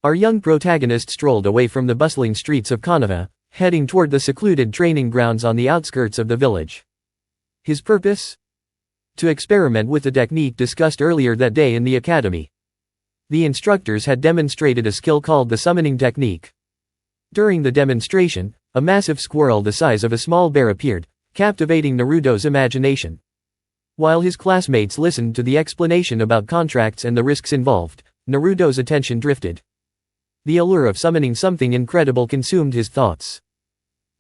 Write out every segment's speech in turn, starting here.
Our young protagonist strolled away from the bustling streets of Konoha, heading toward the secluded training grounds on the outskirts of the village. His purpose? To experiment with the technique discussed earlier that day in the academy. The instructors had demonstrated a skill called the summoning technique. During the demonstration, a massive squirrel the size of a small bear appeared, captivating Naruto's imagination. While his classmates listened to the explanation about contracts and the risks involved, Naruto's attention drifted. The allure of summoning something incredible consumed his thoughts.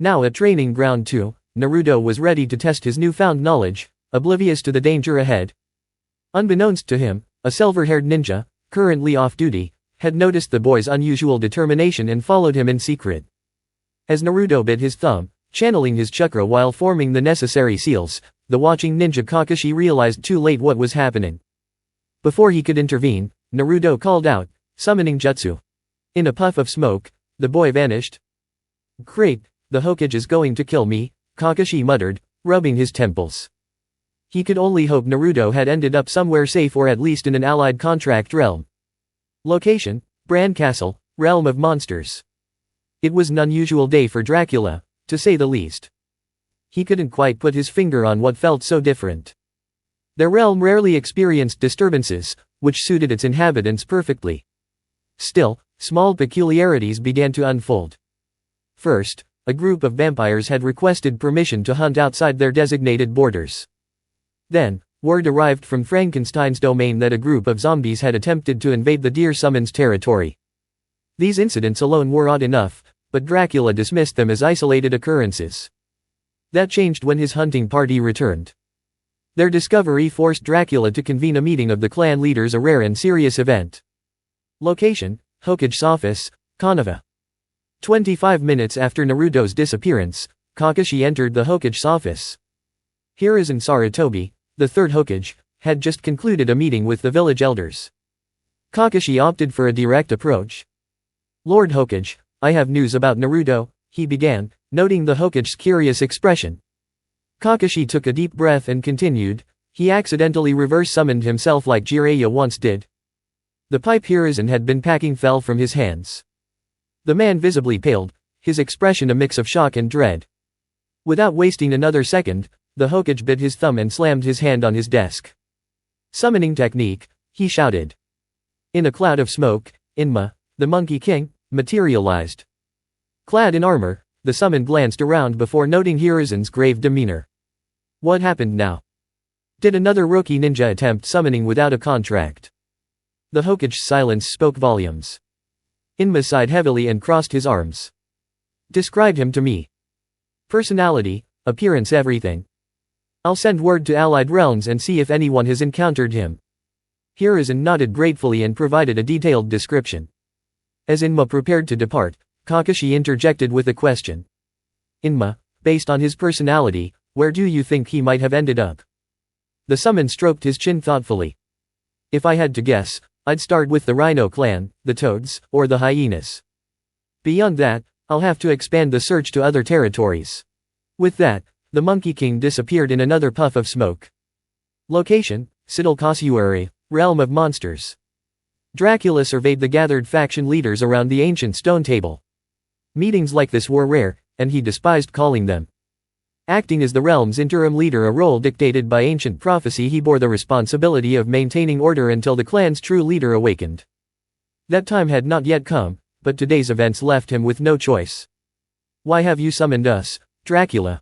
Now at Training Ground 2, Naruto was ready to test his newfound knowledge, oblivious to the danger ahead. Unbeknownst to him, a silver-haired ninja, currently off-duty, had noticed the boy's unusual determination and followed him in secret. As Naruto bit his thumb, channeling his chakra while forming the necessary seals, the watching ninja Kakashi realized too late what was happening. Before he could intervene, Naruto called out, summoning jutsu. In a puff of smoke, the boy vanished. Great, the Hokage is going to kill me, Kakashi muttered, rubbing his temples. He could only hope Naruto had ended up somewhere safe or at least in an allied contract realm. Location: Bran Castle, Realm of Monsters. It was an unusual day for Dracula, to say the least. He couldn't quite put his finger on what felt so different. Their realm rarely experienced disturbances, which suited its inhabitants perfectly. Still, small peculiarities began to unfold. First, a group of vampires had requested permission to hunt outside their designated borders. Then, word arrived from Frankenstein's domain that a group of zombies had attempted to invade the Deer Summon's territory. These incidents alone were odd enough, but Dracula dismissed them as isolated occurrences. That changed when his hunting party returned. Their discovery forced Dracula to convene a meeting of the clan leaders, a rare and serious event. Location: Hokage's office, Konoha. 25 minutes after Naruto's disappearance, Kakashi entered the Hokage's office. Hiruzen Sarutobi, the third Hokage, had just concluded a meeting with the village elders. Kakashi opted for a direct approach. Lord Hokage, I have news about Naruto, he began, noting the Hokage's curious expression. Kakashi took a deep breath and continued, he accidentally reverse-summoned himself like Jiraiya once did. The pipe Hiruzen had been packing fell from his hands. The man visibly paled, his expression a mix of shock and dread. Without wasting another second, the Hokage bit his thumb and slammed his hand on his desk. Summoning technique, he shouted. In a cloud of smoke, Inma, the Monkey King, materialized. Clad in armor, the summon glanced around before noting Hiruzen's grave demeanor. What happened now? Did another rookie ninja attempt summoning without a contract? The Hokage's silence spoke volumes. Inma sighed heavily and crossed his arms. Describe him to me. Personality, appearance, everything. I'll send word to allied realms and see if anyone has encountered him. Hiruzen nodded gratefully and provided a detailed description. As Inma prepared to depart, Kakashi interjected with a question. Inma, based on his personality, where do you think he might have ended up? The summon stroked his chin thoughtfully. If I had to guess, I'd start with the Rhino clan, the Toads, or the Hyenas. Beyond that, I'll have to expand the search to other territories. With that, the Monkey King disappeared in another puff of smoke. Location: Sidal Causewary, Realm of Monsters. Dracula surveyed the gathered faction leaders around the ancient stone table. Meetings like this were rare, and he despised calling them. Acting as the realm's interim leader, a role dictated by ancient prophecy, he bore the responsibility of maintaining order until the clan's true leader awakened. That time had not yet come, but today's events left him with no choice. Why have you summoned us, Dracula?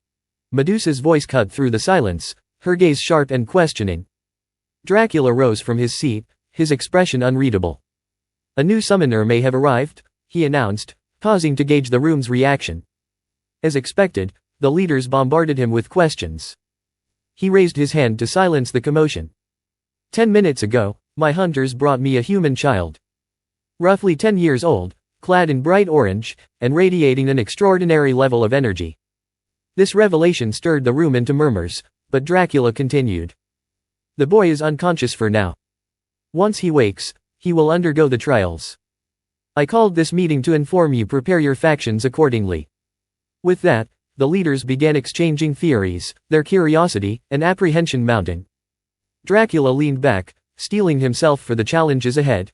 Medusa's voice cut through the silence, her gaze sharp and questioning. Dracula rose from his seat, his expression unreadable. A new summoner may have arrived, he announced, pausing to gauge the room's reaction. As expected, the leaders bombarded him with questions. He raised his hand to silence the commotion. 10 minutes ago, my hunters brought me a human child. Roughly 10 years old, clad in bright orange, and radiating an extraordinary level of energy. This revelation stirred the room into murmurs, but Dracula continued. The boy is unconscious for now. Once he wakes, he will undergo the trials. I called this meeting to inform you, prepare your factions accordingly. With that, the leaders began exchanging theories, their curiosity and apprehension mounting. Dracula leaned back, steeling himself for the challenges ahead.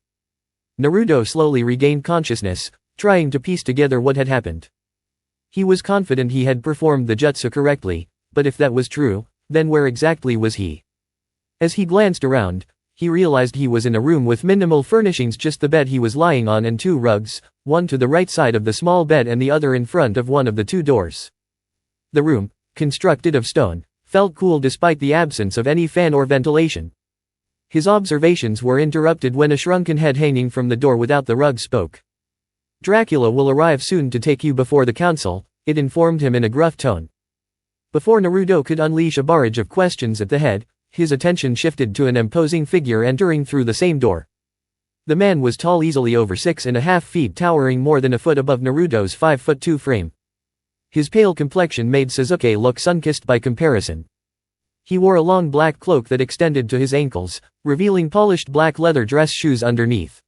Naruto slowly regained consciousness, trying to piece together what had happened. He was confident he had performed the jutsu correctly, but if that was true, then where exactly was he? As he glanced around, he realized he was in a room with minimal furnishings, just the bed he was lying on and 2 rugs, one to the right side of the small bed and the other in front of one of the 2 doors. The room, constructed of stone, felt cool despite the absence of any fan or ventilation. His observations were interrupted when a shrunken head hanging from the door without the rug spoke. "Dracula will arrive soon to take you before the council," it informed him in a gruff tone. Before Naruto could unleash a barrage of questions at the head, his attention shifted to an imposing figure entering through the same door. The man was tall, easily over 6.5 feet, towering more than a foot above Naruto's 5'2" frame. His pale complexion made Sasuke look sun-kissed by comparison. He wore a long black cloak that extended to his ankles, revealing polished black leather dress shoes underneath.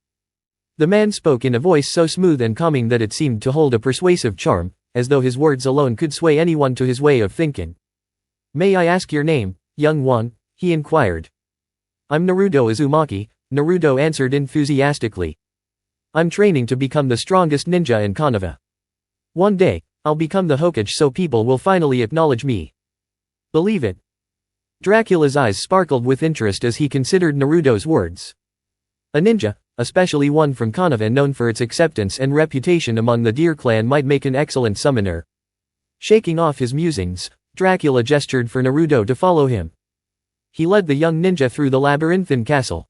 The man spoke in a voice so smooth and calming that it seemed to hold a persuasive charm, as though his words alone could sway anyone to his way of thinking. "May I ask your name, young one?" he inquired. "I'm Naruto Uzumaki," Naruto answered enthusiastically. "I'm training to become the strongest ninja in Konoha. One day, I'll become the Hokage so people will finally acknowledge me. Believe it." Dracula's eyes sparkled with interest as he considered Naruto's words. A ninja, especially one from Konoha known for its acceptance and reputation among the Deer clan, might make an excellent summoner. Shaking off his musings, Dracula gestured for Naruto to follow him. He led the young ninja through the labyrinthine castle.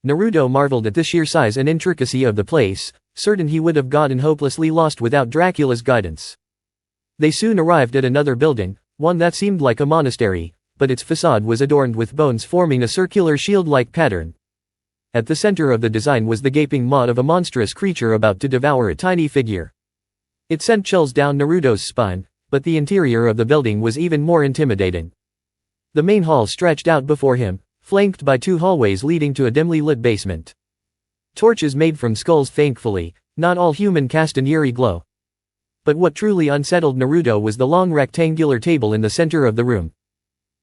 Naruto marveled at the sheer size and intricacy of the place, certain he would have gotten hopelessly lost without Dracula's guidance. They soon arrived at another building, one that seemed like a monastery, but its facade was adorned with bones forming a circular shield-like pattern. At the center of the design was the gaping maw of a monstrous creature about to devour a tiny figure. It sent chills down Naruto's spine, but the interior of the building was even more intimidating. The main hall stretched out before him, flanked by 2 hallways leading to a dimly lit basement. Torches made from skulls, thankfully, not all human, cast an eerie glow. But what truly unsettled Naruto was the long rectangular table in the center of the room.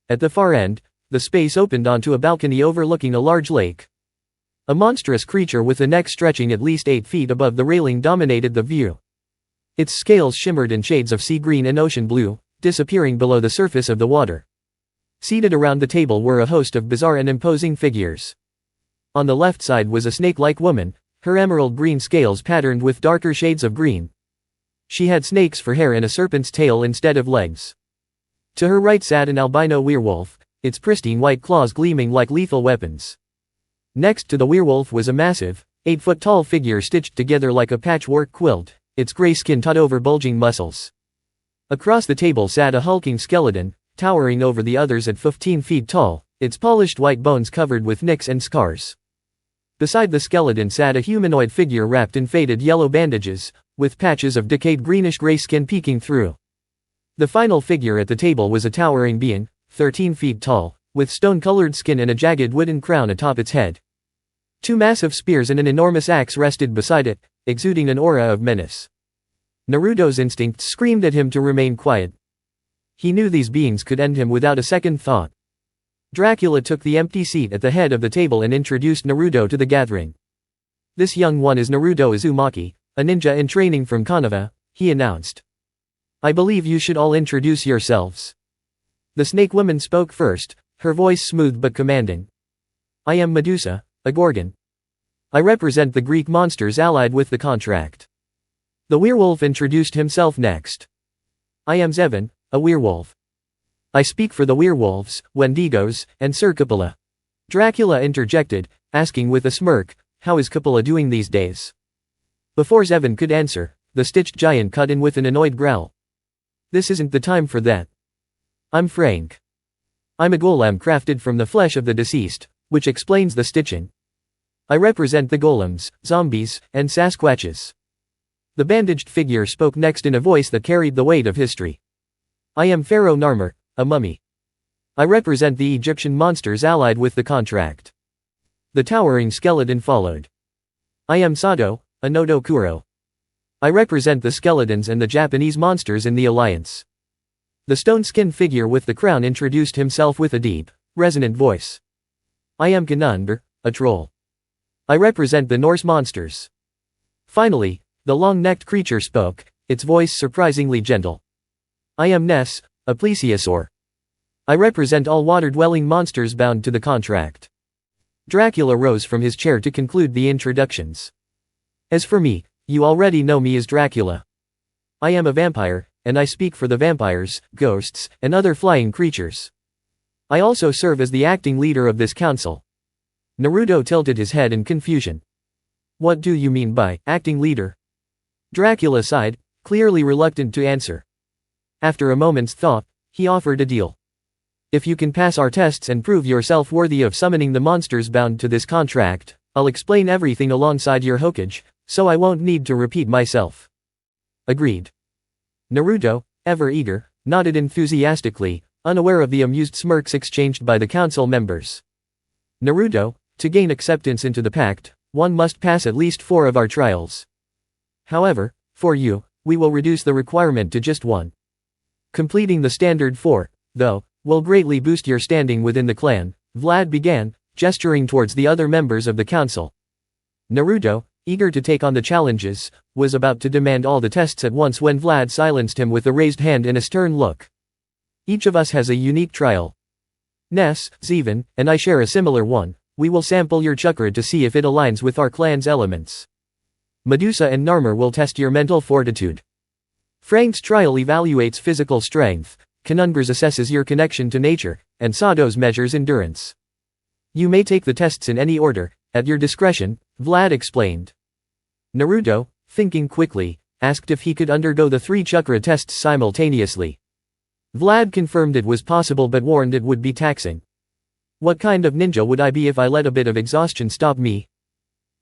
At the far end, the space opened onto a balcony overlooking a large lake. A monstrous creature with a neck stretching at least 8 feet above the railing dominated the view. Its scales shimmered in shades of sea green and ocean blue, disappearing below the surface of the water. Seated around the table were a host of bizarre and imposing figures. On the left side was a snake-like woman, her emerald green scales patterned with darker shades of green. She had snakes for hair and a serpent's tail instead of legs. To her right sat an albino werewolf, its pristine white claws gleaming like lethal weapons. Next to the werewolf was a massive, 8-foot-tall figure stitched together like a patchwork quilt, its gray skin taut over bulging muscles. Across the table sat a hulking skeleton, towering over the others at 15 feet tall, its polished white bones covered with nicks and scars. Beside the skeleton sat a humanoid figure wrapped in faded yellow bandages, with patches of decayed greenish-gray skin peeking through. The final figure at the table was a towering being, 13 feet tall, with stone-colored skin and a jagged wooden crown atop its head. 2 massive spears and an enormous axe rested beside it, exuding an aura of menace. Naruto's instincts screamed at him to remain quiet. He knew these beings could end him without a second thought. Dracula took the empty seat at the head of the table and introduced Naruto to the gathering. "This young one is Naruto Uzumaki, a ninja in training from Konoha," he announced. "I believe you should all introduce yourselves." The snake woman spoke first, her voice smooth but commanding. "I am Medusa, a gorgon. I represent the Greek monsters allied with the contract." The werewolf introduced himself next. "I am Zevon, a werewolf. I speak for the werewolves, Wendigos, and Sir Cupola." Dracula interjected, asking with a smirk, "How is Cupola doing these days?" Before Zevon could answer, the stitched giant cut in with an annoyed growl. "This isn't the time for that. I'm Frank. I'm a golem crafted from the flesh of the deceased, which explains the stitching. I represent the golems, zombies, and Sasquatches." The bandaged figure spoke next in a voice that carried the weight of history. "I am Pharaoh Narmer, a mummy. I represent the Egyptian monsters allied with the contract." The towering skeleton followed. "I am Sato, a Nodo Kuro. I represent the skeletons and the Japanese monsters in the alliance." The stone-skinned figure with the crown introduced himself with a deep, resonant voice. "I am Ganundr, a troll. I represent the Norse monsters. Finally, the long-necked creature spoke, its voice surprisingly gentle. I am Ness, a plesiosaur. I represent all water-dwelling monsters bound to the contract. Dracula rose from his chair to conclude the introductions. As for me, you already know me as Dracula. I am a vampire, and I speak for the vampires, ghosts, and other flying creatures. I also serve as the acting leader of this council. Naruto tilted his head in confusion. What do you mean by acting leader? Dracula sighed, clearly reluctant to answer. After a moment's thought, he offered a deal. If you can pass our tests and prove yourself worthy of summoning the monsters bound to this contract, I'll explain everything alongside your Hokage, so I won't need to repeat myself. Agreed. Naruto, ever eager, nodded enthusiastically, unaware of the amused smirks exchanged by the council members. Naruto, to gain acceptance into the pact, one must pass at least 4 of our trials. However, for you, we will reduce the requirement to just 1. Completing the standard 4, though, will greatly boost your standing within the clan, Vlad began, gesturing towards the other members of the council. Naruto, eager to take on the challenges, was about to demand all the tests at once when Vlad silenced him with a raised hand and a stern look. Each of us has a unique trial. Ness, Zeven, and I share a similar one. We will sample your chakra to see if it aligns with our clan's elements. Medusa and Narmer will test your mental fortitude. Frank's trial evaluates physical strength, Conundrus assesses your connection to nature, and Sado's measures endurance. You may take the tests in any order, at your discretion, Vlad explained. Naruto, thinking quickly, asked if he could undergo the 3 chakra tests simultaneously. Vlad confirmed it was possible but warned it would be taxing. What kind of ninja would I be if I let a bit of exhaustion stop me?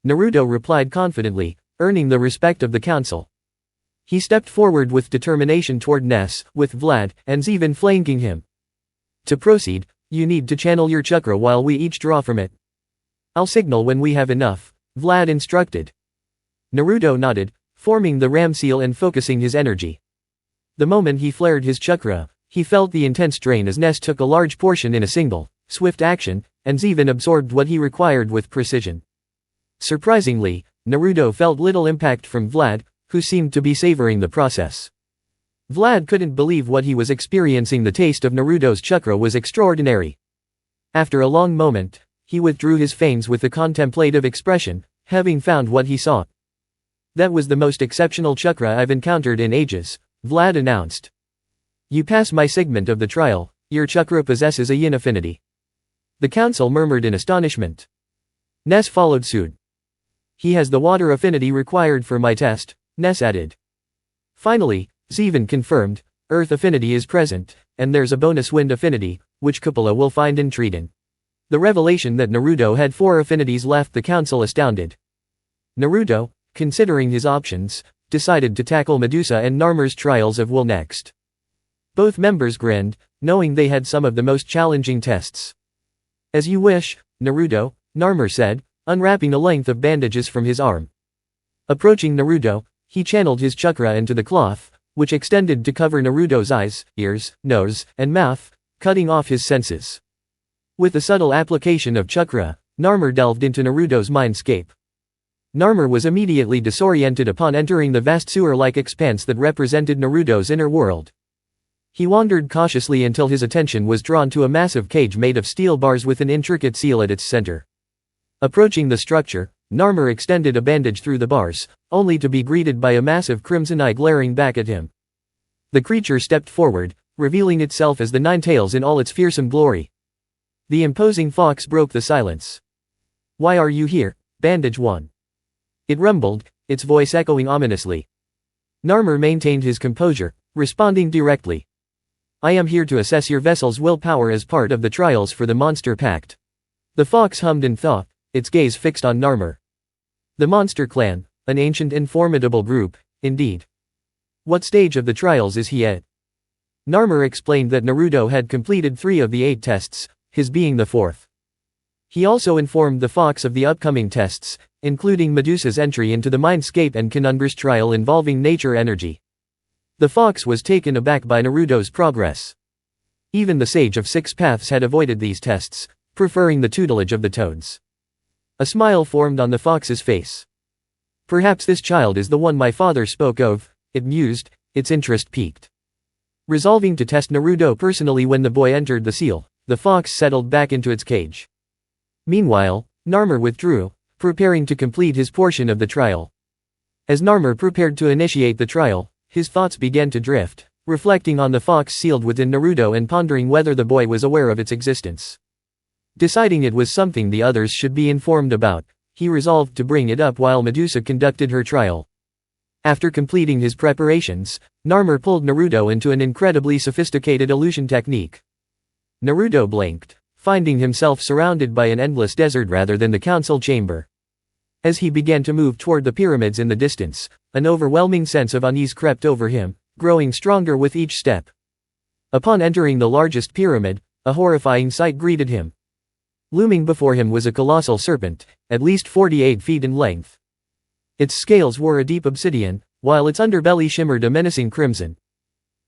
Naruto replied confidently, earning the respect of the council. He stepped forward with determination toward Ness, with Vlad and Zeven flanking him. To proceed, you need to channel your chakra while we each draw from it. I'll signal when we have enough, Vlad instructed. Naruto nodded, forming the ram seal and focusing his energy. The moment he flared his chakra, he felt the intense drain as Ness took a large portion in a single, swift action, and Zeven absorbed what he required with precision. Surprisingly, Naruto felt little impact from Vlad, who seemed to be savoring the process. Vlad couldn't believe what he was experiencing. The taste of Naruto's chakra was extraordinary. After a long moment, he withdrew his fangs with a contemplative expression, having found what he sought. That was the most exceptional chakra I've encountered in ages, Vlad announced. You pass my segment of the trial, your chakra possesses a yin affinity. The council murmured in astonishment. Ness followed suit. He has the water affinity required for my test, Ness added. Finally, Zeven confirmed, earth affinity is present, and there's a bonus wind affinity, which Cupola will find intriguing. The revelation that Naruto had 4 affinities left the council astounded. Naruto, considering his options, decided to tackle Medusa and Narmer's trials of will next. Both members grinned, knowing they had some of the most challenging tests. As you wish, Naruto, Narmer said, unwrapping a length of bandages from his arm. Approaching Naruto, he channeled his chakra into the cloth, which extended to cover Naruto's eyes, ears, nose, and mouth, cutting off his senses. With a subtle application of chakra, Narmer delved into Naruto's mindscape. Narmer was immediately disoriented upon entering the vast sewer-like expanse that represented Naruto's inner world. He wandered cautiously until his attention was drawn to a massive cage made of steel bars with an intricate seal at its center. Approaching the structure, Narmer extended a bandage through the bars, only to be greeted by a massive crimson eye glaring back at him. The creature stepped forward, revealing itself as the Nine-Tails in all its fearsome glory. The imposing fox broke the silence. Why are you here, Bandage 1? It rumbled, its voice echoing ominously. Narmer maintained his composure, responding directly. I am here to assess your vessel's willpower as part of the trials for the monster pact. The fox hummed in thought, its gaze fixed on Narmer. The Monster Clan, an ancient and formidable group, indeed. What stage of the trials is he at? Narmer explained that Naruto had completed 3 of the 8 tests, his being the 4th. He also informed the fox of the upcoming tests, including Medusa's entry into the mindscape and Conundrus trial involving nature energy. The fox was taken aback by Naruto's progress. Even the Sage of 6 Paths had avoided these tests, preferring the tutelage of the toads. A smile formed on the fox's face. Perhaps this child is the one my father spoke of, it mused, its interest piqued. Resolving to test Naruto personally when the boy entered the seal, the fox settled back into its cage. Meanwhile, Narmer withdrew, preparing to complete his portion of the trial. As Narmer prepared to initiate the trial, his thoughts began to drift, reflecting on the fox sealed within Naruto and pondering whether the boy was aware of its existence. Deciding it was something the others should be informed about, he resolved to bring it up while Medusa conducted her trial. After completing his preparations, Narmer pulled Naruto into an incredibly sophisticated illusion technique. Naruto blinked, finding himself surrounded by an endless desert rather than the council chamber. As he began to move toward the pyramids in the distance, an overwhelming sense of unease crept over him, growing stronger with each step. Upon entering the largest pyramid, a horrifying sight greeted him. Looming before him was a colossal serpent, at least 48 feet in length. Its scales were a deep obsidian, while its underbelly shimmered a menacing crimson.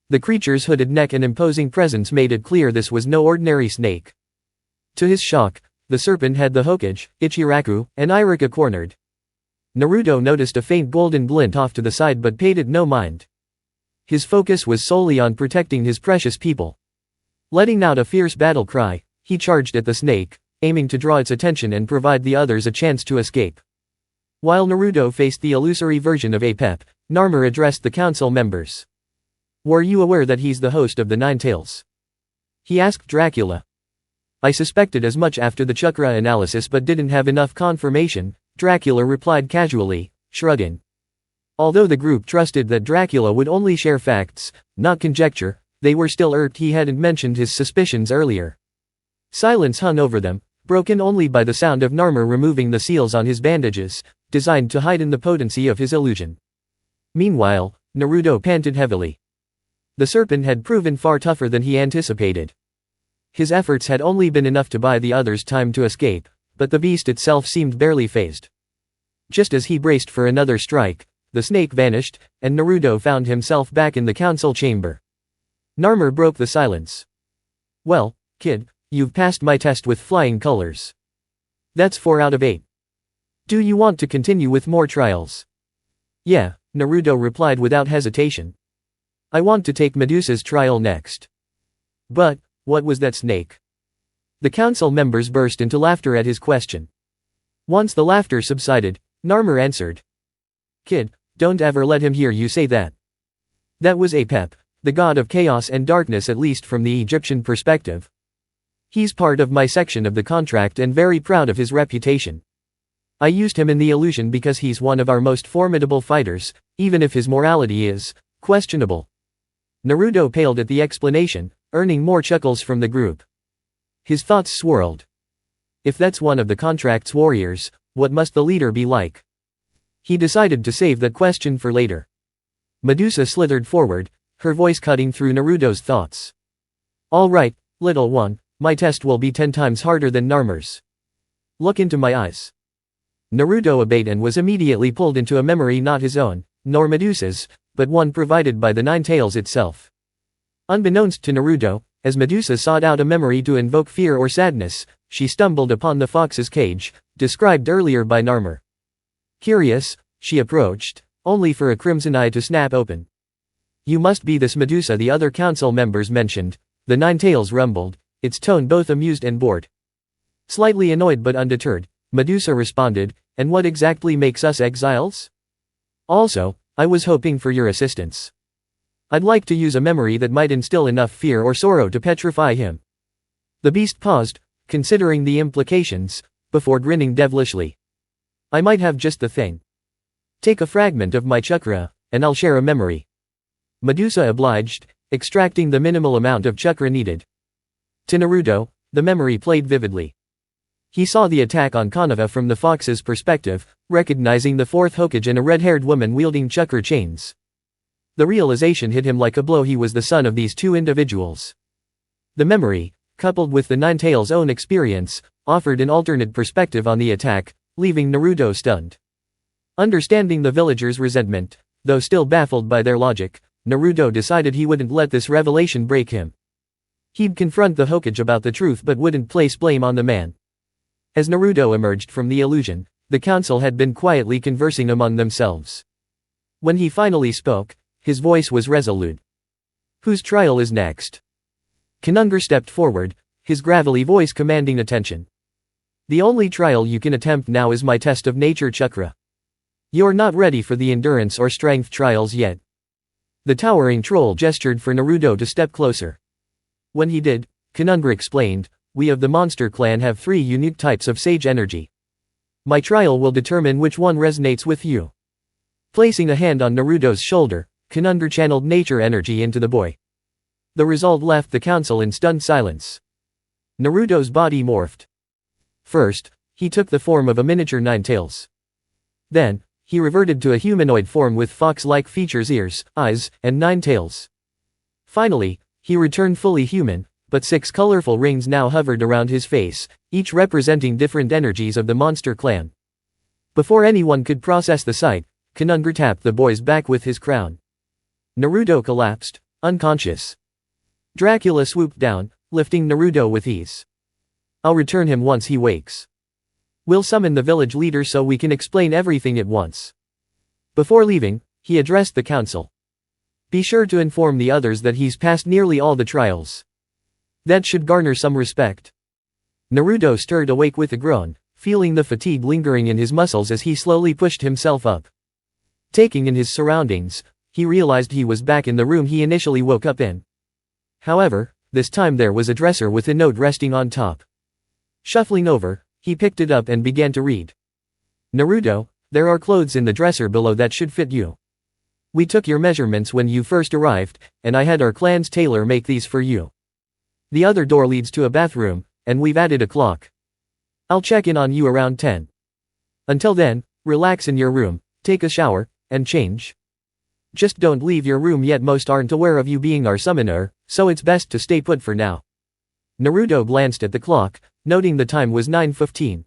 The creature's hooded neck and imposing presence made it clear this was no ordinary snake. To his shock, the serpent had the Hokage, Ichiraku, and Iruka cornered. Naruto noticed a faint golden glint off to the side but paid it no mind. His focus was solely on protecting his precious people. Letting out a fierce battle cry, he charged at the snake, aiming to draw its attention and provide the others a chance to escape. While Naruto faced the illusory version of Apep, Narmer addressed the council members. "Were you aware that he's the host of the Nine-Tails?" he asked Dracula. "I suspected as much after the chakra analysis but didn't have enough confirmation," Dracula replied casually, shrugging. Although the group trusted that Dracula would only share facts, not conjecture, they were still irked he hadn't mentioned his suspicions earlier. Silence hung over them, broken only by the sound of Narmer removing the seals on his bandages, designed to heighten the potency of his illusion. Meanwhile, Naruto panted heavily. The serpent had proven far tougher than he anticipated. His efforts had only been enough to buy the others time to escape, but the beast itself seemed barely fazed. Just as he braced for another strike, the snake vanished, and Naruto found himself back in the council chamber. Narmer broke the silence. "Well, kid, you've passed my test with flying colors. That's 4 out of 8. Do you want to continue with more trials?" "Yeah," Naruto replied without hesitation. "I want to take Medusa's trial next." "But, what was that snake?" The council members burst into laughter at his question. Once the laughter subsided, Narmer answered. "Kid, don't ever let him hear you say that. That was Apep, the god of chaos and darkness, at least from the Egyptian perspective. He's part of my section of the contract and very proud of his reputation. I used him in the illusion because he's one of our most formidable fighters, even if his morality is questionable." Naruto paled at the explanation, earning more chuckles from the group. His thoughts swirled. If that's one of the contract's warriors, what must the leader be like? He decided to save that question for later. Medusa slithered forward, her voice cutting through Naruto's thoughts. "All right, little one, my test will be 10 times harder than Narmer's. Look into my eyes." Naruto obeyed and was immediately pulled into a memory not his own, nor Medusa's, but one provided by the Nine-Tails itself. Unbeknownst to Naruto, as Medusa sought out a memory to invoke fear or sadness, she stumbled upon the fox's cage, described earlier by Narmer. Curious, she approached, only for a crimson eye to snap open. "You must be this Medusa the other council members mentioned," the Nine-Tails rumbled, its tone both amused and bored. Slightly annoyed but undeterred, Medusa responded, "And what exactly makes us exiles? Also, I was hoping for your assistance. I'd like to use a memory that might instill enough fear or sorrow to petrify him." The beast paused, considering the implications, before grinning devilishly. "I might have just the thing. Take a fragment of my chakra, and I'll share a memory." Medusa obliged, extracting the minimal amount of chakra needed. To Naruto, the memory played vividly. He saw the attack on Konoha from the fox's perspective, recognizing the fourth Hokage and a red-haired woman wielding chakra chains. The realization hit him like a blow. He was the son of these two individuals. The memory, coupled with the Nine-Tails' own experience, offered an alternate perspective on the attack, leaving Naruto stunned. Understanding the villagers' resentment, though still baffled by their logic, Naruto decided he wouldn't let this revelation break him. He'd confront the Hokage about the truth but wouldn't place blame on the man. As Naruto emerged from the illusion, the council had been quietly conversing among themselves. When he finally spoke, his voice was resolute. Whose trial is next? Kanungar stepped forward, his gravelly voice commanding attention. The only trial you can attempt now is my test of nature chakra. You're not ready for the endurance or strength trials yet. The towering troll gestured for Naruto to step closer. When he did, Kanungar explained, we of the monster clan have 3 unique types of sage energy. My trial will determine which one resonates with you. Placing a hand on Naruto's shoulder, Kanungar channeled nature energy into the boy. The result left the council in stunned silence. Naruto's body morphed. First, he took the form of a miniature Nine-Tails. Then, he reverted to a humanoid form with fox-like features, ears, eyes, and 9 tails. Finally, he returned fully human, but 6 colorful rings now hovered around his face, each representing different energies of the monster clan. Before anyone could process the sight, Kanungar tapped the boy's back with his crown. Naruto collapsed, unconscious. Dracula swooped down, lifting Naruto with ease. I'll return him once he wakes. We'll summon the village leader so we can explain everything at once. Before leaving, he addressed the council. Be sure to inform the others that he's passed nearly all the trials. That should garner some respect. Naruto stirred awake with a groan, feeling the fatigue lingering in his muscles as he slowly pushed himself up. Taking in his surroundings, he realized he was back in the room he initially woke up in. However, this time there was a dresser with a note resting on top. Shuffling over, he picked it up and began to read. Naruto, there are clothes in the dresser below that should fit you. We took your measurements when you first arrived, and I had our clan's tailor make these for you. The other door leads to a bathroom, and we've added a clock. I'll check in on you around 10. Until then, relax in your room, take a shower, and change. Just don't leave your room yet. Most aren't aware of you being our summoner, so it's best to stay put for now. Naruto glanced at the clock, noting the time was 9:15.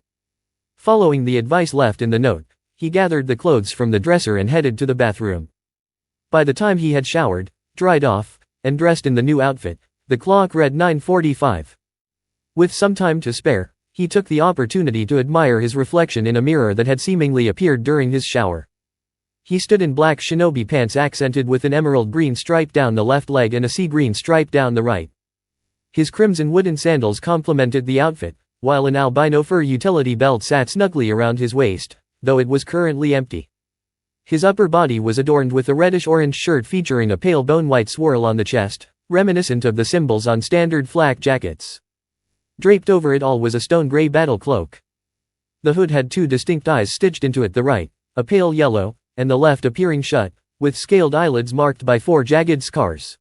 Following the advice left in the note, he gathered the clothes from the dresser and headed to the bathroom. By the time he had showered, dried off, and dressed in the new outfit, the clock read 9:45. With some time to spare, he took the opportunity to admire his reflection in a mirror that had seemingly appeared during his shower. He stood in black shinobi pants accented with an emerald green stripe down the left leg and a sea green stripe down the right. His crimson wooden sandals complemented the outfit, while an albino fur utility belt sat snugly around his waist, though it was currently empty. His upper body was adorned with a reddish-orange shirt featuring a pale bone-white swirl on the chest, reminiscent of the symbols on standard flak jackets. Draped over it all was a stone-gray battle cloak. The hood had 2 distinct eyes stitched into it, the right, a pale yellow, and the left appearing shut, with scaled eyelids marked by 4 jagged scars.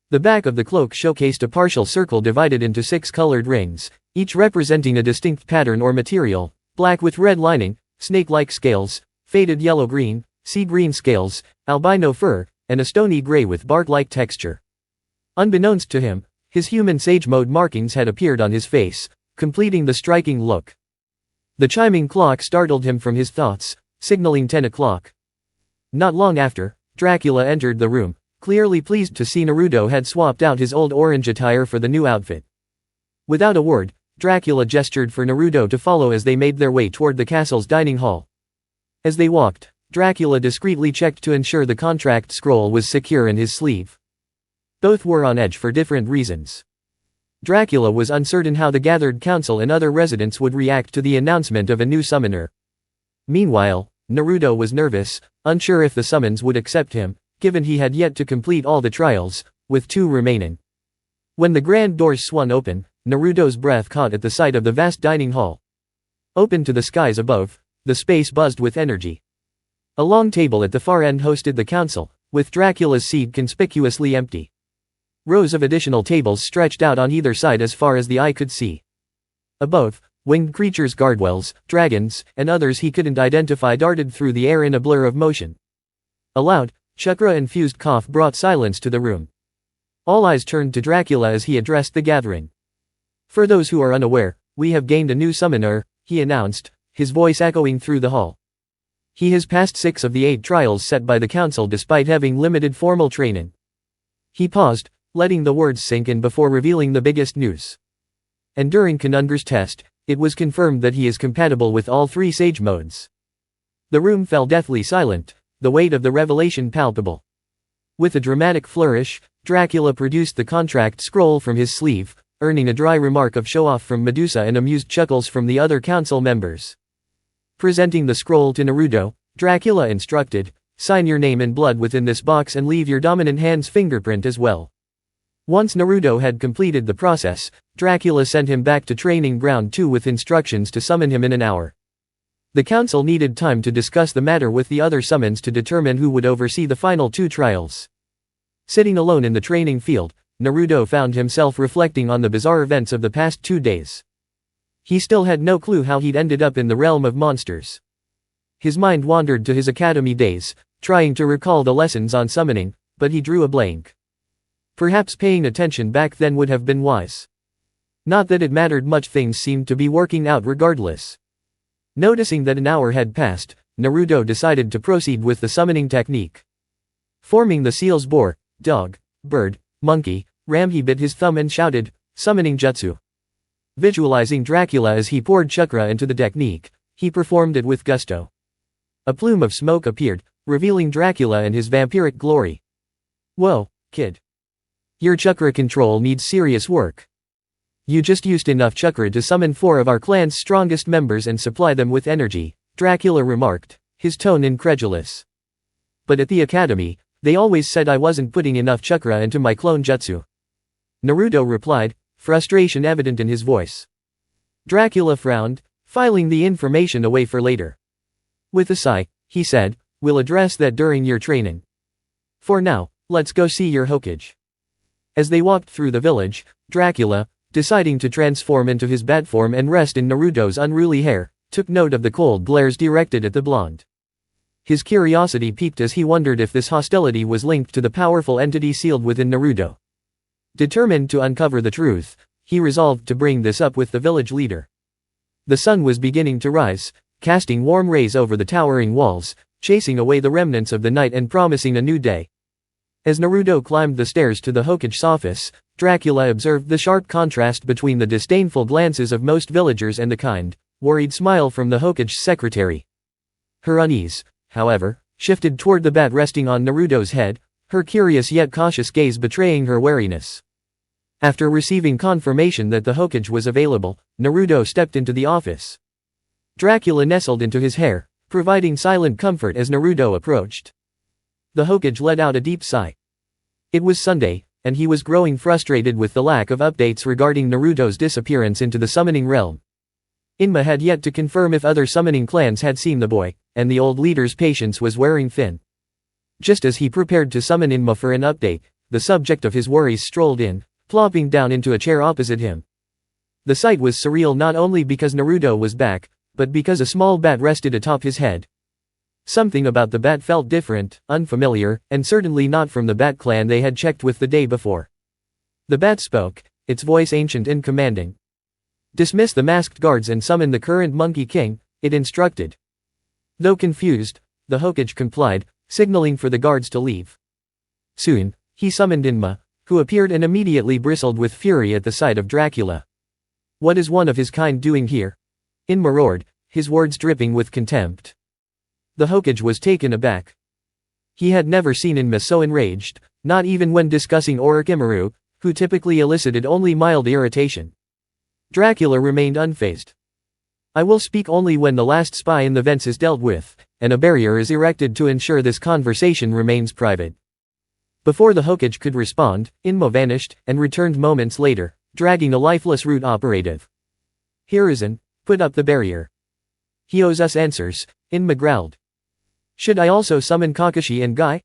The back of the cloak showcased a partial circle divided into 6 colored rings, each representing a distinct pattern or material, black with red lining, snake-like scales, faded yellow-green, sea green scales, albino fur, and a stony gray with bark-like texture. Unbeknownst to him, his human sage mode markings had appeared on his face, completing the striking look. The chiming clock startled him from his thoughts, signaling 10 o'clock. Not long after, Dracula entered the room, clearly pleased to see Naruto had swapped out his old orange attire for the new outfit. Without a word, Dracula gestured for Naruto to follow as they made their way toward the castle's dining hall. As they walked, Dracula discreetly checked to ensure the contract scroll was secure in his sleeve. Both were on edge for different reasons. Dracula was uncertain how the gathered council and other residents would react to the announcement of a new summoner. Meanwhile, Naruto was nervous, unsure if the summons would accept him, given he had yet to complete all the trials, with 2 remaining. When the grand doors swung open, Naruto's breath caught at the sight of the vast dining hall. Open to the skies above, the space buzzed with energy. A long table at the far end hosted the council, with Dracula's seat conspicuously empty. Rows of additional tables stretched out on either side as far as the eye could see. Above, winged creatures, guardwells, dragons, and others he couldn't identify darted through the air in a blur of motion. A loud, chakra-infused cough brought silence to the room. All eyes turned to Dracula as he addressed the gathering. For those who are unaware, we have gained a new summoner, he announced, his voice echoing through the hall. He has passed 6 of the 8 trials set by the council despite having limited formal training. He paused, letting the words sink in before revealing the biggest news. And during Kanungar's test, It was confirmed that he is compatible with all 3 sage modes. The room fell deathly silent, the weight of the revelation palpable. With a dramatic flourish, Dracula produced the contract scroll from his sleeve, earning a dry remark of show-off from Medusa and amused chuckles from the other council members. Presenting the scroll to Naruto, Dracula instructed, "Sign your name in blood within this box and leave your dominant hand's fingerprint as well." Once Naruto had completed the process, Dracula sent him back to Training Ground 2 with instructions to summon him in an hour. The council needed time to discuss the matter with the other summons to determine who would oversee the final 2 trials. Sitting alone in the training field, Naruto found himself reflecting on the bizarre events of the past 2 days. He still had no clue how he'd ended up in the realm of monsters. His mind wandered to his academy days, trying to recall the lessons on summoning, but he drew a blank. Perhaps paying attention back then would have been wise. Not that it mattered much, things seemed to be working out regardless. Noticing that an hour had passed, Naruto decided to proceed with the summoning technique. Forming the seals boar, dog, bird, monkey, ram, he bit his thumb and shouted, "Summoning jutsu." Visualizing Dracula as he poured chakra into the technique, he performed it with gusto. A plume of smoke appeared, revealing Dracula in his vampiric glory. "Whoa, kid. Your chakra control needs serious work. You just used enough chakra to summon 4 of our clan's strongest members and supply them with energy," Dracula remarked, his tone incredulous. "But at the academy, they always said I wasn't putting enough chakra into my clone jutsu," Naruto replied, frustration evident in his voice. Dracula frowned, filing the information away for later. With a sigh, he said, "We'll address that during your training. For now, let's go see your Hokage." As they walked through the village, Dracula, deciding to transform into his bat form and rest in Naruto's unruly hair, took note of the cold glares directed at the blonde. His curiosity piqued as he wondered if this hostility was linked to the powerful entity sealed within Naruto. Determined to uncover the truth, he resolved to bring this up with the village leader. The sun was beginning to rise, casting warm rays over the towering walls, chasing away the remnants of the night and promising a new day. As Naruto climbed the stairs to the Hokage's office, Dracula observed the sharp contrast between the disdainful glances of most villagers and the kind, worried smile from the Hokage's secretary. Her unease, however, shifted toward the bat resting on Naruto's head, her curious yet cautious gaze betraying her wariness. After receiving confirmation that the Hokage was available, Naruto stepped into the office. Dracula nestled into his hair, providing silent comfort as Naruto approached. The Hokage let out a deep sigh. It was Sunday, and he was growing frustrated with the lack of updates regarding Naruto's disappearance into the summoning realm. Inma had yet to confirm if other summoning clans had seen the boy, and the old leader's patience was wearing thin. Just as he prepared to summon Inma for an update, the subject of his worries strolled in, plopping down into a chair opposite him. The sight was surreal not only because Naruto was back, but because a small bat rested atop his head. Something about the bat felt different, unfamiliar, and certainly not from the Bat clan they had checked with the day before. The bat spoke, its voice ancient and commanding. "Dismiss the masked guards and summon the current Monkey King," it instructed. Though confused, the Hokage complied, signaling for the guards to leave. Soon, he summoned Inma, who appeared and immediately bristled with fury at the sight of Dracula. "What is one of his kind doing here?" Inma roared, his words dripping with contempt. The Hokage was taken aback. He had never seen Inma so enraged, not even when discussing Orochimaru, who typically elicited only mild irritation. Dracula remained unfazed. "I will speak only when the last spy in the vents is dealt with, and a barrier is erected to ensure this conversation remains private." Before the Hokage could respond, Inma vanished, and returned moments later, dragging a lifeless root operative. "Hiruzen, put up the barrier. He owes us answers," Inma growled. "Should I also summon Kakashi and Guy?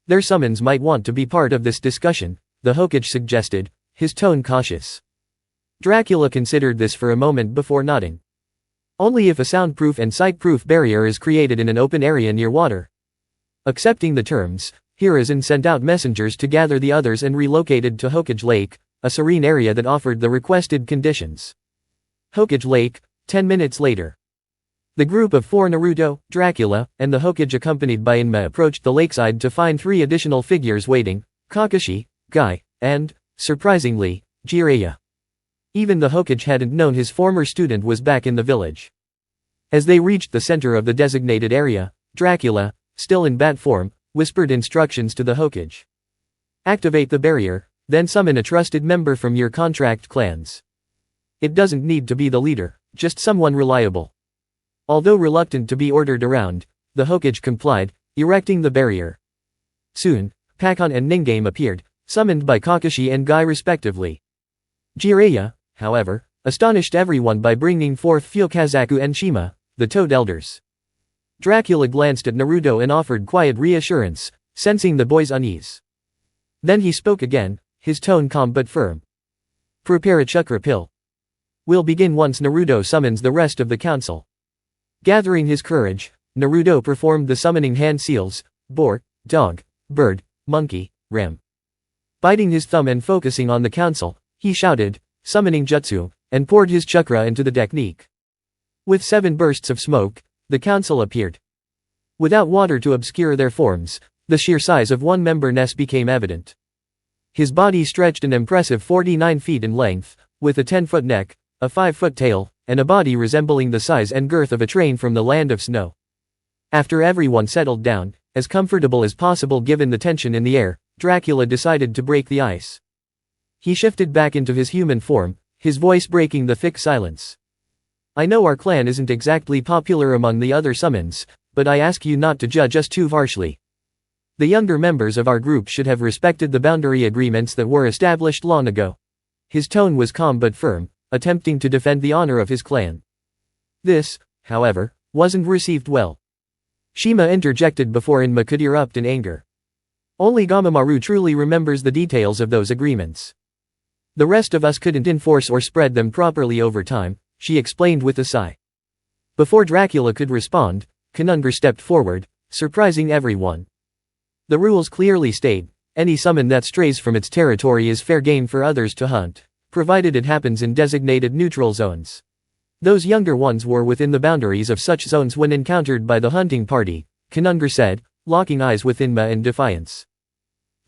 Their summons might want to be part of this discussion," the Hokage suggested, his tone cautious. Dracula considered this for a moment before nodding. "Only if a soundproof and sight-proof barrier is created in an open area near water." Accepting the terms, Hiruzen sent out messengers to gather the others and relocated to Hokage Lake, a serene area that offered the requested conditions. Hokage Lake, 10 minutes later. The group of 4 Naruto, Dracula, and the Hokage accompanied by Inma approached the lakeside to find 3 additional figures waiting, Kakashi, Guy, and, surprisingly, Jiraiya. Even the Hokage hadn't known his former student was back in the village. As they reached the center of the designated area, Dracula, still in bat form, whispered instructions to the Hokage. Activate the barrier, then summon a trusted member from your contract clans. It doesn't need to be the leader, just someone reliable. Although reluctant to be ordered around, the Hokage complied, erecting the barrier. Soon, Pakon and Ningame appeared, summoned by Kakashi and Guy respectively. Jiraiya, however, astonished everyone by bringing forth Fukazaku and Shima, the Toad Elders. Dracula glanced at Naruto and offered quiet reassurance, sensing the boy's unease. Then he spoke again, his tone calm but firm. Prepare a chakra pill. We'll begin once Naruto summons the rest of the council. Gathering his courage, Naruto performed the summoning hand seals, boar, dog, bird, monkey, ram. Biting his thumb and focusing on the council, he shouted, summoning jutsu, and poured his chakra into the technique. With 7 bursts of smoke, the council appeared. Without water to obscure their forms, the sheer size of one member Ness became evident. His body stretched an impressive 49 feet in length, with a 10-foot neck, a 5-foot tail, and a body resembling the size and girth of a train from the land of snow. After everyone settled down, as comfortable as possible given the tension in the air, Dracula decided to break the ice. He shifted back into his human form, his voice breaking the thick silence. I know our clan isn't exactly popular among the other summons, but I ask you not to judge us too harshly. The younger members of our group should have respected the boundary agreements that were established long ago. His tone was calm but firm, attempting to defend the honor of his clan. This, however, wasn't received well. Shima interjected before Inma could erupt in anger. Only Gamamaru truly remembers the details of those agreements. The rest of us couldn't enforce or spread them properly over time, she explained with a sigh. Before Dracula could respond, Conundrum stepped forward, surprising everyone. The rules clearly state, any summon that strays from its territory is fair game for others to hunt, provided it happens in designated neutral zones. Those younger ones were within the boundaries of such zones when encountered by the hunting party, Conundrum said, locking eyes with Inma in defiance.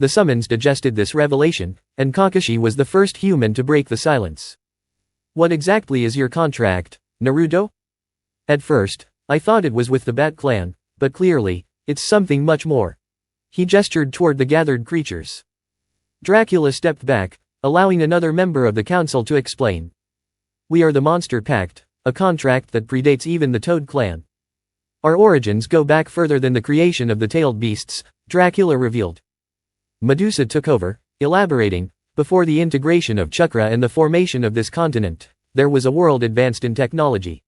The summons digested this revelation, and Kakashi was the first human to break the silence. What exactly is your contract, Naruto? At first, I thought it was with the Bat Clan, but clearly, it's something much more. He gestured toward the gathered creatures. Dracula stepped back, allowing another member of the council to explain. We are the Monster Pact, a contract that predates even the Toad Clan. Our origins go back further than the creation of the tailed beasts, Dracula revealed. Medusa took over, elaborating, before the integration of chakra and the formation of this continent, there was a world advanced in technology.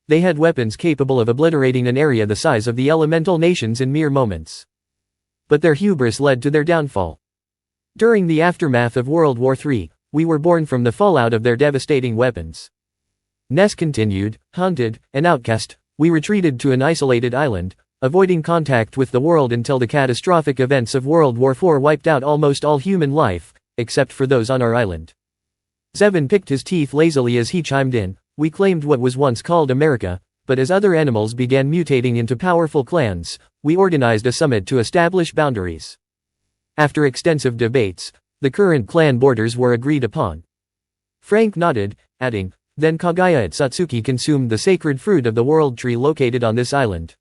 They had weapons capable of obliterating an area the size of the elemental nations in mere moments. But their hubris led to their downfall. During the aftermath of World War III, we were born from the fallout of their devastating weapons. Ness continued, hunted, and outcast, we retreated to an isolated island, avoiding contact with the world until the catastrophic events of World War IV wiped out almost all human life, except for those on our island. Zevon picked his teeth lazily as he chimed in, we claimed what was once called America, but as other animals began mutating into powerful clans, we organized a summit to establish boundaries. After extensive debates, the current clan borders were agreed upon. Frank nodded, adding, then Kaguya at Satsuki consumed the sacred fruit of the world tree located on this island.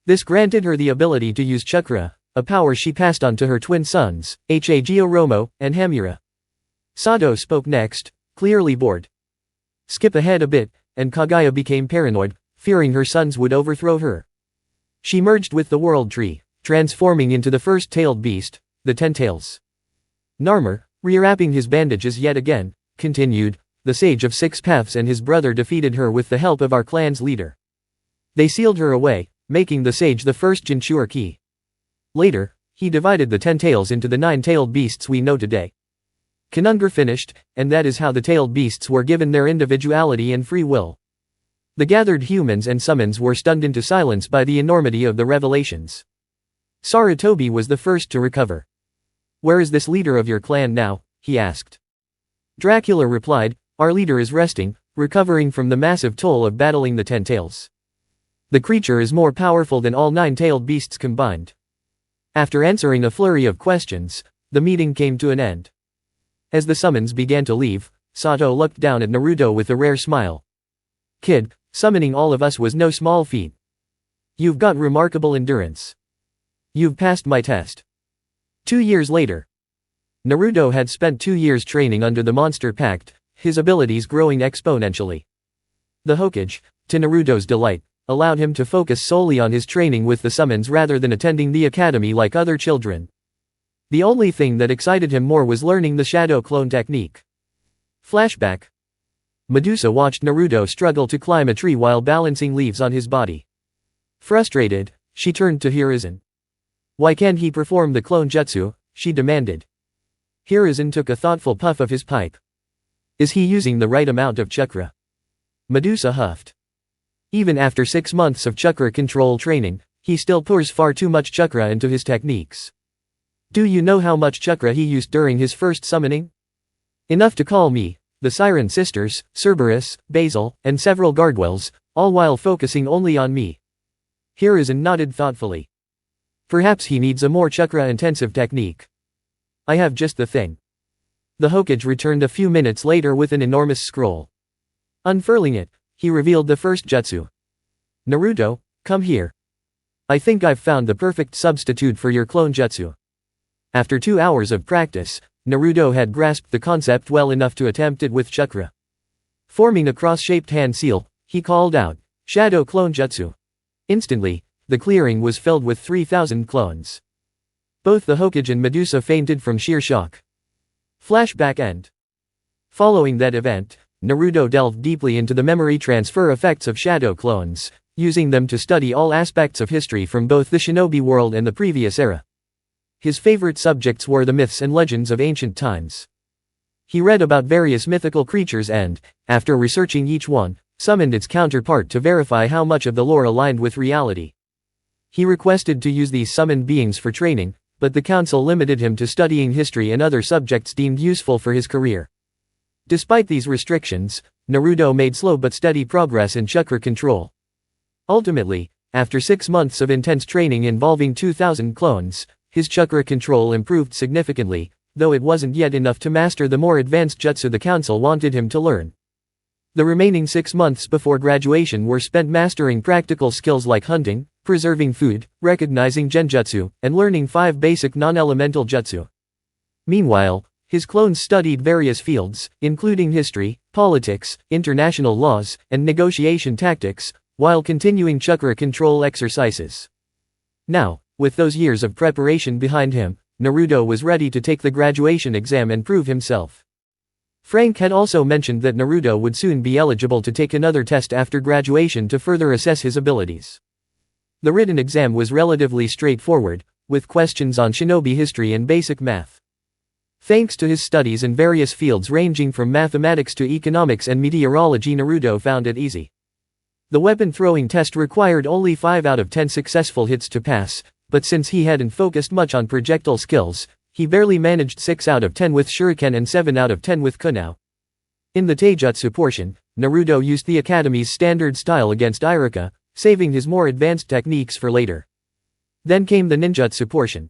This granted her the ability to use chakra, a power she passed on to her twin sons, Hagoromo and Hamura. Sato spoke next, clearly bored. Skip ahead a bit, and Kaguya became paranoid, fearing her sons would overthrow her. She merged with the world tree, transforming into the first tailed beast, the 10 Tails. Narmer, rewrapping his bandages yet again, continued, the Sage of Six Paths and his brother defeated her with the help of our clan's leader. They sealed her away, making the Sage the first Jinchuriki. Key. Later, he divided the 10 Tails into the 9-tailed beasts we know today. Conundrum finished, and that is how the tailed beasts were given their individuality and free will. The gathered humans and summons were stunned into silence by the enormity of the revelations. Sarutobi was the first to recover. Where is this leader of your clan now? He asked. Dracula replied, our leader is resting, recovering from the massive toll of battling the 10 Tails. The creature is more powerful than all 9-tailed beasts combined. After answering a flurry of questions, the meeting came to an end. As the summons began to leave, Sato looked down at Naruto with a rare smile. Kid, summoning all of us was no small feat. You've got remarkable endurance. You've passed my test. 2 years later. Naruto had spent 2 years training under the monster pact, his abilities growing exponentially. The Hokage, to Naruto's delight, allowed him to focus solely on his training with the summons rather than attending the academy like other children. The only thing that excited him more was learning the shadow clone technique. Flashback. Medusa watched Naruto struggle to climb a tree while balancing leaves on his body. Frustrated, she turned to Hiruzen. Why can't he perform the clone jutsu? She demanded. Hiruzen took a thoughtful puff of his pipe. Is he using the right amount of chakra? Medusa huffed. Even after 6 months of chakra control training, he still pours far too much chakra into his techniques. Do you know how much chakra he used during his first summoning? Enough to call me, the Siren Sisters, Cerberus, Basil, and several gargoyles, all while focusing only on me. Hiruzen nodded thoughtfully. Perhaps he needs a more chakra-intensive technique. I have just the thing. The Hokage returned a few minutes later with an enormous scroll. Unfurling it, he revealed the first jutsu. Naruto, come here. I think I've found the perfect substitute for your clone jutsu. After 2 hours of practice, Naruto had grasped the concept well enough to attempt it with chakra. Forming a cross-shaped hand seal, he called out, Shadow Clone Jutsu. Instantly, the clearing was filled with 3,000 clones. Both the Hokage and Medusa fainted from sheer shock. Flashback end. Following that event, Naruto delved deeply into the memory transfer effects of shadow clones, using them to study all aspects of history from both the shinobi world and the previous era. His favorite subjects were the myths and legends of ancient times. He read about various mythical creatures and, after researching each one, summoned its counterpart to verify how much of the lore aligned with reality. He requested to use these summoned beings for training, but the council limited him to studying history and other subjects deemed useful for his career. Despite these restrictions, Naruto made slow but steady progress in chakra control. Ultimately, after 6 months of intense training involving 2,000 clones, his chakra control improved significantly, though it wasn't yet enough to master the more advanced jutsu the council wanted him to learn. The remaining 6 months before graduation were spent mastering practical skills like hunting, preserving food, recognizing genjutsu, and learning 5 basic non-elemental jutsu. Meanwhile, his clones studied various fields, including history, politics, international laws, and negotiation tactics, while continuing chakra control exercises. Now, with those years of preparation behind him, Naruto was ready to take the graduation exam and prove himself. Frank had also mentioned that Naruto would soon be eligible to take another test after graduation to further assess his abilities. The written exam was relatively straightforward, with questions on shinobi history and basic math. Thanks to his studies in various fields ranging from mathematics to economics and meteorology, Naruto found it easy. The weapon throwing test required only 5 out of 10 successful hits to pass, but since he hadn't focused much on projectile skills, he barely managed 6 out of 10 with shuriken and 7 out of 10 with kunao. In the taijutsu portion, Naruto used the academy's standard style against Iruka, saving his more advanced techniques for later. Then came the ninjutsu portion.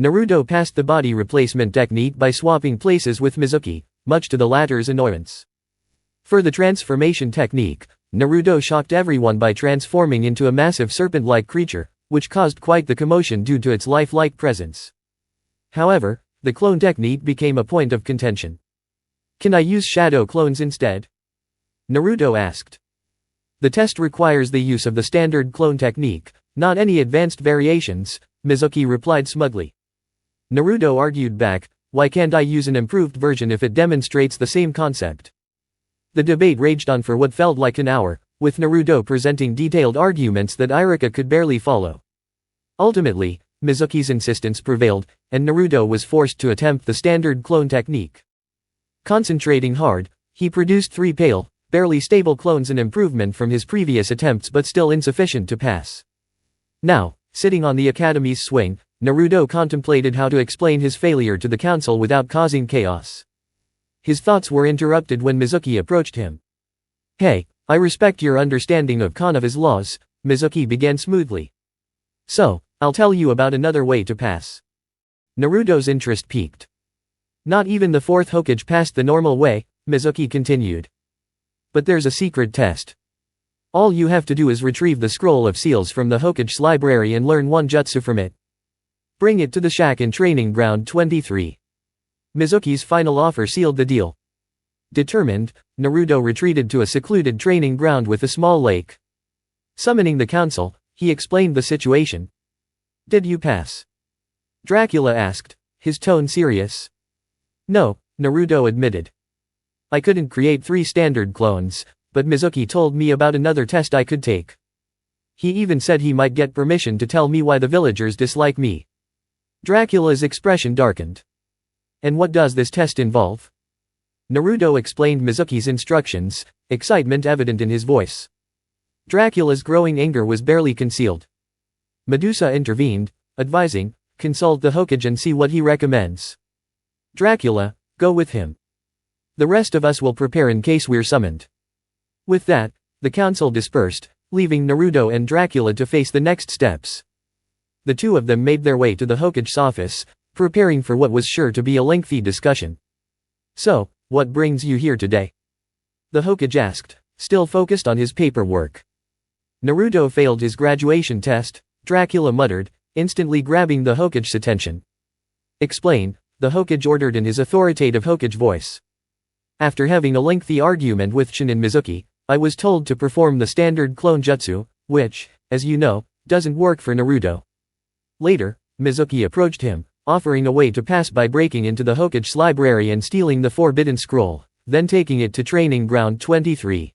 Naruto passed the body replacement technique by swapping places with Mizuki, much to the latter's annoyance. For the transformation technique, Naruto shocked everyone by transforming into a massive serpent-like creature, which caused quite the commotion due to its lifelike presence. However, the clone technique became a point of contention. Can I use shadow clones instead? Naruto asked. The test requires the use of the standard clone technique, not any advanced variations, Mizuki replied smugly. Naruto argued back, why can't I use an improved version if it demonstrates the same concept? The debate raged on for what felt like an hour, with Naruto presenting detailed arguments that Iruka could barely follow. Ultimately, Mizuki's insistence prevailed, and Naruto was forced to attempt the standard clone technique. Concentrating hard, he produced 3 pale, barely stable clones, an improvement from his previous attempts but still insufficient to pass. Now, sitting on the academy's swing, Naruto contemplated how to explain his failure to the council without causing chaos. His thoughts were interrupted when Mizuki approached him. Hey, I respect your understanding of Konoha's laws, Mizuki began smoothly. So, I'll tell you about another way to pass. Naruto's interest peaked. Not even the 4th Hokage passed the normal way, Mizuki continued. But there's a secret test. All you have to do is retrieve the scroll of seals from the Hokage's library and learn one jutsu from it. Bring it to the shack in Training Ground 23. Mizuki's final offer sealed the deal. Determined, Naruto retreated to a secluded training ground with a small lake. Summoning the council, he explained the situation. Did you pass? Dracula asked, his tone serious. No, Naruto admitted. I couldn't create 3 standard clones, but Mizuki told me about another test I could take. He even said he might get permission to tell me why the villagers dislike me. Dracula's expression darkened. And what does this test involve? Naruto explained Mizuki's instructions, excitement evident in his voice. Dracula's growing anger was barely concealed. Medusa intervened, advising, consult the Hokage and see what he recommends. Dracula, go with him. The rest of us will prepare in case we're summoned. With that, the council dispersed, leaving Naruto and Dracula to face the next steps. The two of them made their way to the Hokage's office, preparing for what was sure to be a lengthy discussion. So, what brings you here today? The Hokage asked, still focused on his paperwork. Naruto failed his graduation test, Dracula muttered, instantly grabbing the Hokage's attention. Explain, the Hokage ordered in his authoritative Hokage voice. After having a lengthy argument with Chunin Mizuki, I was told to perform the standard clone jutsu, which, as you know, doesn't work for Naruto. Later, Mizuki approached him, offering a way to pass by breaking into the Hokage's library and stealing the forbidden scroll, then taking it to Training Ground 23.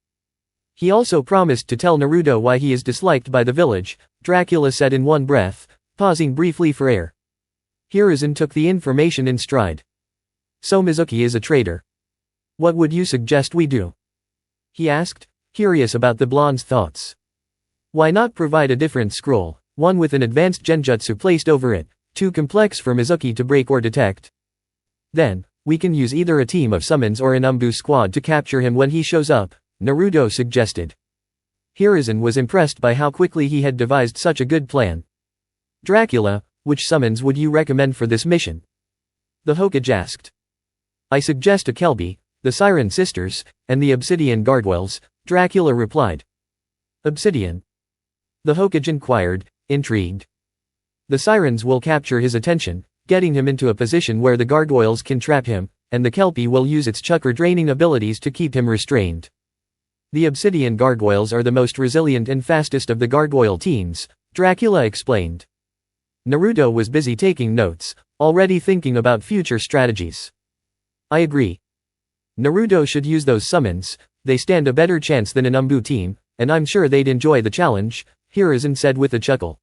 He also promised to tell Naruto why he is disliked by the village, Dracula said in one breath, pausing briefly for air. Hiruzen took the information in stride. So Mizuki is a traitor. What would you suggest we do? He asked, curious about the blonde's thoughts. Why not provide a different scroll, one with an advanced genjutsu placed over it, too complex for Mizuki to break or detect? Then, we can use either a team of summons or an Umbu squad to capture him when he shows up, Naruto suggested. Hiruzen was impressed by how quickly he had devised such a good plan. Dracula, which summons would you recommend for this mission? The Hokage asked. I suggest a Kelbi, the Siren Sisters, and the Obsidian Gargoyles, Dracula replied. Obsidian? The Hokage inquired, intrigued. The Sirens will capture his attention, getting him into a position where the Gargoyles can trap him, and the Kelpie will use its chakra-draining abilities to keep him restrained. The Obsidian Gargoyles are the most resilient and fastest of the Gargoyle teams, Dracula explained. Naruto was busy taking notes, already thinking about future strategies. I agree. Naruto should use those summons, they stand a better chance than an Umbu team, and I'm sure they'd enjoy the challenge, Hiruzen said with a chuckle.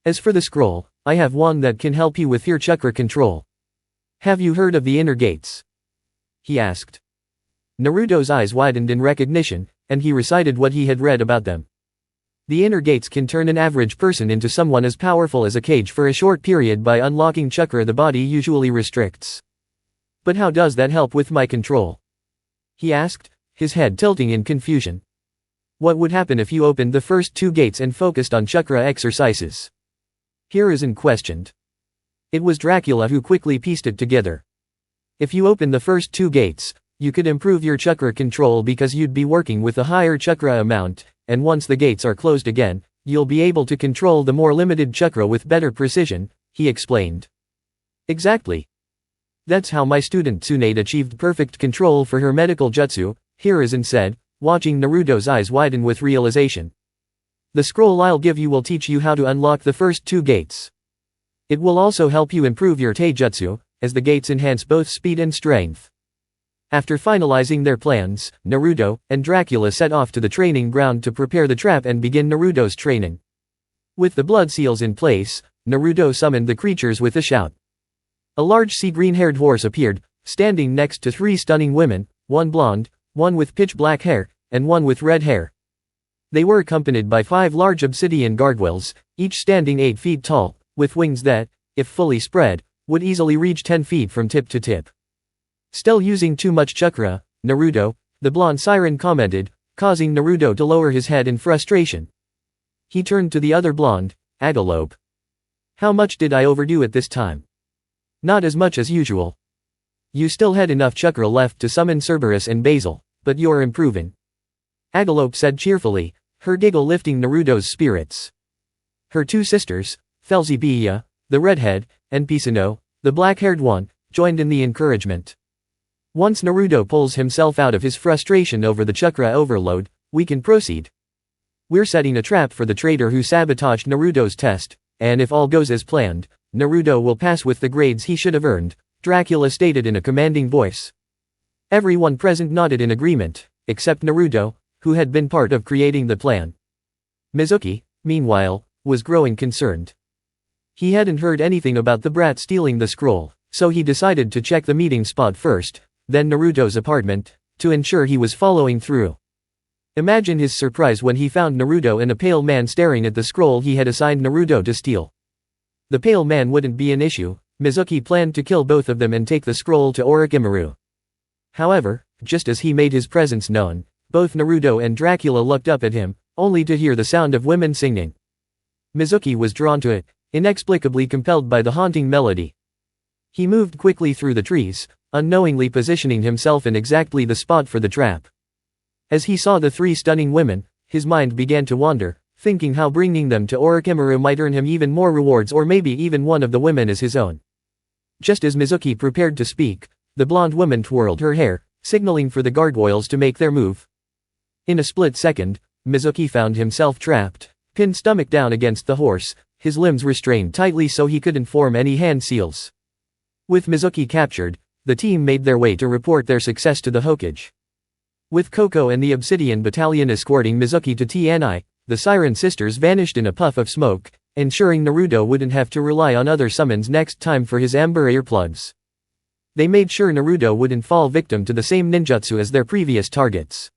As for the scroll, I have one that can help you with your chakra control. Have you heard of the inner gates? He asked. Naruto's eyes widened in recognition, and he recited what he had read about them. The inner gates can turn an average person into someone as powerful as a Kage for a short period by unlocking chakra the body usually restricts. But how does that help with my control? He asked, his head tilting in confusion. What would happen if you opened the first 2 gates and focused on chakra exercises? Hiruzen questioned. It was Dracula who quickly pieced it together. If you open the first 2 gates, you could improve your chakra control because you'd be working with a higher chakra amount, and once the gates are closed again, you'll be able to control the more limited chakra with better precision, he explained. Exactly. That's how my student Tsunade achieved perfect control for her medical jutsu, Hiruzen said, watching Naruto's eyes widen with realization. The scroll I'll give you will teach you how to unlock the first 2 gates. It will also help you improve your taijutsu, as the gates enhance both speed and strength. After finalizing their plans, Naruto and Dracula set off to the training ground to prepare the trap and begin Naruto's training. With the blood seals in place, Naruto summoned the creatures with a shout. A large sea-green-haired horse appeared, standing next to 3 stunning women, one blonde, one with pitch-black hair, and one with red hair. They were accompanied by 5 large obsidian gargoyles, each standing 8 feet tall, with wings that, if fully spread, would easily reach 10 feet from tip to tip. Still using too much chakra, Naruto, the blonde siren commented, causing Naruto to lower his head in frustration. He turned to the other blonde, Agalope. How much did I overdo at this time? Not as much as usual. You still had enough chakra left to summon Cerberus and Basil, but you're improving. Agalope said cheerfully, her giggle lifting Naruto's spirits. Her two sisters, Felsibiya, the redhead, and Pisano, the black-haired one, joined in the encouragement. Once Naruto pulls himself out of his frustration over the chakra overload, we can proceed. We're setting a trap for the traitor who sabotaged Naruto's test, and if all goes as planned, Naruto will pass with the grades he should have earned, Dracula stated in a commanding voice. Everyone present nodded in agreement, except Naruto, who had been part of creating the plan. Mizuki, meanwhile, was growing concerned. He hadn't heard anything about the brat stealing the scroll, so he decided to check the meeting spot first, then Naruto's apartment, to ensure he was following through. Imagine his surprise when he found Naruto and a pale man staring at the scroll he had assigned Naruto to steal. The pale man wouldn't be an issue, Mizuki planned to kill both of them and take the scroll to Orochimaru. However, just as he made his presence known, both Naruto and Dracula looked up at him, only to hear the sound of women singing. Mizuki was drawn to it, inexplicably compelled by the haunting melody. He moved quickly through the trees, unknowingly positioning himself in exactly the spot for the trap. As he saw the three stunning women, his mind began to wander, thinking how bringing them to Orochimaru might earn him even more rewards or maybe even one of the women as his own. Just as Mizuki prepared to speak, the blonde woman twirled her hair, signaling for the gargoyles to make their move. In a split second, Mizuki found himself trapped, pinned stomach down against the horse, his limbs restrained tightly so he couldn't form any hand seals. With Mizuki captured, the team made their way to report their success to the Hokage. With Koko and the Obsidian Battalion escorting Mizuki to TNI, the Siren Sisters vanished in a puff of smoke, ensuring Naruto wouldn't have to rely on other summons next time for his amber earplugs. They made sure Naruto wouldn't fall victim to the same ninjutsu as their previous targets.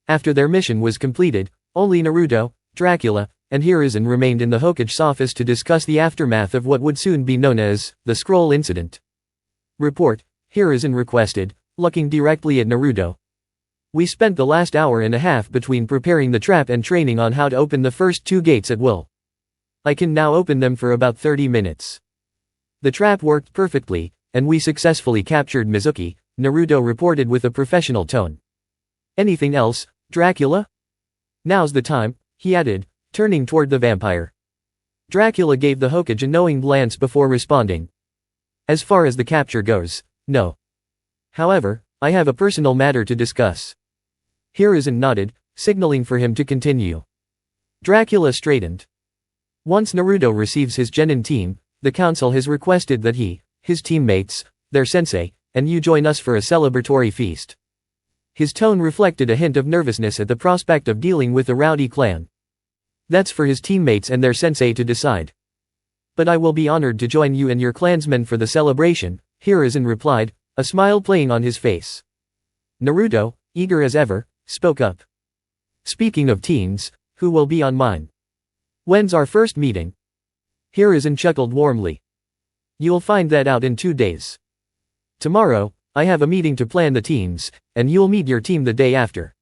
After their mission was completed, only Naruto, Dracula, and Hiruzen remained in the Hokage's office to discuss the aftermath of what would soon be known as the Scroll Incident. Report, Hiruzen requested, looking directly at Naruto. We spent the last hour and a half between preparing the trap and training on how to open the first two gates at will. I can now open them for about 30 minutes. The trap worked perfectly, and we successfully captured Mizuki, Naruto reported with a professional tone. Anything else, Dracula? Now's the time, he added, turning toward the vampire. Dracula gave the Hokage a knowing glance before responding. As far as the capture goes, no. However, I have a personal matter to discuss. Hiruzen nodded, signaling for him to continue. Dracula straightened. Once Naruto receives his Genin team, the council has requested that he, his teammates, their sensei, and you join us for a celebratory feast. His tone reflected a hint of nervousness at the prospect of dealing with a rowdy clan. That's for his teammates and their sensei to decide. But I will be honored to join you and your clansmen for the celebration, Hiruzen replied, a smile playing on his face. Naruto, eager as ever, spoke up. Speaking of teams, who will be on mine? When's our first meeting? Hiruzen chuckled warmly. You'll find that out in 2 days. Tomorrow, I have a meeting to plan the teams, and you'll meet your team the day after.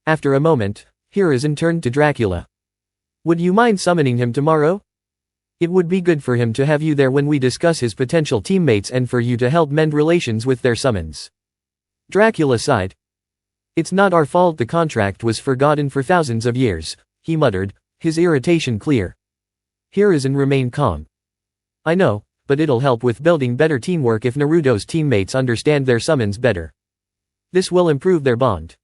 After a moment, Hiruzen turned to Dracula. Would you mind summoning him tomorrow? It would be good for him to have you there when we discuss his potential teammates and for you to help mend relations with their summons. Dracula sighed. It's not our fault the contract was forgotten for thousands of years, he muttered, his irritation clear. Hiruzen remained calm. I know, but it'll help with building better teamwork if Naruto's teammates understand their summons better. This will improve their bond.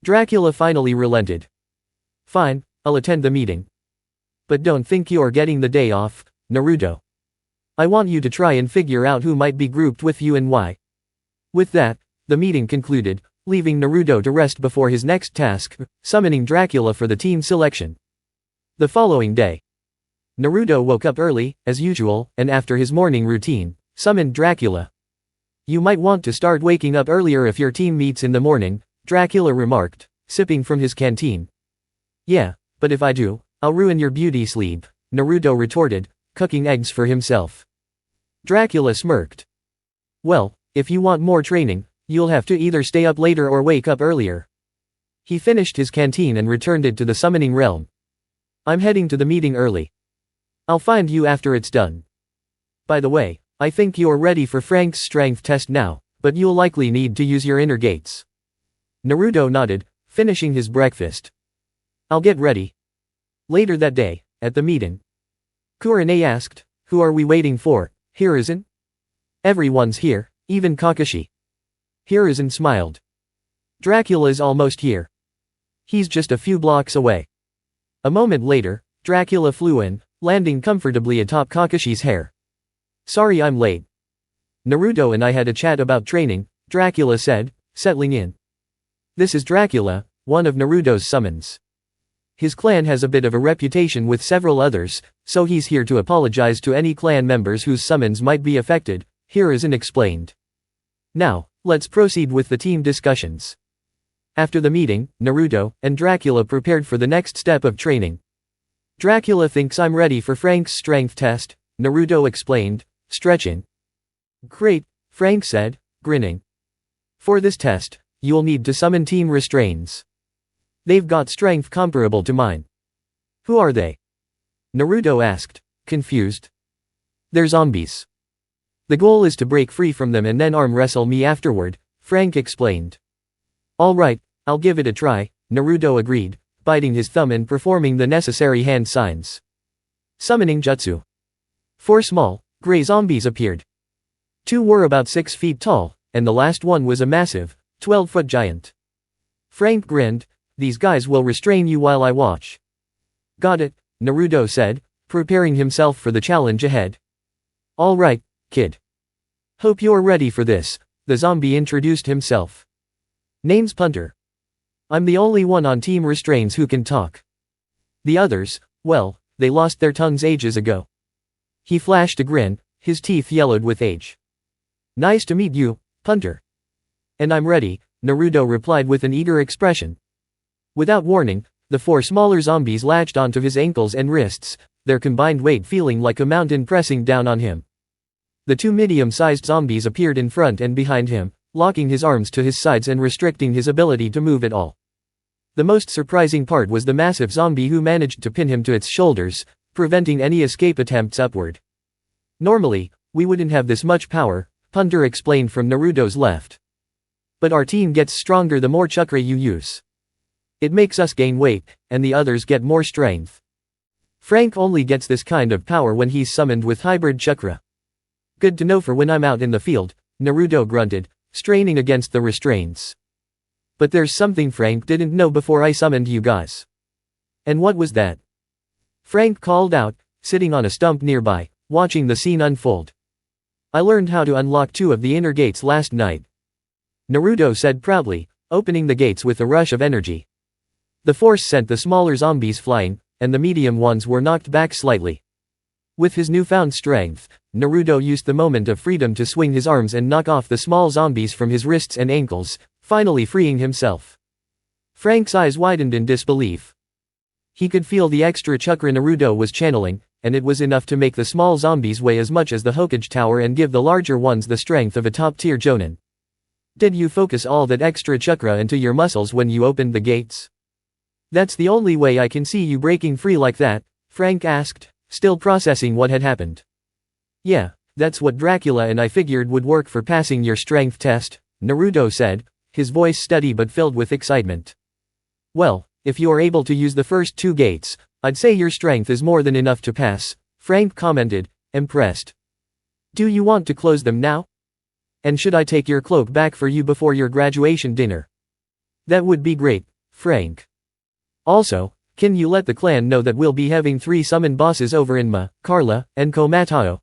Dracula finally relented. Fine, I'll attend the meeting. But don't think you're getting the day off, Naruto. I want you to try and figure out who might be grouped with you and why. With that, the meeting concluded, leaving Naruto to rest before his next task, summoning Dracula for the team selection. The following day, Naruto woke up early, as usual, and after his morning routine, summoned Dracula. You might want to start waking up earlier if your team meets in the morning, Dracula remarked, sipping from his canteen. Yeah, but if I do, I'll ruin your beauty sleep, Naruto retorted, cooking eggs for himself. Dracula smirked. Well, if you want more training, you'll have to either stay up later or wake up earlier. He finished his canteen and returned it to the summoning realm. I'm heading to the meeting early. I'll find you after it's done. By the way, I think you're ready for Frank's strength test now, but you'll likely need to use your inner gates. Naruto nodded, finishing his breakfast. I'll get ready. Later that day, at the meeting, Kurane asked, who are we waiting for, Hiruzen? Everyone's here, even Kakashi. Hiruzen smiled. Dracula's almost here. He's just a few blocks away. A moment later, Dracula flew in, landing comfortably atop Kakashi's hair. Sorry I'm late. Naruto and I had a chat about training, Dracula said, settling in. This is Dracula, one of Naruto's summons. His clan has a bit of a reputation with several others, so he's here to apologize to any clan members whose summons might be affected, Hiruzen explained. Now, let's proceed with the team discussions. After the meeting, Naruto and Dracula prepared for the next step of training. Dracula thinks I'm ready for Frank's strength test, Naruto explained, stretching. Great, Frank said, grinning. For this test, you'll need to summon team restraints. They've got strength comparable to mine. Who are they? Naruto asked, confused. They're zombies. The goal is to break free from them and then arm wrestle me afterward, Frank explained. Alright, I'll give it a try, Naruto agreed, biting his thumb and performing the necessary hand signs. Summoning jutsu. 4 small, gray zombies appeared. 2 were about 6 feet tall, and the last one was a massive, 12-foot giant. Frank grinned, these guys will restrain you while I watch. Got it, Naruto said, preparing himself for the challenge ahead. Alright, kid. Hope you're ready for this, the zombie introduced himself. Name's Punter. I'm the only one on Team Restraints who can talk. The others, well, they lost their tongues ages ago. He flashed a grin, his teeth yellowed with age. Nice to meet you, Punter. And I'm ready, Naruto replied with an eager expression. Without warning, the 4 smaller zombies latched onto his ankles and wrists, their combined weight feeling like a mountain pressing down on him. The 2 medium-sized zombies appeared in front and behind him, locking his arms to his sides and restricting his ability to move at all. The most surprising part was the massive zombie who managed to pin him to its shoulders, preventing any escape attempts upward. Normally, we wouldn't have this much power, Punter explained from Naruto's left. But our team gets stronger the more chakra you use. It makes us gain weight, and the others get more strength. Frank only gets this kind of power when he's summoned with hybrid chakra. Good to know for when I'm out in the field, Naruto grunted, straining against the restraints. But there's something Frank didn't know before I summoned you guys. And what was that? Frank called out, sitting on a stump nearby, watching the scene unfold. I learned how to unlock 2 of the inner gates last night. Naruto said proudly, opening the gates with a rush of energy. The force sent the smaller zombies flying, and the medium ones were knocked back slightly. With his newfound strength, Naruto used the moment of freedom to swing his arms and knock off the small zombies from his wrists and ankles, finally freeing himself. Frank's eyes widened in disbelief. He could feel the extra chakra Naruto was channeling, and it was enough to make the small zombies weigh as much as the Hokage tower and give the larger ones the strength of a top-tier Chunin. Did you focus all that extra chakra into your muscles when you opened the gates? That's the only way I can see you breaking free like that, Frank asked, still processing what had happened. Yeah, that's what Dracula and I figured would work for passing your strength test, Naruto said, his voice steady but filled with excitement. Well, if you are able to use the first 2 gates, I'd say your strength is more than enough to pass, Frank commented, impressed. Do you want to close them now? And should I take your cloak back for you before your graduation dinner? That would be great, Frank. Also, can you let the clan know that we'll be having 3 summon bosses over in Ma, Carla, and Komatao?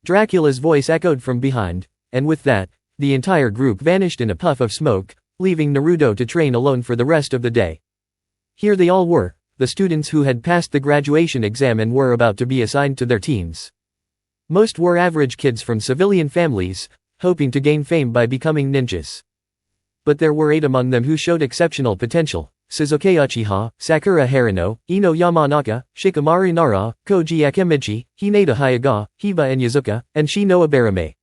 Dracula's voice echoed from behind, and with that, the entire group vanished in a puff of smoke, leaving Naruto to train alone for the rest of the day. Here they all were, the students who had passed the graduation exam and were about to be assigned to their teams. Most were average kids from civilian families, hoping to gain fame by becoming ninjas. But there were 8 among them who showed exceptional potential: Sasuke Uchiha, Sakura Haruno, Ino Yamanaka, Shikamaru Nara, Koji Akemichi, Hinata Hyuga, Hiba and Yazuka, and Shino Abarame.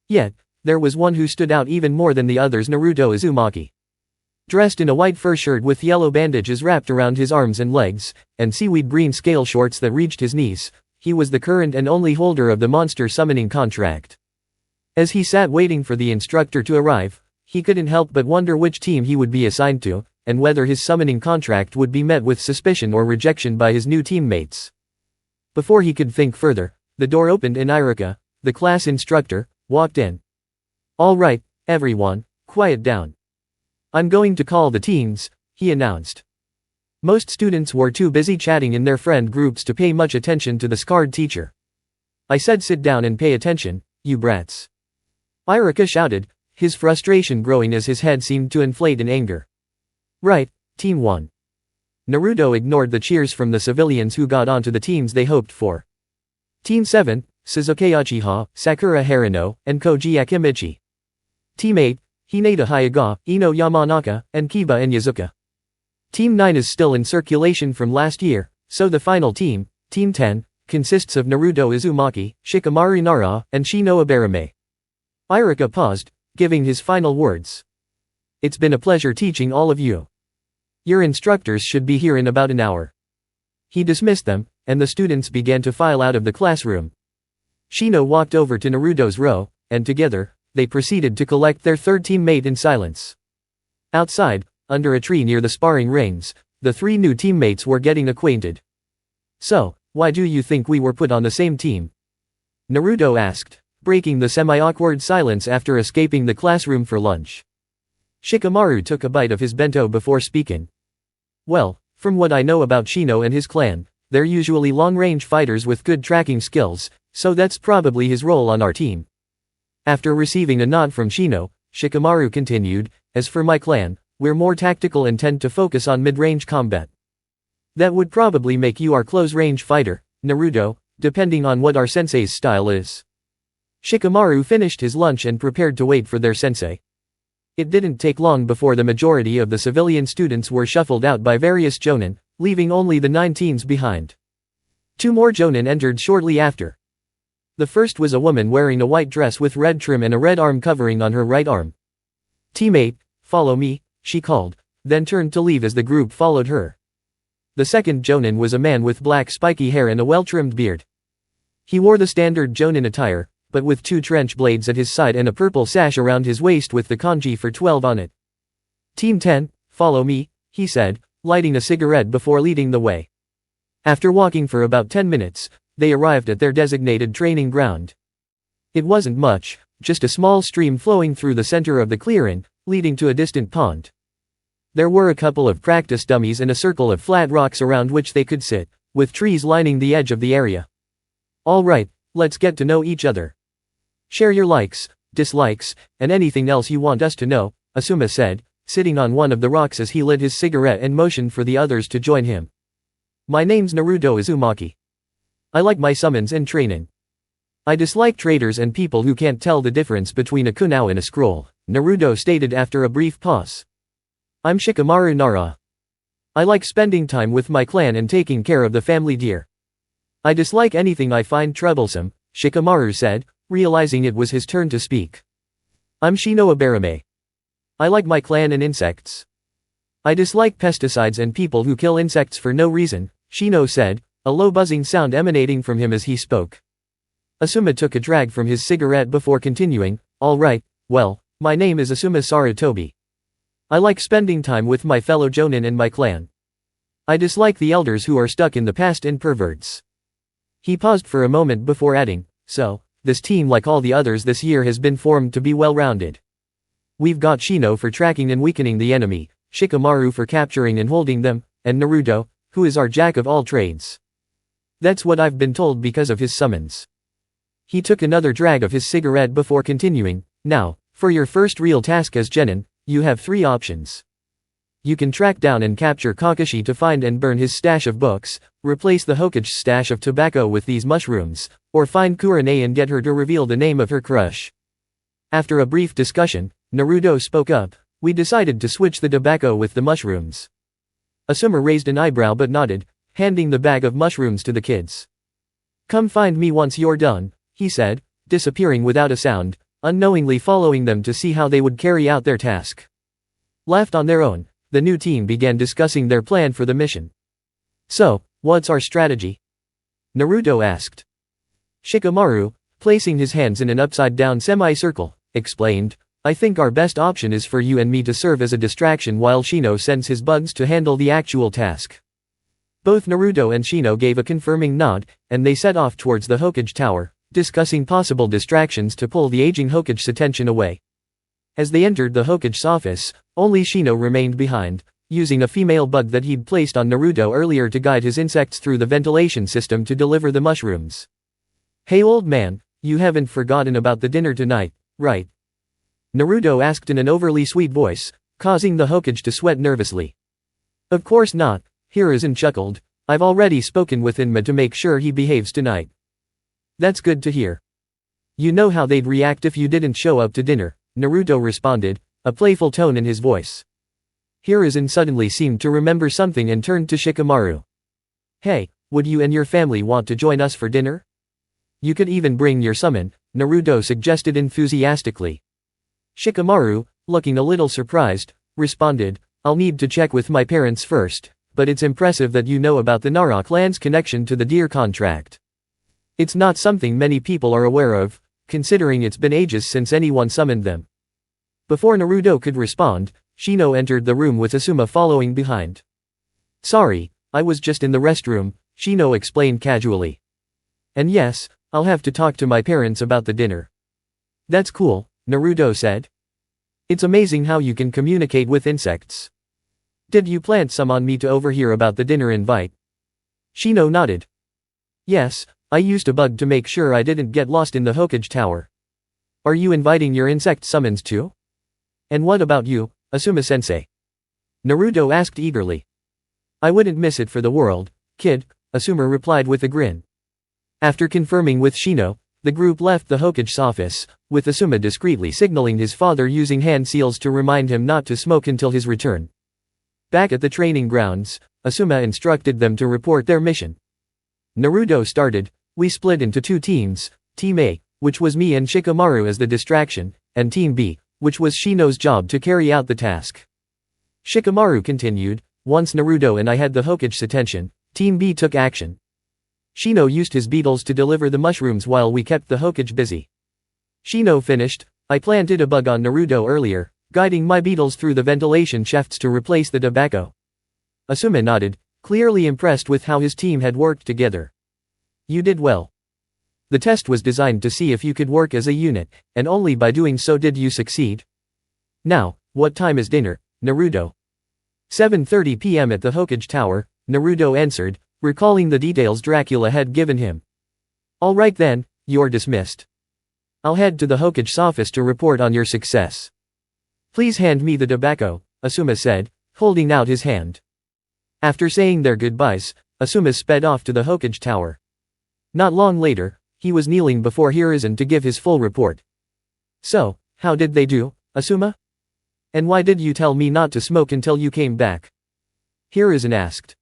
Yet, there was one who stood out even more than the others: Naruto Uzumaki. Dressed in a white fur shirt with yellow bandages wrapped around his arms and legs, and seaweed green scale shorts that reached his knees, he was the current and only holder of the monster summoning contract. As he sat waiting for the instructor to arrive, he couldn't help but wonder which team he would be assigned to, and whether his summoning contract would be met with suspicion or rejection by his new teammates. Before he could think further, the door opened and Irika, the class instructor, walked in. "All right, everyone, quiet down. I'm going to call the teams," he announced. Most students were too busy chatting in their friend groups to pay much attention to the scarred teacher. "I said sit down and pay attention, you brats," Irika shouted, his frustration growing as his head seemed to inflate in anger. "Right, Team 1. Naruto ignored the cheers from the civilians who got onto the teams they hoped for. Team 7, Sasuke Uchiha, Sakura Haruno, and Koji Akimichi. Team 8, Hinata Hyuga, Ino Yamanaka, and Kiba Inyazuka. Team 9 is still in circulation from last year, so the final team, Team 10, consists of Naruto Uzumaki, Shikamaru Nara, and Shino Abarame. Irika paused, giving his final words. "It's been a pleasure teaching all of you. Your instructors should be here in about an hour." He dismissed them, and the students began to file out of the classroom. Shino walked over to Naruto's row, and together, they proceeded to collect their third teammate in silence. Outside, under a tree near the sparring rings, the three new teammates were getting acquainted. "So, why do you think we were put on the same team?" Naruto asked, breaking the semi-awkward silence after escaping the classroom for lunch. Shikamaru took a bite of his bento before speaking. "Well, from what I know about Shino and his clan, they're usually long-range fighters with good tracking skills, so that's probably his role on our team." After receiving a nod from Shino, Shikamaru continued, "As for my clan, we're more tactical and tend to focus on mid-range combat. That would probably make you our close-range fighter, Naruto, depending on what our sensei's style is." Shikamaru finished his lunch and prepared to wait for their sensei. It didn't take long before the majority of the civilian students were shuffled out by various jonin, leaving only the 9 teens behind. 2 more jonin entered shortly after. The first was a woman wearing a white dress with red trim and a red arm covering on her right arm. "Teammate, follow me," she called, then turned to leave as the group followed her. The second jonin was a man with black spiky hair and a well-trimmed beard. He wore the standard jonin attire, but with 2 trench blades at his side and a purple sash around his waist with the kanji for 12 on it. "Team 10, follow me," he said, lighting a cigarette before leading the way. After walking for about 10 minutes, they arrived at their designated training ground. It wasn't much, just a small stream flowing through the center of the clearing, leading to a distant pond. There were a couple of practice dummies and a circle of flat rocks around which they could sit, with trees lining the edge of the area. "All right, let's get to know each other. Share your likes, dislikes, and anything else you want us to know," Asuma said, sitting on one of the rocks as he lit his cigarette and motioned for the others to join him. "My name's Naruto Uzumaki. I like my summons and training. I dislike traitors and people who can't tell the difference between a kunao and a scroll," Naruto stated after a brief pause. "I'm Shikamaru Nara. I like spending time with my clan and taking care of the family deer. I dislike anything I find troublesome," Shikamaru said, realizing it was his turn to speak. "I'm Shino Abarame. I like my clan and insects. I dislike pesticides and people who kill insects for no reason," Shino said, a low buzzing sound emanating from him as he spoke. Asuma took a drag from his cigarette before continuing, "All right, well, my name is Asuma Sarutobi. I like spending time with my fellow jonin and my clan. I dislike the elders who are stuck in the past and perverts." He paused for a moment before adding, "So, this team like all the others this year has been formed to be well-rounded. We've got Shino for tracking and weakening the enemy, Shikamaru for capturing and holding them, and Naruto, who is our jack of all trades. That's what I've been told because of his summons." He took another drag of his cigarette before continuing, "Now, for your first real task as genin, you have 3 options. You can track down and capture Kakashi to find and burn his stash of books, replace the Hokage's stash of tobacco with these mushrooms, or find Kurane and get her to reveal the name of her crush." After a brief discussion, Naruto spoke up, "We decided to switch the tobacco with the mushrooms." Asuma raised an eyebrow but nodded, handing the bag of mushrooms to the kids. "Come find me once you're done," he said, disappearing without a sound, unknowingly following them to see how they would carry out their task. Left on their own, the new team began discussing their plan for the mission. "So, what's our strategy?" Naruto asked. Shikamaru, placing his hands in an upside-down semicircle, explained, "I think our best option is for you and me to serve as a distraction while Shino sends his bugs to handle the actual task." Both Naruto and Shino gave a confirming nod, and they set off towards the Hokage tower, discussing possible distractions to pull the aging Hokage's attention away. As they entered the Hokage's office, only Shino remained behind, using a female bug that he'd placed on Naruto earlier to guide his insects through the ventilation system to deliver the mushrooms. "Hey old man, you haven't forgotten about the dinner tonight, right?" Naruto asked in an overly sweet voice, causing the Hokage to sweat nervously. "Of course not," Hiruzen chuckled. "I've already spoken with Inma to make sure he behaves tonight." "That's good to hear. You know how they'd react if you didn't show up to dinner," Naruto responded, a playful tone in his voice. Hiruzen suddenly seemed to remember something and turned to Shikamaru. "Hey, would you and your family want to join us for dinner? You could even bring your summon," Naruto suggested enthusiastically. Shikamaru, looking a little surprised, responded, "I'll need to check with my parents first, but it's impressive that you know about the Nara clan's connection to the deer contract. It's not something many people are aware of, considering it's been ages since anyone summoned them." Before Naruto could respond, Shino entered the room with Asuma following behind. "Sorry, I was just in the restroom," Shino explained casually. "And yes, I'll have to talk to my parents about the dinner." "That's cool," Naruto said. "It's amazing how you can communicate with insects. Did you plant some on me to overhear about the dinner invite?" Shino nodded. "Yes, I used a bug to make sure I didn't get lost in the Hokage tower. Are you inviting your insect summons too? And what about you, Asuma-sensei?" Naruto asked eagerly. "I wouldn't miss it for the world, kid," Asuma replied with a grin. After confirming with Shino, the group left the Hokage's office, with Asuma discreetly signaling his father using hand seals to remind him not to smoke until his return. Back at the training grounds, Asuma instructed them to report their mission. Naruto started, "We split into two teams, Team A, which was me and Shikamaru as the distraction, and Team B, which was Shino's job to carry out the task." Shikamaru continued, "Once Naruto and I had the Hokage's attention, Team B took action. Shino used his beetles to deliver the mushrooms while we kept the Hokage busy. Shino finished, I planted a bug on Naruto earlier, guiding my beetles through the ventilation shafts to replace the tobacco." Asuma nodded, clearly impressed with how his team had worked together. "You did well. The test was designed to see if you could work as a unit, and only by doing so did you succeed. Now, what time is dinner, Naruto?" 7:30 p.m. at the Hokage Tower, Naruto answered, recalling the details Dracula had given him. "All right then, you're dismissed. I'll head to the Hokage's office to report on your success. Please hand me the tobacco," Asuma said, holding out his hand. After saying their goodbyes, Asuma sped off to the Hokage Tower. Not long later, he was kneeling before Hiruzen to give his full report. "So, how did they do, Asuma? And why did you tell me not to smoke until you came back?" Hiruzen asked.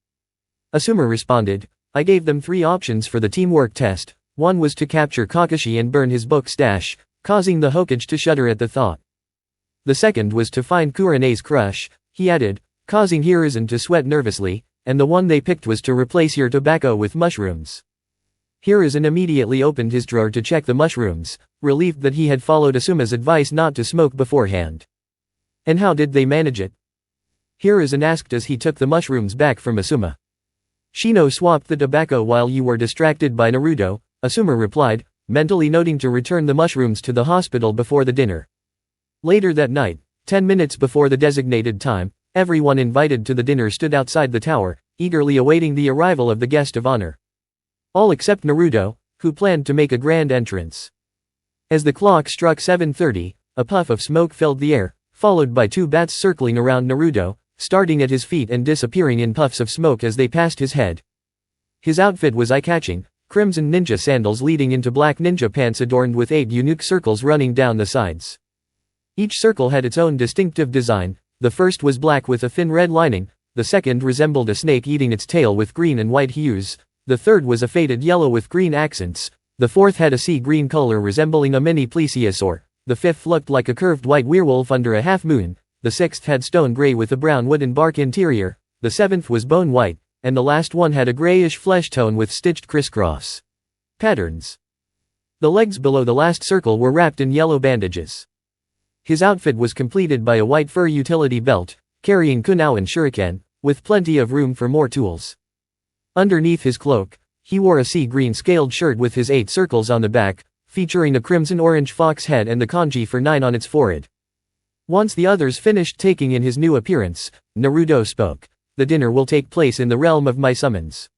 Asuma responded, "I gave them 3 options for the teamwork test. One was to capture Kakashi and burn his book stash, causing the Hokage to shudder at the thought. The second was to find Kurene's crush," he added, causing Hiruzen to sweat nervously, "and the one they picked was to replace your tobacco with mushrooms." Hiruzen immediately opened his drawer to check the mushrooms, relieved that he had followed Asuma's advice not to smoke beforehand. "And how did they manage it?" Hiruzen asked as he took the mushrooms back from Asuma. "Shino swapped the tobacco while you were distracted by Naruto," Asuma replied, mentally noting to return the mushrooms to the hospital before the dinner. Later that night, 10 minutes before the designated time, everyone invited to the dinner stood outside the tower, eagerly awaiting the arrival of the guest of honor. All except Naruto, who planned to make a grand entrance. As the clock struck 7:30, a puff of smoke filled the air, followed by 2 bats circling around Naruto, starting at his feet and disappearing in puffs of smoke as they passed his head. His outfit was eye-catching, crimson ninja sandals leading into black ninja pants adorned with 8 unique circles running down the sides. Each circle had its own distinctive design. The first was black with a thin red lining, the second resembled a snake eating its tail with green and white hues, the third was a faded yellow with green accents, the fourth had a sea green color resembling a mini plesiosaur, the fifth looked like a curved white werewolf under a half moon, the sixth had stone gray with a brown wooden bark interior, the seventh was bone white, and the last one had a grayish flesh tone with stitched crisscross patterns. The legs below the last circle were wrapped in yellow bandages. His outfit was completed by a white fur utility belt, carrying kunao and shuriken, with plenty of room for more tools. Underneath his cloak, he wore a sea green scaled shirt with his 8 circles on the back, featuring a crimson-orange fox head and the kanji for 9 on its forehead. Once the others finished taking in his new appearance, Naruto spoke. The dinner will take place in the realm of my summons.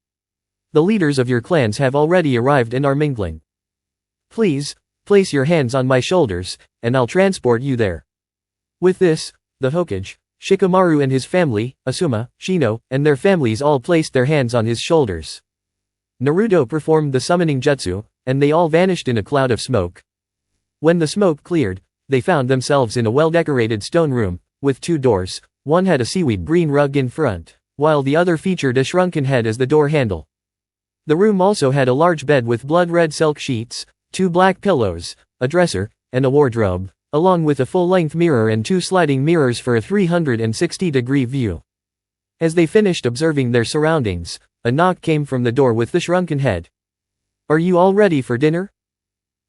The leaders of your clans have already arrived and are mingling. Please, place your hands on my shoulders, and I'll transport you there. With this, the Hokage, Shikamaru and his family, Asuma, Shino, and their families all placed their hands on his shoulders. Naruto performed the summoning jutsu, and they all vanished in a cloud of smoke. When the smoke cleared, they found themselves in a well-decorated stone room, with 2 doors. One had a seaweed green rug in front, while the other featured a shrunken head as the door handle. The room also had a large bed with blood-red silk sheets, 2 black pillows, a dresser, and a wardrobe, along with a full-length mirror and 2 sliding mirrors for a 360-degree view. As they finished observing their surroundings, a knock came from the door with the shrunken head. Are you all ready for dinner?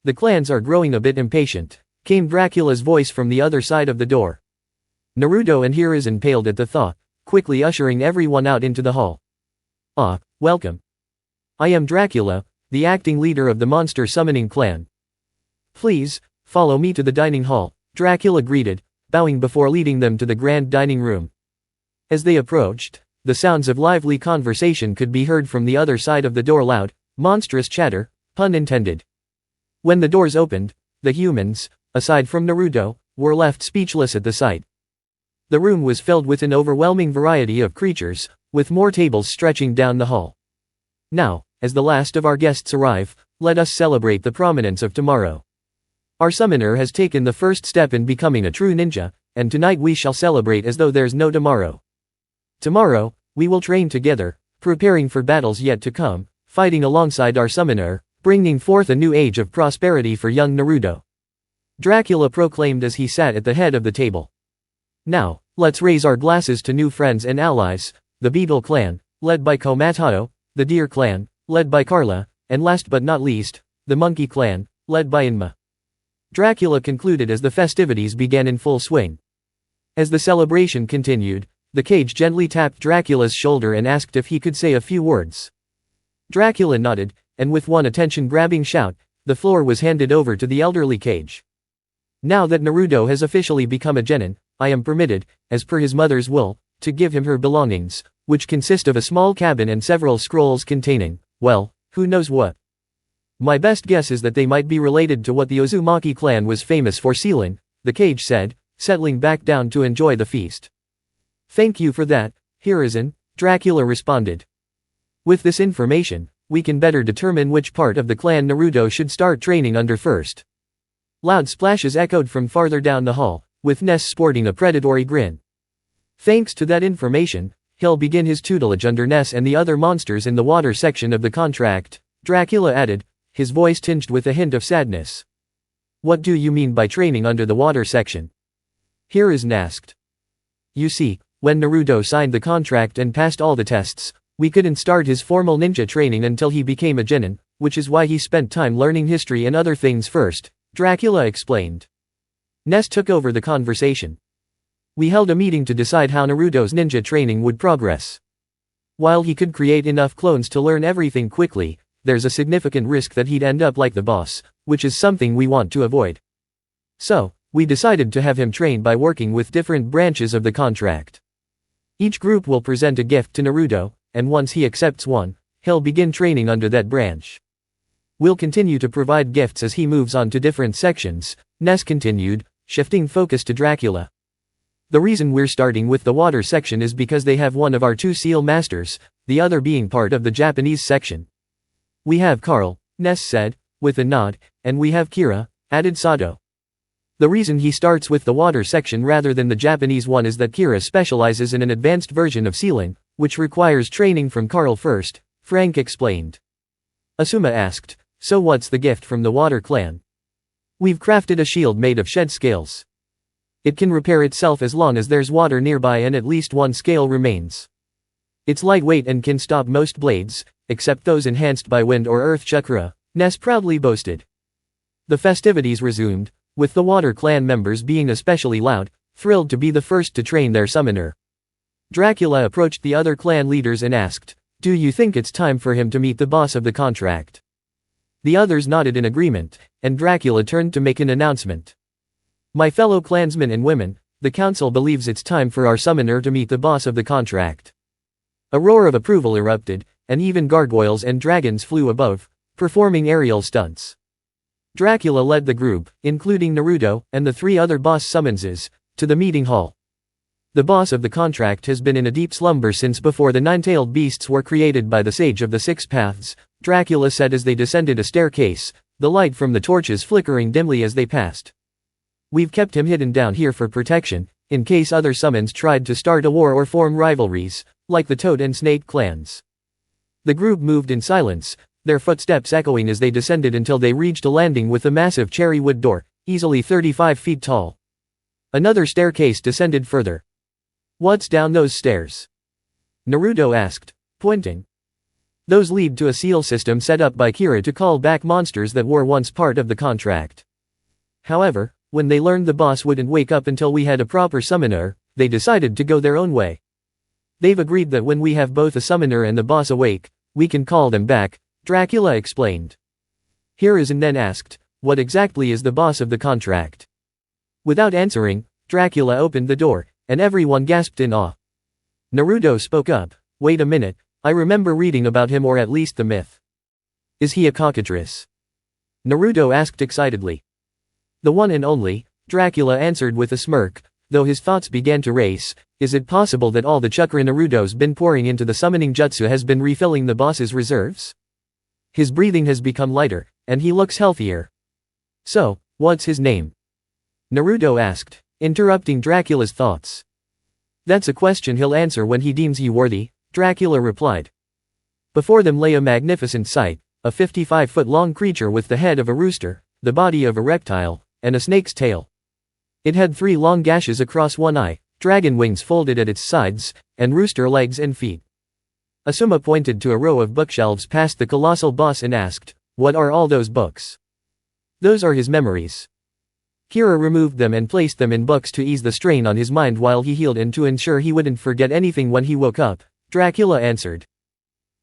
The clans are growing a bit impatient, came Dracula's voice from the other side of the door. Naruto and Hiruzen paled at the thought, quickly ushering everyone out into the hall. Ah, welcome. I am Dracula, the acting leader of the monster summoning clan. Please, follow me to the dining hall, Dracula greeted, bowing before leading them to the grand dining room. As they approached, the sounds of lively conversation could be heard from the other side of the door, loud, monstrous chatter, pun intended. When the doors opened, the humans, aside from Naruto, were left speechless at the sight. The room was filled with an overwhelming variety of creatures, with more tables stretching down the hall. Now, as the last of our guests arrive, let us celebrate the prominence of tomorrow. Our summoner has taken the first step in becoming a true ninja, and tonight we shall celebrate as though there's no tomorrow. Tomorrow, we will train together, preparing for battles yet to come, fighting alongside our summoner, bringing forth a new age of prosperity for young Naruto. Dracula proclaimed as he sat at the head of the table. Now, let's raise our glasses to new friends and allies, the Beetle clan, led by Komatao, the Deer clan, led by Carla, and last but not least, the Monkey clan, led by Inma. Dracula concluded as the festivities began in full swing. As the celebration continued, the cage gently tapped Dracula's shoulder and asked if he could say a few words. Dracula nodded, and with one attention-grabbing shout, the floor was handed over to the elderly cage. Now that Naruto has officially become a genin, I am permitted, as per his mother's will, to give him her belongings, which consist of a small cabin and several scrolls containing, well, who knows what. My best guess is that they might be related to what the Uzumaki clan was famous for sealing, the cage said, settling back down to enjoy the feast. Thank you for that, Hiruzen, Dracula responded. With this information, we can better determine which part of the clan Naruto should start training under first. Loud splashes echoed from farther down the hall, with Ness sporting a predatory grin. Thanks to that information, he'll begin his tutelage under Ness and the other monsters in the water section of the contract, Dracula added, his voice tinged with a hint of sadness. What do you mean by training under the water section? Hiruzen asked. You see, when Naruto signed the contract and passed all the tests, we couldn't start his formal ninja training until he became a genin, which is why he spent time learning history and other things first, Dracula explained. Ness took over the conversation. We held a meeting to decide how Naruto's ninja training would progress. While he could create enough clones to learn everything quickly, there's a significant risk that he'd end up like the boss, which is something we want to avoid. So, we decided to have him train by working with different branches of the contract. Each group will present a gift to Naruto, and once he accepts one, he'll begin training under that branch. We'll continue to provide gifts as he moves on to different sections, Ness continued, shifting focus to Dracula. The reason we're starting with the water section is because they have one of our 2 seal masters, the other being part of the Japanese section. We have Carl, Ness said, with a nod, and we have Kira, added Sato. The reason he starts with the water section rather than the Japanese one is that Kira specializes in an advanced version of sealing, which requires training from Carl first, Frank explained. Asuma asked, so what's the gift from the water clan? We've crafted a shield made of shed scales. It can repair itself as long as there's water nearby and at least one scale remains. It's lightweight and can stop most blades, except those enhanced by wind or earth chakra, Ness proudly boasted. The festivities resumed, with the Water Clan members being especially loud, thrilled to be the first to train their summoner. Dracula approached the other clan leaders and asked, "Do you think it's time for him to meet the boss of the contract?" The others nodded in agreement, and Dracula turned to make an announcement. "My fellow clansmen and women, the council believes it's time for our summoner to meet the boss of the contract." A roar of approval erupted, and even gargoyles and dragons flew above, performing aerial stunts. Dracula led the group, including Naruto and the 3 other boss summonses, to the meeting hall. The boss of the contract has been in a deep slumber since before the 9-tailed beasts were created by the Sage of the Six Paths, Dracula said as they descended a staircase, the light from the torches flickering dimly as they passed. "We've kept him hidden down here for protection, in case other summons tried to start a war or form rivalries, like the Toad and Snake clans." The group moved in silence, their footsteps echoing as they descended until they reached a landing with a massive cherry wood door, easily 35 feet tall. Another staircase descended further. "What's down those stairs?" Naruto asked, pointing. "Those lead to a seal system set up by Kiri to call back monsters that were once part of the contract. However, when they learned the boss wouldn't wake up until we had a proper summoner, they decided to go their own way. They've agreed that when we have both a summoner and the boss awake, we can call them back," Dracula explained. Hiruzen then asked, "What exactly is the boss of the contract?" Without answering, Dracula opened the door, and everyone gasped in awe. Naruto spoke up, "Wait a minute, I remember reading about him, or at least the myth. Is he a cockatrice?" Naruto asked excitedly. "The one and only," Dracula answered with a smirk, though his thoughts began to race. Is it possible that all the chakra Naruto's been pouring into the summoning jutsu has been refilling the boss's reserves? His breathing has become lighter, and he looks healthier. "So, what's his name?" Naruto asked, interrupting Dracula's thoughts. "That's a question he'll answer when he deems you worthy," Dracula replied. Before them lay a magnificent sight, a 55-foot-long creature with the head of a rooster, the body of a reptile, and a snake's tail. It had 3 long gashes across one eye, dragon wings folded at its sides, and rooster legs and feet. Asuma pointed to a row of bookshelves past the colossal boss and asked, "What are all those books?" "Those are his memories." Kira removed them and placed them in books to ease the strain on his mind while he healed and to ensure he wouldn't forget anything when he woke up, Dracula answered.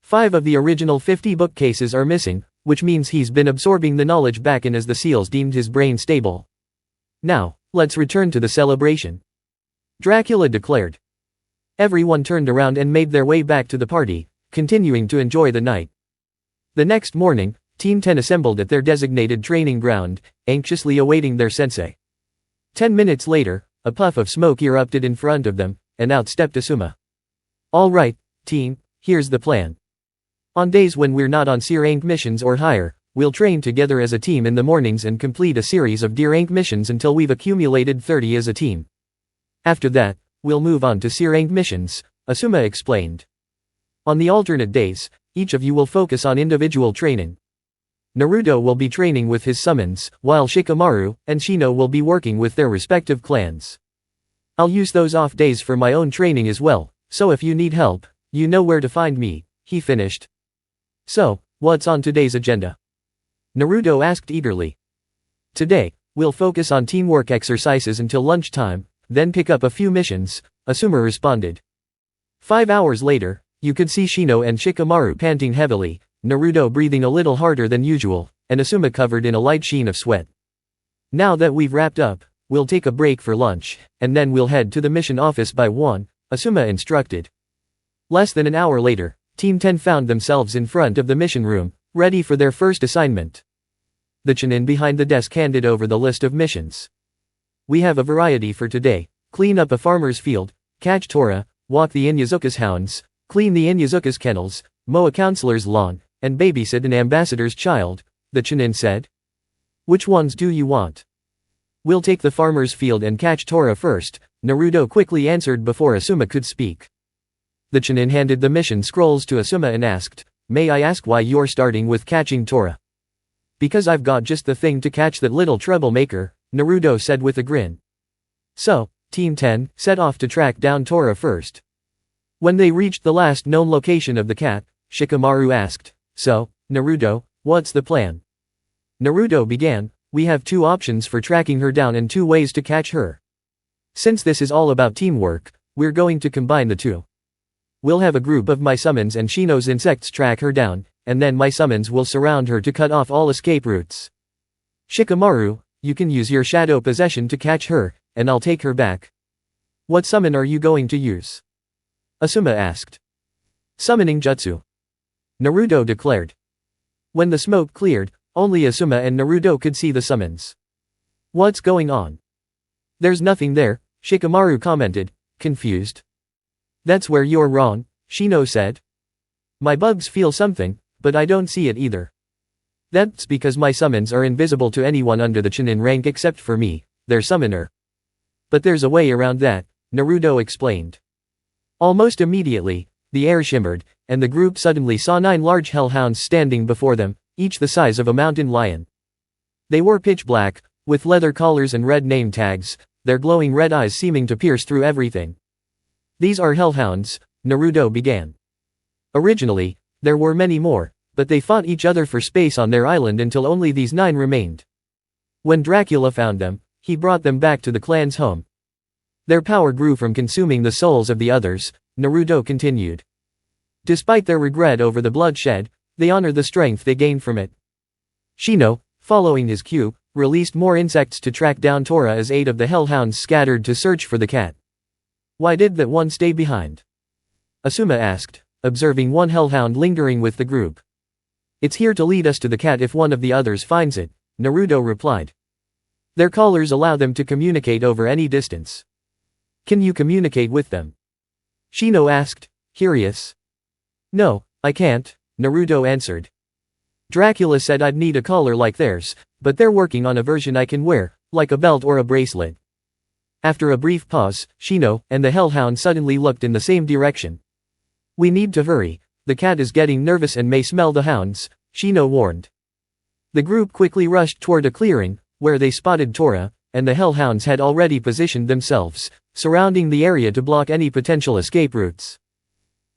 5 of the original 50 bookcases are missing, which means he's been absorbing the knowledge back in as the seals deemed his brain stable. "Now, let's return to the celebration," Dracula declared. Everyone turned around and made their way back to the party, continuing to enjoy the night. The next morning, Team 10 assembled at their designated training ground, anxiously awaiting their sensei. 10 minutes later, a puff of smoke erupted in front of them, and out stepped Asuma. "All right, team, here's the plan. On days when we're not on C-rank missions or higher, we'll train together as a team in the mornings and complete a series of D-rank missions until we've accumulated 30 as a team. After that, we'll move on to C-rank missions," Asuma explained. "On the alternate days, each of you will focus on individual training. Naruto will be training with his summons, while Shikamaru and Shino will be working with their respective clans. I'll use those off days for my own training as well, so if you need help, you know where to find me," he finished. "So, what's on today's agenda?" Naruto asked eagerly. "Today, we'll focus on teamwork exercises until lunchtime, then pick up a few missions," Asuma responded. 5 hours later, you could see Shino and Shikamaru panting heavily, Naruto breathing a little harder than usual, and Asuma covered in a light sheen of sweat. "Now that we've wrapped up, we'll take a break for lunch, and then we'll head to the mission office by 1, Asuma instructed. Less than an hour later, Team 10 found themselves in front of the mission room, ready for their first assignment. The Chunin behind the desk handed over the list of missions. "We have a variety for today: clean up a farmer's field, catch Tora, walk the Inyazuka's hounds, clean the Inyazuka's kennels, mow a counselor's lawn, and babysit an ambassador's child," the Chunin said. "Which ones do you want?" "We'll take the farmer's field and catch Tora first," Naruto quickly answered before Asuma could speak. The Chunin handed the mission scrolls to Asuma and asked, "May I ask why you're starting with catching Tora?" "Because I've got just the thing to catch that little troublemaker," Naruto said with a grin. So, Team 10 set off to track down Tora first. When they reached the last known location of the cat, Shikamaru asked, "So, Naruto, what's the plan?" Naruto began, We have 2 options for tracking her down and 2 ways to catch her. Since this is all about teamwork, we're going to combine the 2. We'll have a group of my summons and Shino's insects track her down, and then my summons will surround her to cut off all escape routes. Shikamaru, you can use your shadow possession to catch her, and I'll take her back. What summon are you going to use? Asuma asked. Summoning jutsu. Naruto declared. When the smoke cleared, only Asuma and Naruto could see the summons. What's going on? There's nothing there, Shikamaru commented, confused. That's where you're wrong, Shino said. My bugs feel something, but I don't see it either. That's because my summons are invisible to anyone under the Chunin rank except for me, their summoner. But there's a way around that, Naruto explained. Almost immediately, the air shimmered, and the group suddenly saw 9 large hellhounds standing before them, each the size of a mountain lion. They were pitch black, with leather collars and red name tags, their glowing red eyes seeming to pierce through everything. These are hellhounds, Naruto began. Originally, there were many more, but they fought each other for space on their island until only these 9 remained. When Dracula found them, he brought them back to the clan's home. Their power grew from consuming the souls of the others, Naruto continued. Despite their regret over the bloodshed, they honor the strength they gained from it. Shino, following his cue, released more insects to track down Tora as 8 of the hellhounds scattered to search for the cat. Why did that one stay behind? Asuma asked, observing one hellhound lingering with the group. It's here to lead us to the cat if one of the others finds it, Naruto replied. Their collars allow them to communicate over any distance. Can you communicate with them? Shino asked, curious. No, I can't, Naruto answered. Dracula said I'd need a collar like theirs, but they're working on a version I can wear, like a belt or a bracelet. After a brief pause, Shino and the hellhound suddenly looked in the same direction. We need to hurry, the cat is getting nervous and may smell the hounds, Shino warned. The group quickly rushed toward a clearing, where they spotted Tora, and the hellhounds had already positioned themselves, surrounding the area to block any potential escape routes.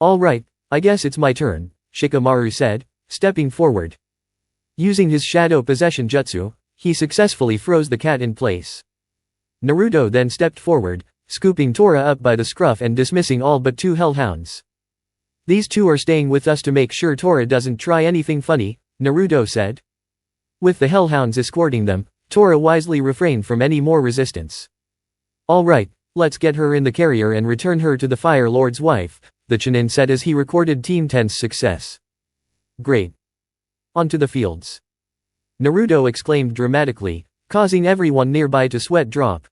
All right, I guess it's my turn, Shikamaru said, stepping forward. Using his shadow possession jutsu, he successfully froze the cat in place. Naruto then stepped forward, scooping Tora up by the scruff and dismissing all but 2 hellhounds. These 2 are staying with us to make sure Tora doesn't try anything funny, Naruto said. With the hellhounds escorting them, Tora wisely refrained from any more resistance. All right, let's get her in the carrier and return her to the Fire Lord's wife, the Chunin said as he recorded Team 10's success. Great. Onto the fields. Naruto exclaimed dramatically, causing everyone nearby to sweat drop.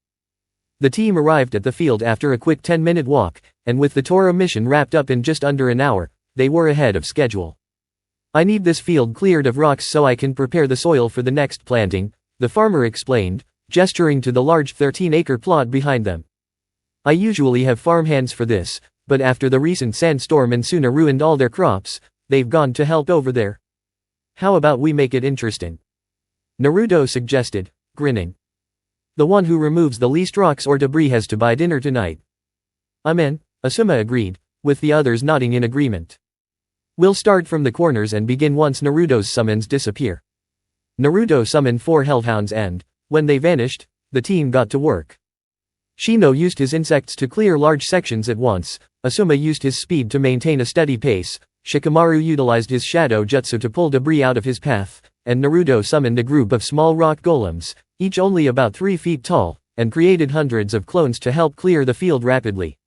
The team arrived at the field after a quick 10-minute walk, and with the Tora mission wrapped up in just under an hour, they were ahead of schedule. I need this field cleared of rocks so I can prepare the soil for the next planting, the farmer explained, gesturing to the large 13-acre plot behind them. I usually have farmhands for this, but after the recent sandstorm and Suna ruined all their crops, they've gone to help over there. How about we make it interesting? Naruto suggested, grinning. The one who removes the least rocks or debris has to buy dinner tonight. I'm in, Asuma agreed, with the others nodding in agreement. We'll start from the corners and begin once Naruto's summons disappear. Naruto summoned 4 hellhounds and, when they vanished, the team got to work. Shino used his insects to clear large sections at once, Asuma used his speed to maintain a steady pace, Shikamaru utilized his shadow jutsu to pull debris out of his path, and Naruto summoned a group of small rock golems, each only about 3 feet tall, and created hundreds of clones to help clear the field rapidly.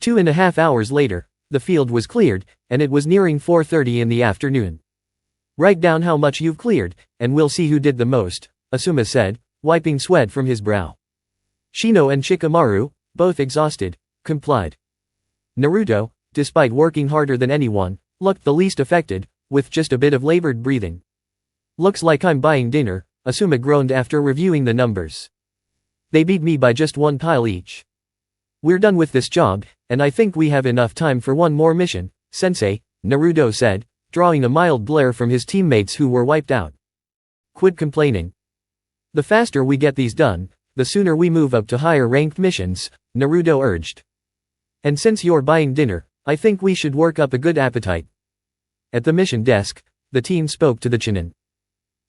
2.5 hours later, the field was cleared, and it was nearing 4:30 in the afternoon. Write down how much you've cleared, and we'll see who did the most, Asuma said, wiping sweat from his brow. Shino and Shikamaru, both exhausted, complied. Naruto, despite working harder than anyone, looked the least affected, with just a bit of labored breathing. Looks like I'm buying dinner, Asuma groaned after reviewing the numbers. They beat me by just 1 pile each. We're done with this job, and I think we have enough time for one more mission, Sensei, Naruto said, drawing a mild glare from his teammates who were wiped out. Quit complaining. The faster we get these done, the sooner we move up to higher ranked missions, Naruto urged. And since you're buying dinner, I think we should work up a good appetite. At the mission desk, the team spoke to the Chunin.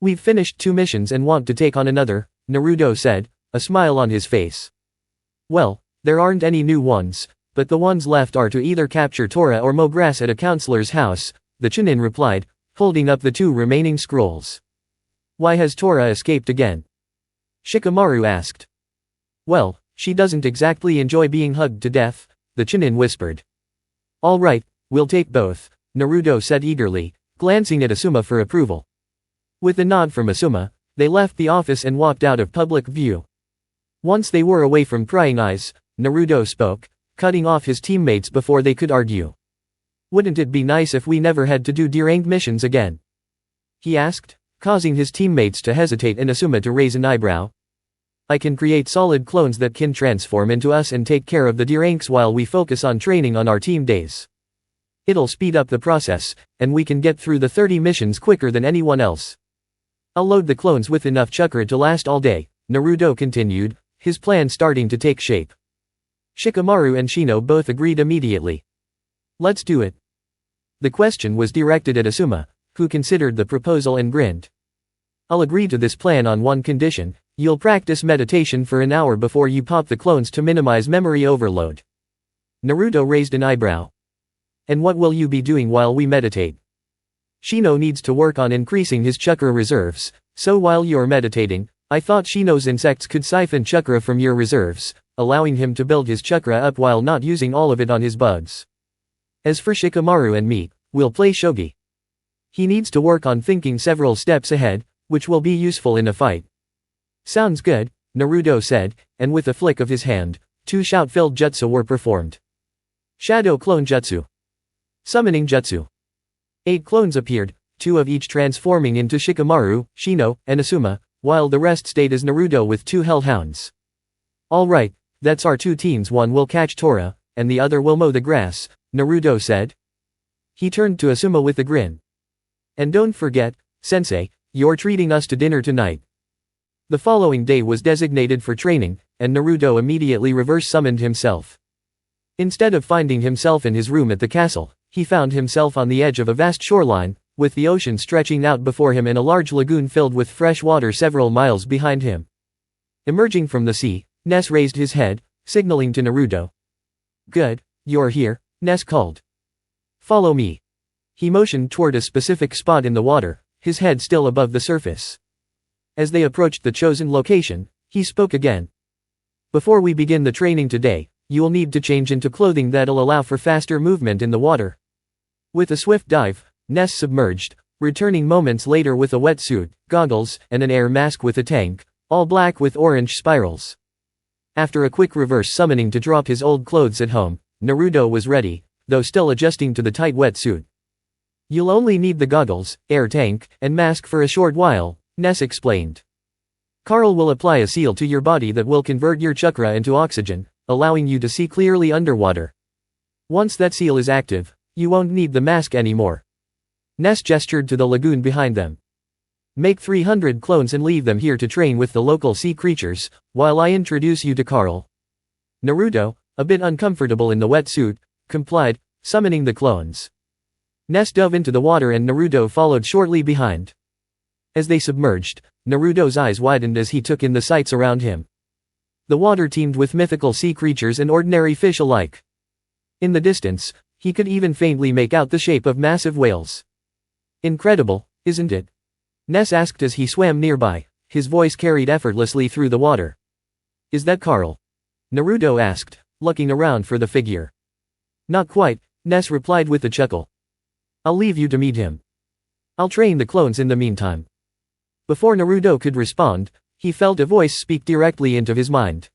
We've finished 2 missions and want to take on another, Naruto said, a smile on his face. Well, there aren't any new ones, but the ones left are to either capture Tora or mow grass at a counselor's house, the Chunin replied, holding up the 2 remaining scrolls. Why has Tora escaped again? Shikamaru asked. Well, she doesn't exactly enjoy being hugged to death, the Chunin whispered. All right, we'll take both, Naruto said eagerly, glancing at Asuma for approval. With a nod from Asuma, they left the office and walked out of public view. Once they were away from prying eyes, Naruto spoke, cutting off his teammates before they could argue. Wouldn't it be nice if we never had to do deranged missions again? He asked, causing his teammates to hesitate and Asuma to raise an eyebrow. I can create solid clones that can transform into us and take care of the deranks while we focus on training on our team days. It'll speed up the process, and we can get through the 30 missions quicker than anyone else. I'll load the clones with enough chakra to last all day, Naruto continued, his plan starting to take shape. Shikamaru and Shino both agreed immediately. Let's do it. The question was directed at Asuma, who considered the proposal and grinned. I'll agree to this plan on one condition: you'll practice meditation for an hour before you pop the clones to minimize memory overload. Naruto raised an eyebrow. And what will you be doing while we meditate? Shino needs to work on increasing his chakra reserves, so while you're meditating, I thought Shino's insects could siphon chakra from your reserves, allowing him to build his chakra up while not using all of it on his bugs. As for Shikamaru and me, we'll play shogi. He needs to work on thinking several steps ahead, which will be useful in a fight. Sounds good, Naruto said, and with a flick of his hand, 2 shout-filled jutsu were performed. Shadow Clone Jutsu. Summoning Jutsu. 8 clones appeared, 2 of each transforming into Shikamaru, Shino, and Asuma, while the rest stayed as Naruto with 2 hellhounds. Alright, that's our 2 teams, one will catch Tora, and the other will mow the grass, Naruto said. He turned to Asuma with a grin. And don't forget, Sensei, you're treating us to dinner tonight. The following day was designated for training, and Naruto immediately reverse summoned himself. Instead of finding himself in his room at the castle, he found himself on the edge of a vast shoreline, with the ocean stretching out before him and a large lagoon filled with fresh water several miles behind him. Emerging from the sea, Ness raised his head, signaling to Naruto. Good, you're here, Ness called. Follow me. He motioned toward a specific spot in the water, his head still above the surface. As they approached the chosen location, he spoke again. Before we begin the training today, you'll need to change into clothing that'll allow for faster movement in the water. With a swift dive, Ness submerged, returning moments later with a wetsuit, goggles, and an air mask with a tank, all black with orange spirals. After a quick reverse summoning to drop his old clothes at home, Naruto was ready, though still adjusting to the tight wetsuit. You'll only need the goggles, air tank, and mask for a short while, Ness explained. Carl will apply a seal to your body that will convert your chakra into oxygen, allowing you to see clearly underwater. Once that seal is active, you won't need the mask anymore. Ness gestured to the lagoon behind them. Make 300 clones and leave them here to train with the local sea creatures, while I introduce you to Carl. Naruto, a bit uncomfortable in the wetsuit, complied, summoning the clones. Ness dove into the water and Naruto followed shortly behind. As they submerged, Naruto's eyes widened as he took in the sights around him. The water teemed with mythical sea creatures and ordinary fish alike. In the distance, he could even faintly make out the shape of massive whales. Incredible, isn't it? Ness asked as he swam nearby, his voice carried effortlessly through the water. Is that Carl? Naruto asked, looking around for the figure. Not quite, Ness replied with a chuckle. I'll leave you to meet him. I'll train the clones in the meantime. Before Naruto could respond, he felt a voice speak directly into his mind.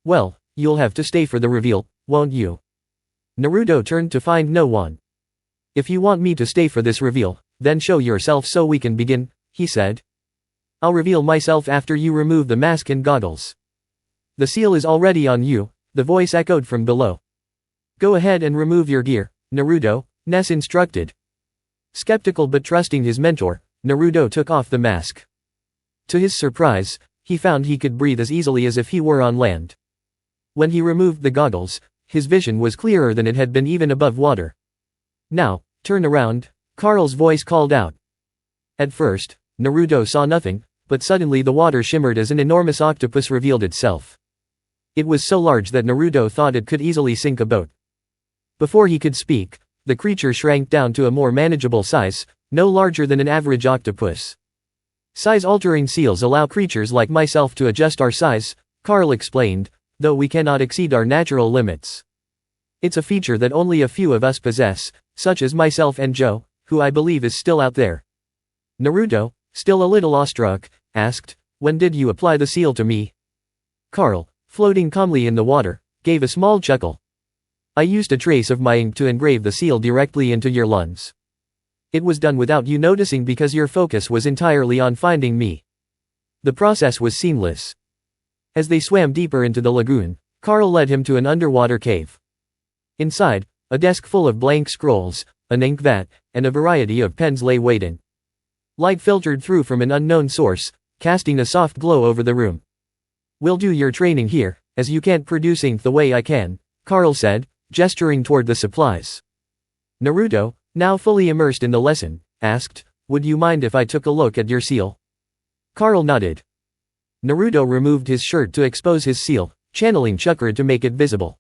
Well, you'll have to stay for the reveal, won't you? Naruto turned to find no one. If you want me to stay for this reveal, then show yourself so we can begin, he said. I'll reveal myself after you remove the mask and goggles. The seal is already on you, the voice echoed from below. Go ahead and remove your gear, Naruto, Ness instructed. Skeptical but trusting his mentor, Naruto took off the mask. To his surprise, he found he could breathe as easily as if he were on land. When he removed the goggles, his vision was clearer than it had been even above water. Now, turn around, Carl's voice called out. At first, Naruto saw nothing, but suddenly the water shimmered as an enormous octopus revealed itself. It was so large that Naruto thought it could easily sink a boat. Before he could speak, the creature shrank down to a more manageable size, no larger than an average octopus. Size-altering seals allow creatures like myself to adjust our size, Carl explained, though we cannot exceed our natural limits. It's a feature that only a few of us possess, such as myself and Joe, who I believe is still out there. Naruto, still a little awestruck, asked, "When did you apply the seal to me?" Carl, floating calmly in the water, gave a small chuckle. "I used a trace of my ink to engrave the seal directly into your lungs. It was done without you noticing because your focus was entirely on finding me." The process was seamless. As they swam deeper into the lagoon, Carl led him to an underwater cave. Inside, a desk full of blank scrolls, an ink vat, and a variety of pens lay waiting. Light filtered through from an unknown source, casting a soft glow over the room. "We'll do your training here, as you can't produce ink the way I can," Carl said, gesturing toward the supplies. Naruto, now fully immersed in the lesson, asked, "Would you mind if I took a look at your seal?" Carl nodded. Naruto removed his shirt to expose his seal, channeling chakra to make it visible.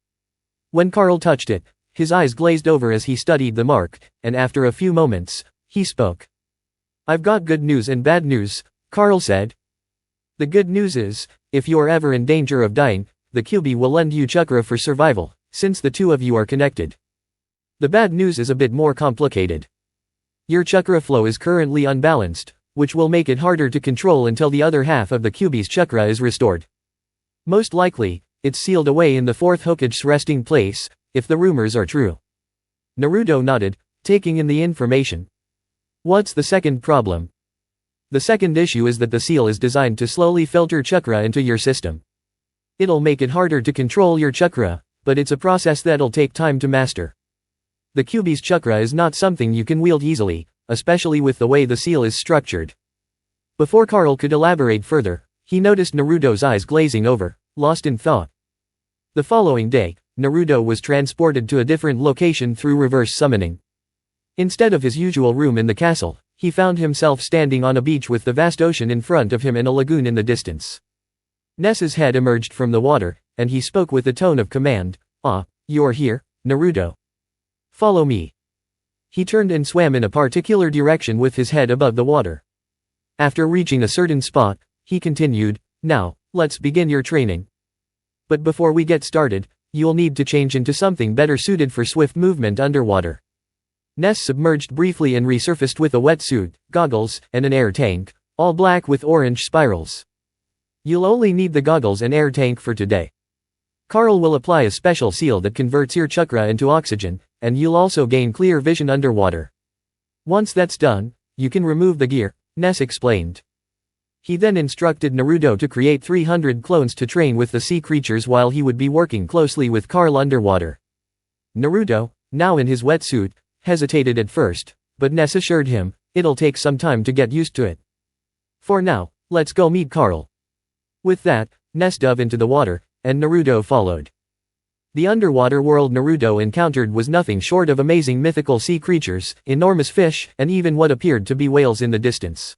When Carl touched it, his eyes glazed over as he studied the mark, and after a few moments, he spoke. "I've got good news and bad news," Carl said. "The good news is, if you are ever in danger of dying, the Kyuubi will lend you chakra for survival, since the two of you are connected. The bad news is a bit more complicated. Your chakra flow is currently unbalanced, which will make it harder to control until the other half of the Kyuubi's chakra is restored. Most likely, it's sealed away in the fourth Hokage's resting place, if the rumors are true." Naruto nodded, taking in the information. "What's the second problem?" "The second issue is that the seal is designed to slowly filter chakra into your system. It'll make it harder to control your chakra, but it's a process that'll take time to master. The Kyuubi's chakra is not something you can wield easily, especially with the way the seal is structured." Before Carl could elaborate further, he noticed Naruto's eyes glazing over, lost in thought. The following day, Naruto was transported to a different location through reverse summoning. Instead of his usual room in the castle, he found himself standing on a beach with the vast ocean in front of him and a lagoon in the distance. Ness's head emerged from the water, and he spoke with a tone of command. "Ah, you're here, Naruto. Follow me." He turned and swam in a particular direction with his head above the water. After reaching a certain spot, he continued, "Now, let's begin your training. But before we get started, you'll need to change into something better suited for swift movement underwater." Ness submerged briefly and resurfaced with a wetsuit, goggles, and an air tank, all black with orange spirals. "You'll only need the goggles and air tank for today. Carl will apply a special seal that converts your chakra into oxygen, and you'll also gain clear vision underwater. Once that's done, you can remove the gear," Ness explained. He then instructed Naruto to create 300 clones to train with the sea creatures while he would be working closely with Carl underwater. Naruto, now in his wetsuit, hesitated at first, but Ness assured him, it'll take some time to get used to it. "For now, let's go meet Carl." With that, Ness dove into the water, and Naruto followed. The underwater world Naruto encountered was nothing short of amazing mythical sea creatures, enormous fish, and even what appeared to be whales in the distance.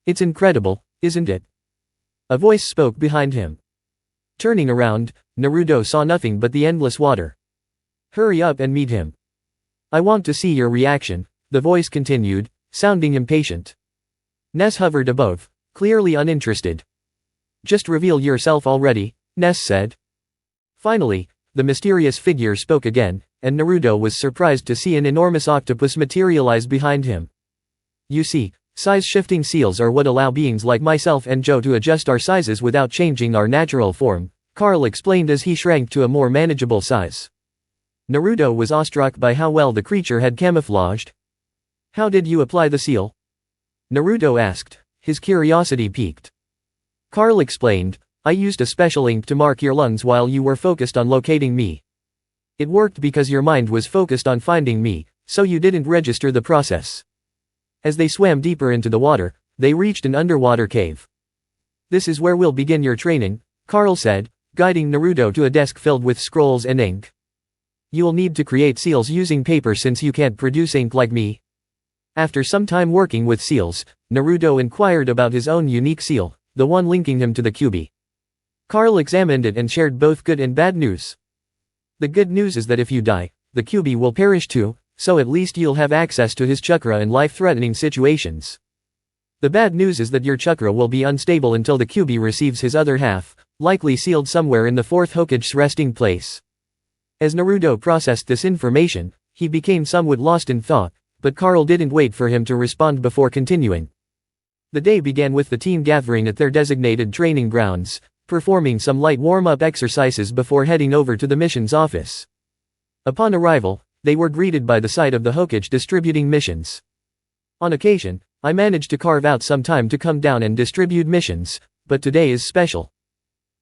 "It's incredible, isn't it?" A voice spoke behind him. Turning around, Naruto saw nothing but the endless water. "Hurry up and meet him. I want to see your reaction," the voice continued, sounding impatient. Ness hovered above, clearly uninterested. "Just reveal yourself already," Ness said. Finally, the mysterious figure spoke again, and Naruto was surprised to see an enormous octopus materialize behind him. "You see, size-shifting seals are what allow beings like myself and Joe to adjust our sizes without changing our natural form," Carl explained as he shrank to a more manageable size. Naruto was awestruck by how well the creature had camouflaged. "How did you apply the seal?" Naruto asked, his curiosity piqued. Carl explained, "I used a special ink to mark your lungs while you were focused on locating me. It worked because your mind was focused on finding me, so you didn't register the process." As they swam deeper into the water, they reached an underwater cave. "This is where we'll begin your training," Carl said, guiding Naruto to a desk filled with scrolls and ink. "You'll need to create seals using paper since you can't produce ink like me." After some time working with seals, Naruto inquired about his own unique seal, the one linking him to the Kyuubi. Carl examined it and shared both good and bad news. The good news is that if you die, the Kyuubi will perish too, so at least you'll have access to his chakra in life-threatening situations. The bad news is that your chakra will be unstable until the Kyuubi receives his other half, likely sealed somewhere in the fourth Hokage's resting place. As Naruto processed this information, he became somewhat lost in thought, but Carl didn't wait for him to respond before continuing. The day began with the team gathering at their designated training grounds, performing some light warm-up exercises before heading over to the mission's office. Upon arrival, they were greeted by the sight of the Hokage distributing missions. On occasion, I managed to carve out some time to come down and distribute missions, but today is special.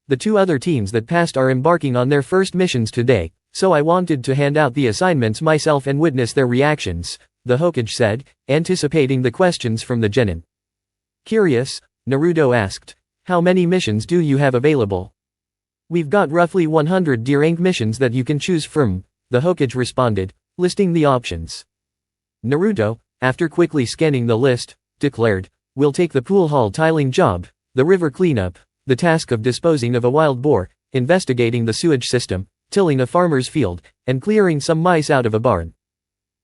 The two other teams that passed are embarking on their first missions today, so I wanted to hand out the assignments myself and witness their reactions, the Hokage said, anticipating the questions from the genin. Curious, Naruto asked, how many missions do you have available? We've got roughly 100 D-rank missions that you can choose from, the Hokage responded, listing the options. Naruto, after quickly scanning the list, declared, we'll take the pool hall tiling job, the river cleanup, the task of disposing of a wild boar, investigating the sewage system, tilling a farmer's field, and clearing some mice out of a barn.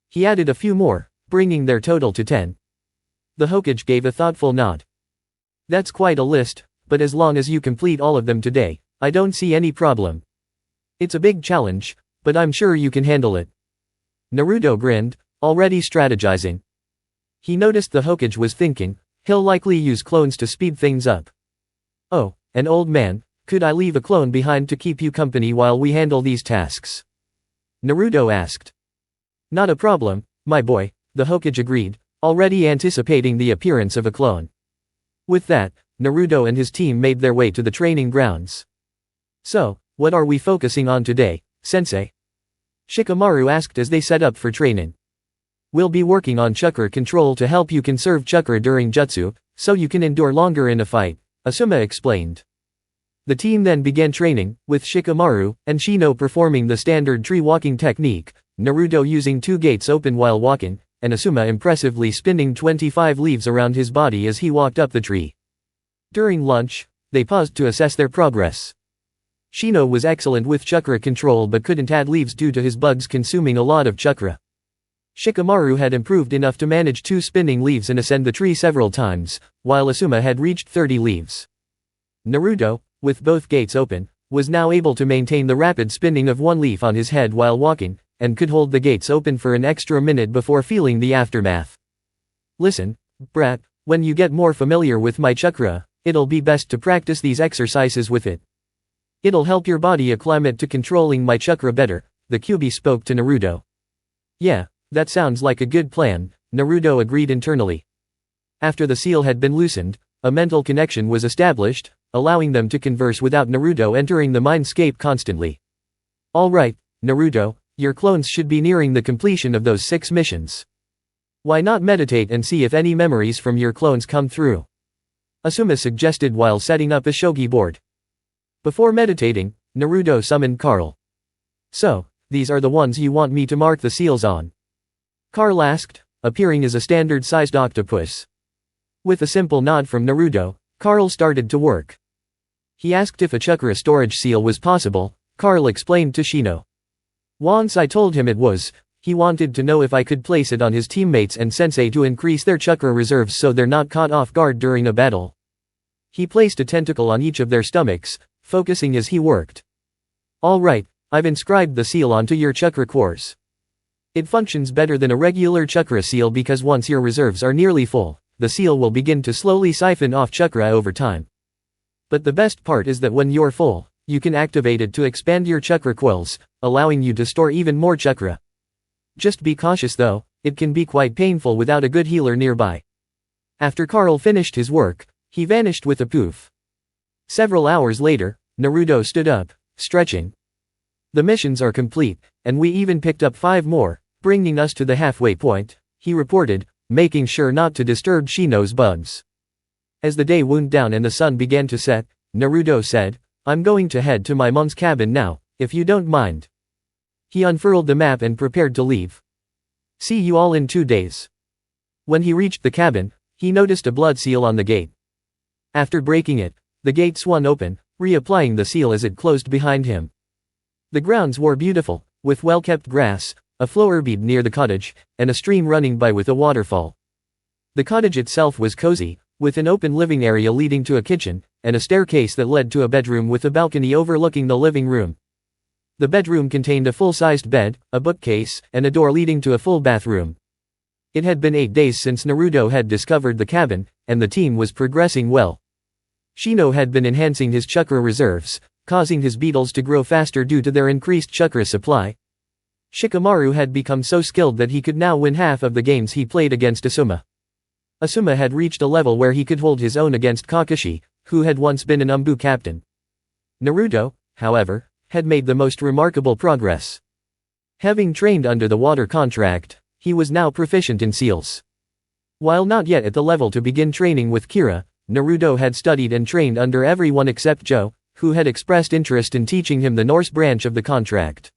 He added a few more, bringing their total to 10. The Hokage gave a thoughtful nod. That's quite a list, but as long as you complete all of them today, I don't see any problem. It's a big challenge, but I'm sure you can handle it. Naruto grinned, already strategizing. He noticed the Hokage was thinking, he'll likely use clones to speed things up. Oh, an old man, could I leave a clone behind to keep you company while we handle these tasks? Naruto asked. Not a problem, my boy, the Hokage agreed, already anticipating the appearance of a clone. With that, Naruto and his team made their way to the training grounds. So, what are we focusing on today, sensei? Shikamaru asked as they set up for training. We'll be working on chakra control to help you conserve chakra during jutsu, so you can endure longer in a fight, Asuma explained. The team then began training, with Shikamaru and Shino performing the standard tree walking technique, Naruto using 2 gates open while walking, and Asuma impressively spinning 25 leaves around his body as he walked up the tree. During lunch, they paused to assess their progress. Shino was excellent with chakra control but couldn't add leaves due to his bugs consuming a lot of chakra. Shikamaru had improved enough to manage 2 spinning leaves and ascend the tree several times, while Asuma had reached 30 leaves. Naruto, with both gates open, was now able to maintain the rapid spinning of 1 leaf on his head while walking, and could hold the gates open for an extra minute before feeling the aftermath. Listen, brat, when you get more familiar with my chakra, it'll be best to practice these exercises with it. It'll help your body acclimate to controlling my chakra better, the Kyuubi spoke to Naruto. Yeah, that sounds like a good plan, Naruto agreed internally. After the seal had been loosened, a mental connection was established, allowing them to converse without Naruto entering the mindscape constantly. Alright, Naruto, your clones should be nearing the completion of those 6 missions. Why not meditate and see if any memories from your clones come through? Asuma suggested while setting up a shogi board. Before meditating, Naruto summoned Carl. So, these are the ones you want me to mark the seals on? Carl asked, appearing as a standard-sized octopus. With a simple nod from Naruto, Carl started to work. He asked if a chakra storage seal was possible. Carl explained to Shino. Once I told him it was, he wanted to know if I could place it on his teammates and sensei to increase their chakra reserves so they're not caught off guard during a battle. He placed a tentacle on each of their stomachs, focusing as he worked. Alright, I've inscribed the seal onto your chakra cores. It functions better than a regular chakra seal because once your reserves are nearly full, the seal will begin to slowly siphon off chakra over time. But the best part is that when you're full, you can activate it to expand your chakra quells, allowing you to store even more chakra. Just be cautious though, it can be quite painful without a good healer nearby. After Carl finished his work, he vanished with a poof. Several hours later, Naruto stood up, stretching. The missions are complete, and we even picked up 5 more, bringing us to the halfway point, he reported, making sure not to disturb Shino's bugs. As the day wound down and the sun began to set, Naruto said, I'm going to head to my mom's cabin now, if you don't mind. He unfurled the map and prepared to leave. See you all in 2 days. When he reached the cabin, he noticed a blood seal on the gate. After breaking it, the gate swung open, reapplying the seal as it closed behind him. The grounds were beautiful, with well-kept grass, a flower bed near the cottage, and a stream running by with a waterfall. The cottage itself was cozy, with an open living area leading to a kitchen, and a staircase that led to a bedroom with a balcony overlooking the living room. The bedroom contained a full-sized bed, a bookcase, and a door leading to a full bathroom. It had been 8 days since Naruto had discovered the cabin, and the team was progressing well. Shino had been enhancing his chakra reserves, causing his beetles to grow faster due to their increased chakra supply. Shikamaru had become so skilled that he could now win half of the games he played against Asuma. Asuma had reached a level where he could hold his own against Kakashi, who had once been an Umbu captain. Naruto, however, had made the most remarkable progress. Having trained under the water contract, he was now proficient in seals. While not yet at the level to begin training with Kira, Naruto had studied and trained under everyone except Joe, who had expressed interest in teaching him the Norse branch of the contract.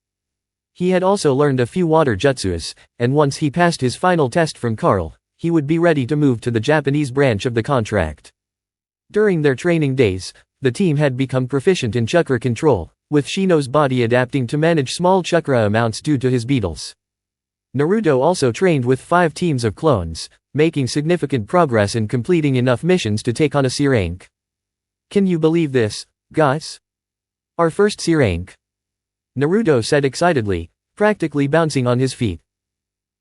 He had also learned a few water jutsus, and once he passed his final test from Carl, he would be ready to move to the Japanese branch of the contract. During their training days, the team had become proficient in chakra control, with Shino's body adapting to manage small chakra amounts due to his beetles. Naruto also trained with 5 teams of clones, making significant progress in completing enough missions to take on a C rank. Can you believe this, guys? Our first C rank. Naruto said excitedly, practically bouncing on his feet.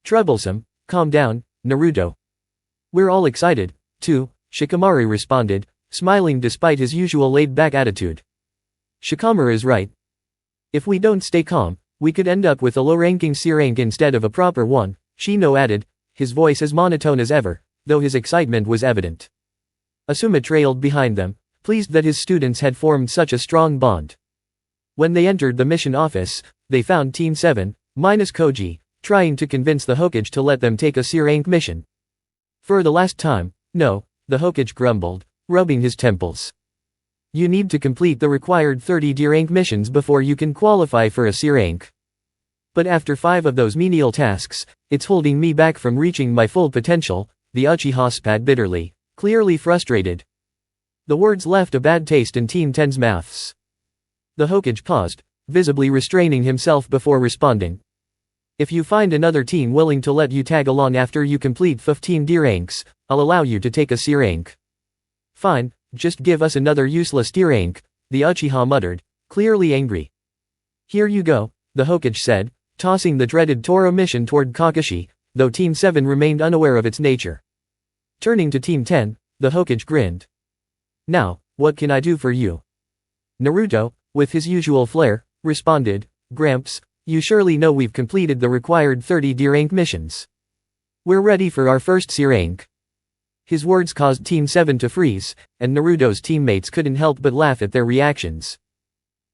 Troublesome, calm down, Naruto. We're all excited, too, Shikamaru responded, smiling despite his usual laid-back attitude. Shikamaru is right. If we don't stay calm, we could end up with a low-ranking C rank instead of a proper one, Shino added, his voice as monotone as ever, though his excitement was evident. Asuma trailed behind them, pleased that his students had formed such a strong bond. When they entered the mission office, they found Team 7, minus Koji, trying to convince the Hokage to let them take a C rank mission. For the last time, no, the Hokage grumbled, rubbing his temples. You need to complete the required 30 D rank missions before you can qualify for a C rank. But after 5 of those menial tasks, it's holding me back from reaching my full potential, the Uchiha spat bitterly, clearly frustrated. The words left a bad taste in Team 10's mouths. The Hokage paused, visibly restraining himself before responding. If you find another team willing to let you tag along after you complete 15 D ranks, I'll allow you to take a C rank. Fine, just give us another useless D rank, the Uchiha muttered, clearly angry. Here you go, the Hokage said, tossing the dreaded Toro mission toward Kakashi, though Team 7 remained unaware of its nature. Turning to Team 10, the Hokage grinned. Now, what can I do for you? Naruto, with his usual flair, responded, Gramps, you surely know we've completed the required 30 D rank missions. We're ready for our first C rank. His words caused Team 7 to freeze, and Naruto's teammates couldn't help but laugh at their reactions.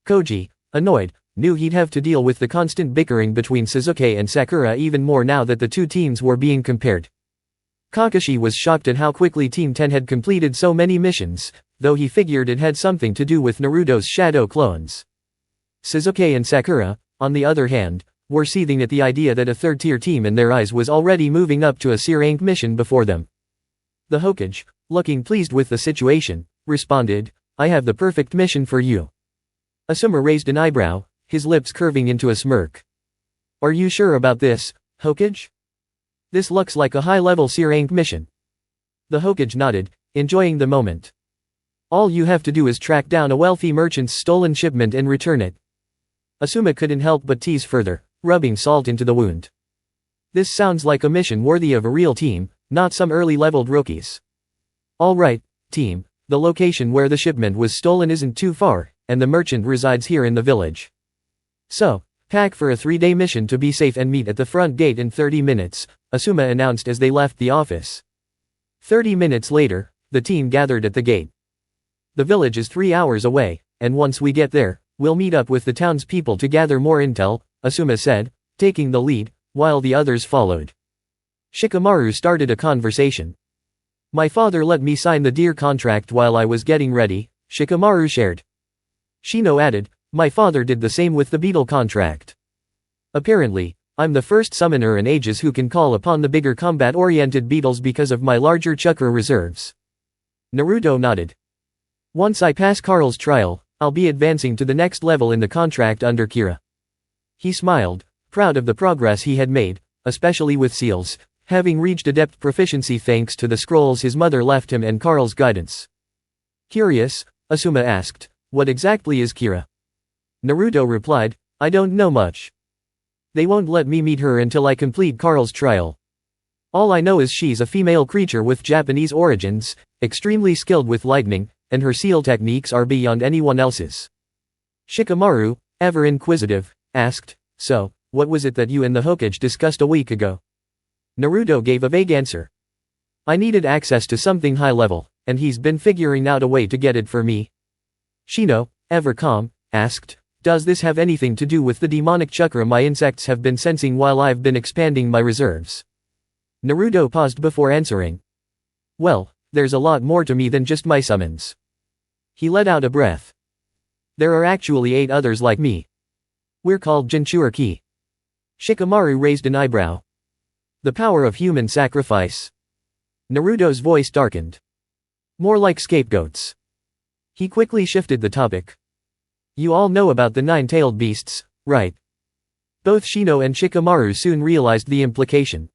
Koji, annoyed, knew he'd have to deal with the constant bickering between Sasuke and Sakura even more now that the two teams were being compared. Kakashi was shocked at how quickly Team 10 had completed so many missions, though he figured it had something to do with Naruto's shadow clones. Sasuke and Sakura, on the other hand, were seething at the idea that a third-tier team in their eyes was already moving up to a C rank mission before them. The Hokage, looking pleased with the situation, responded, I have the perfect mission for you. Asuma raised an eyebrow, his lips curving into a smirk. Are you sure about this, Hokage? This looks like a high-level C rank mission. The Hokage nodded, enjoying the moment. All you have to do is track down a wealthy merchant's stolen shipment and return it. Asuma couldn't help but tease further, rubbing salt into the wound. This sounds like a mission worthy of a real team, not some early-leveled rookies. All right, team, the location where the shipment was stolen isn't too far, and the merchant resides here in the village. So, pack for a 3-day mission to be safe and meet at the front gate in 30 minutes, Asuma announced as they left the office. 30 minutes later, the team gathered at the gate. The village is 3 hours away, and once we get there, we'll meet up with the townspeople to gather more intel, Asuma said, taking the lead, while the others followed. Shikamaru started a conversation. My father let me sign the deer contract while I was getting ready, Shikamaru shared. Shino added, my father did the same with the beetle contract. Apparently, I'm the first summoner in ages who can call upon the bigger combat-oriented beetles because of my larger chakra reserves. Naruto nodded. Once I pass Carl's trial, I'll be advancing to the next level in the contract under Kira. He smiled, proud of the progress he had made, especially with seals, having reached adept proficiency thanks to the scrolls his mother left him and Carl's guidance. Curious, Asuma asked, what exactly is Kira? Naruto replied, I don't know much. They won't let me meet her until I complete Carl's trial. All I know is she's a female creature with Japanese origins, extremely skilled with lightning, and her seal techniques are beyond anyone else's. Shikamaru, ever inquisitive, asked, so, what was it that you and the Hokage discussed a week ago? Naruto gave a vague answer. I needed access to something high level, and he's been figuring out a way to get it for me. Shino, ever calm, asked, does this have anything to do with the demonic chakra my insects have been sensing while I've been expanding my reserves? Naruto paused before answering. Well, there's a lot more to me than just my summons. He let out a breath. There are actually 8 others like me. We're called Jinchuriki. Shikamaru raised an eyebrow. The power of human sacrifice. Naruto's voice darkened. More like scapegoats. He quickly shifted the topic. You all know about the 9-tailed beasts, right? Both Shino and Shikamaru soon realized the implication.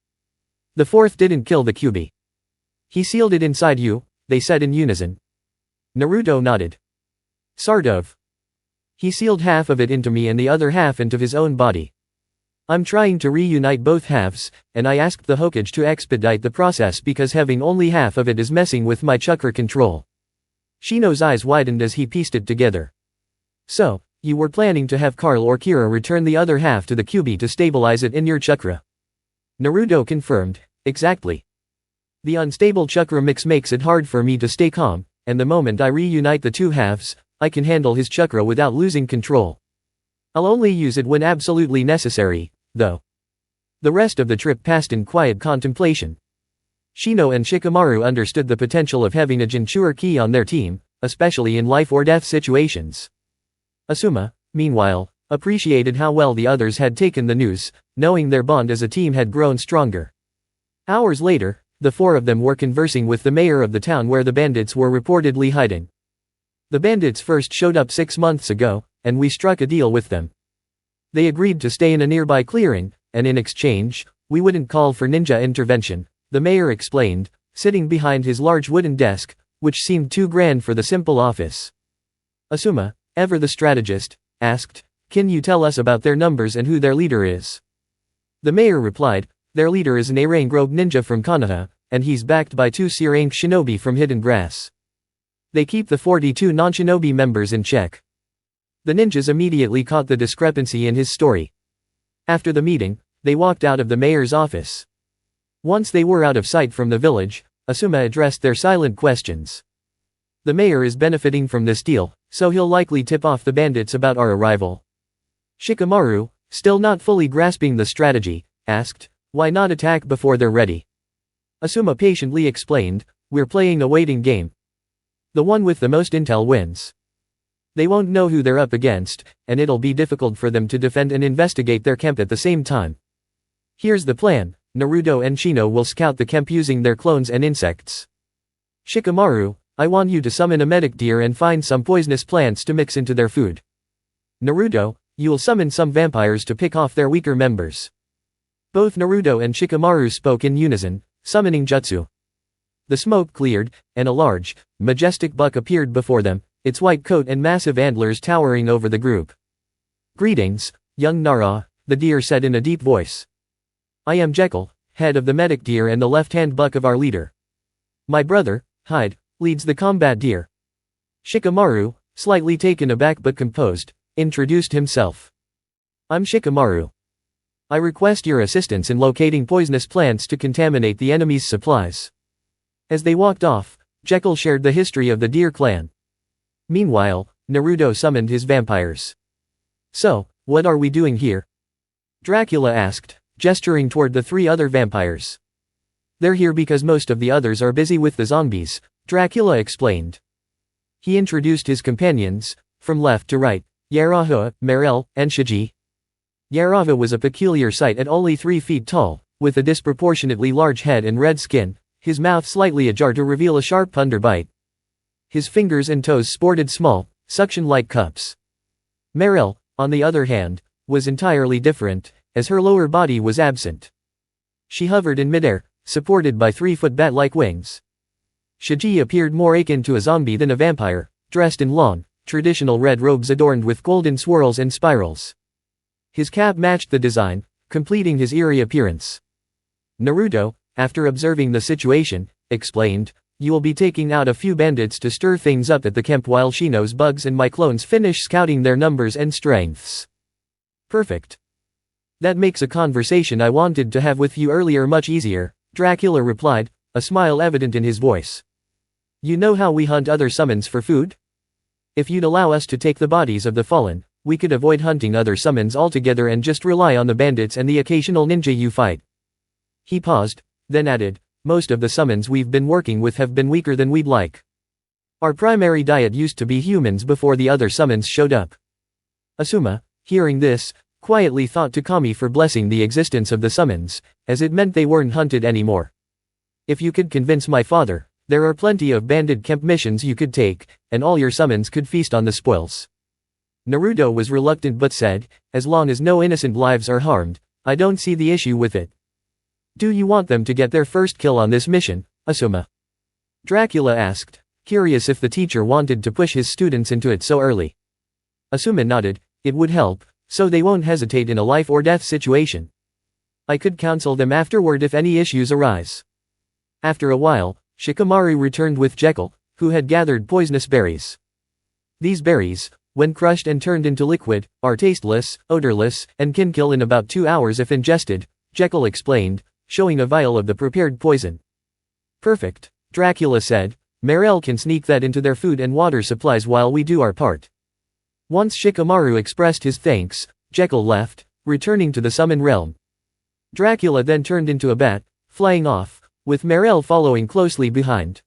The 4th didn't kill the Kyuubi. He sealed it inside you, they said in unison. Naruto nodded. Sort of. He sealed half of it into me and the other half into his own body. I'm trying to reunite both halves, and I asked the Hokage to expedite the process because having only half of it is messing with my chakra control. Shino's eyes widened as he pieced it together. So, you were planning to have Carl or Kira return the other half to the Kyuubi to stabilize it in your chakra. Naruto confirmed, exactly. The unstable chakra mix makes it hard for me to stay calm, and the moment I reunite the 2 halves, I can handle his chakra without losing control. I'll only use it when absolutely necessary, though. The rest of the trip passed in quiet contemplation. Shino and Shikamaru understood the potential of having a Jinchuriki on their team, especially in life or death situations. Asuma, meanwhile, appreciated how well the others had taken the news, knowing their bond as a team had grown stronger. Hours later, the 4 of them were conversing with the mayor of the town where the bandits were reportedly hiding. The bandits first showed up 6 months ago, and we struck a deal with them. They agreed to stay in a nearby clearing, and in exchange, we wouldn't call for ninja intervention, the mayor explained, sitting behind his large wooden desk, which seemed too grand for the simple office. Asuma, ever the strategist, asked, can you tell us about their numbers and who their leader is? The mayor replied, their leader is an A-rank rogue ninja from Konoha, and he's backed by 2 C-rank shinobi from Hidden Grass. They keep the 42 non-shinobi members in check. The ninjas immediately caught the discrepancy in his story. After the meeting, they walked out of the mayor's office. Once they were out of sight from the village, Asuma addressed their silent questions. The mayor is benefiting from this deal, so he'll likely tip off the bandits about our arrival. Shikamaru, still not fully grasping the strategy, asked, why not attack before they're ready? Asuma patiently explained, we're playing a waiting game. The one with the most intel wins. They won't know who they're up against, and it'll be difficult for them to defend and investigate their camp at the same time. Here's the plan, Naruto and Shino will scout the camp using their clones and insects. Shikamaru, I want you to summon a medic deer and find some poisonous plants to mix into their food. Naruto, you'll summon some vampires to pick off their weaker members. Both Naruto and Shikamaru spoke in unison, summoning jutsu. The smoke cleared, and a large, majestic buck appeared before them, its white coat and massive antlers towering over the group. Greetings, young Nara, the deer said in a deep voice. I am Jekyll, head of the medic deer and the left-hand buck of our leader. My brother, Hyde, leads the combat deer. Shikamaru, slightly taken aback but composed, introduced himself. I'm Shikamaru. I request your assistance in locating poisonous plants to contaminate the enemy's supplies. As they walked off, Jekyll shared the history of the deer clan. Meanwhile, Naruto summoned his vampires. So, what are we doing here? Dracula asked, gesturing toward the 3 other vampires. They're here because most of the others are busy with the zombies, Dracula explained. He introduced his companions, from left to right, Yaraha, Marel, and Shiji. Yaravah was a peculiar sight at only 3 feet tall, with a disproportionately large head and red skin, his mouth slightly ajar to reveal a sharp underbite. His fingers and toes sported small, suction-like cups. Meryl, on the other hand, was entirely different, as her lower body was absent. She hovered in midair, supported by 3-foot bat-like wings. Shiji appeared more akin to a zombie than a vampire, dressed in long, traditional red robes adorned with golden swirls and spirals. His cap matched the design, completing his eerie appearance. Naruto, after observing the situation, explained, "You will be taking out a few bandits to stir things up at the camp while Shino's bugs and my clones finish scouting their numbers and strengths." "Perfect. That makes a conversation I wanted to have with you earlier much easier," Dracula replied, a smile evident in his voice. "You know how we hunt other summons for food? If you'd allow us to take the bodies of the fallen, we could avoid hunting other summons altogether and just rely on the bandits and the occasional ninja you fight." He paused, then added, "Most of the summons we've been working with have been weaker than we'd like. Our primary diet used to be humans before the other summons showed up." Asuma, hearing this, quietly thanked Kami for blessing the existence of the summons, as it meant they weren't hunted anymore. "If you could convince my father, there are plenty of bandit camp missions you could take, and all your summons could feast on the spoils." Naruto was reluctant but said, "As long as no innocent lives are harmed, I don't see the issue with it." "Do you want them to get their first kill on this mission, Asuma?" Dracula asked, curious if the teacher wanted to push his students into it so early. Asuma nodded, "It would help, so they won't hesitate in a life or death situation. I could counsel them afterward if any issues arise." After a while, Shikamaru returned with Jekyll, who had gathered poisonous berries. These berries, when crushed and turned into liquid, are tasteless, odorless, and can kill in about 2 hours if ingested, Jekyll explained, showing a vial of the prepared poison. "Perfect," Dracula said. "Meryl can sneak that into their food and water supplies while we do our part." Once Shikamaru expressed his thanks, Jekyll left, returning to the summon realm. Dracula then turned into a bat, flying off, with Meryl following closely behind.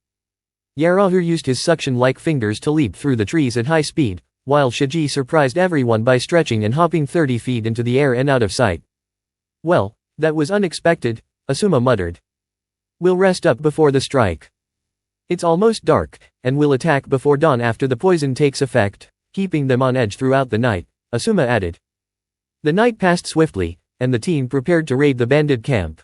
Yaravah used his suction-like fingers to leap through the trees at high speed, while Shiji surprised everyone by stretching and hopping 30 feet into the air and out of sight. "Well, that was unexpected," Asuma muttered. "We'll rest up before the strike. It's almost dark, and we'll attack before dawn after the poison takes effect, keeping them on edge throughout the night," Asuma added. The night passed swiftly, and the team prepared to raid the bandit camp.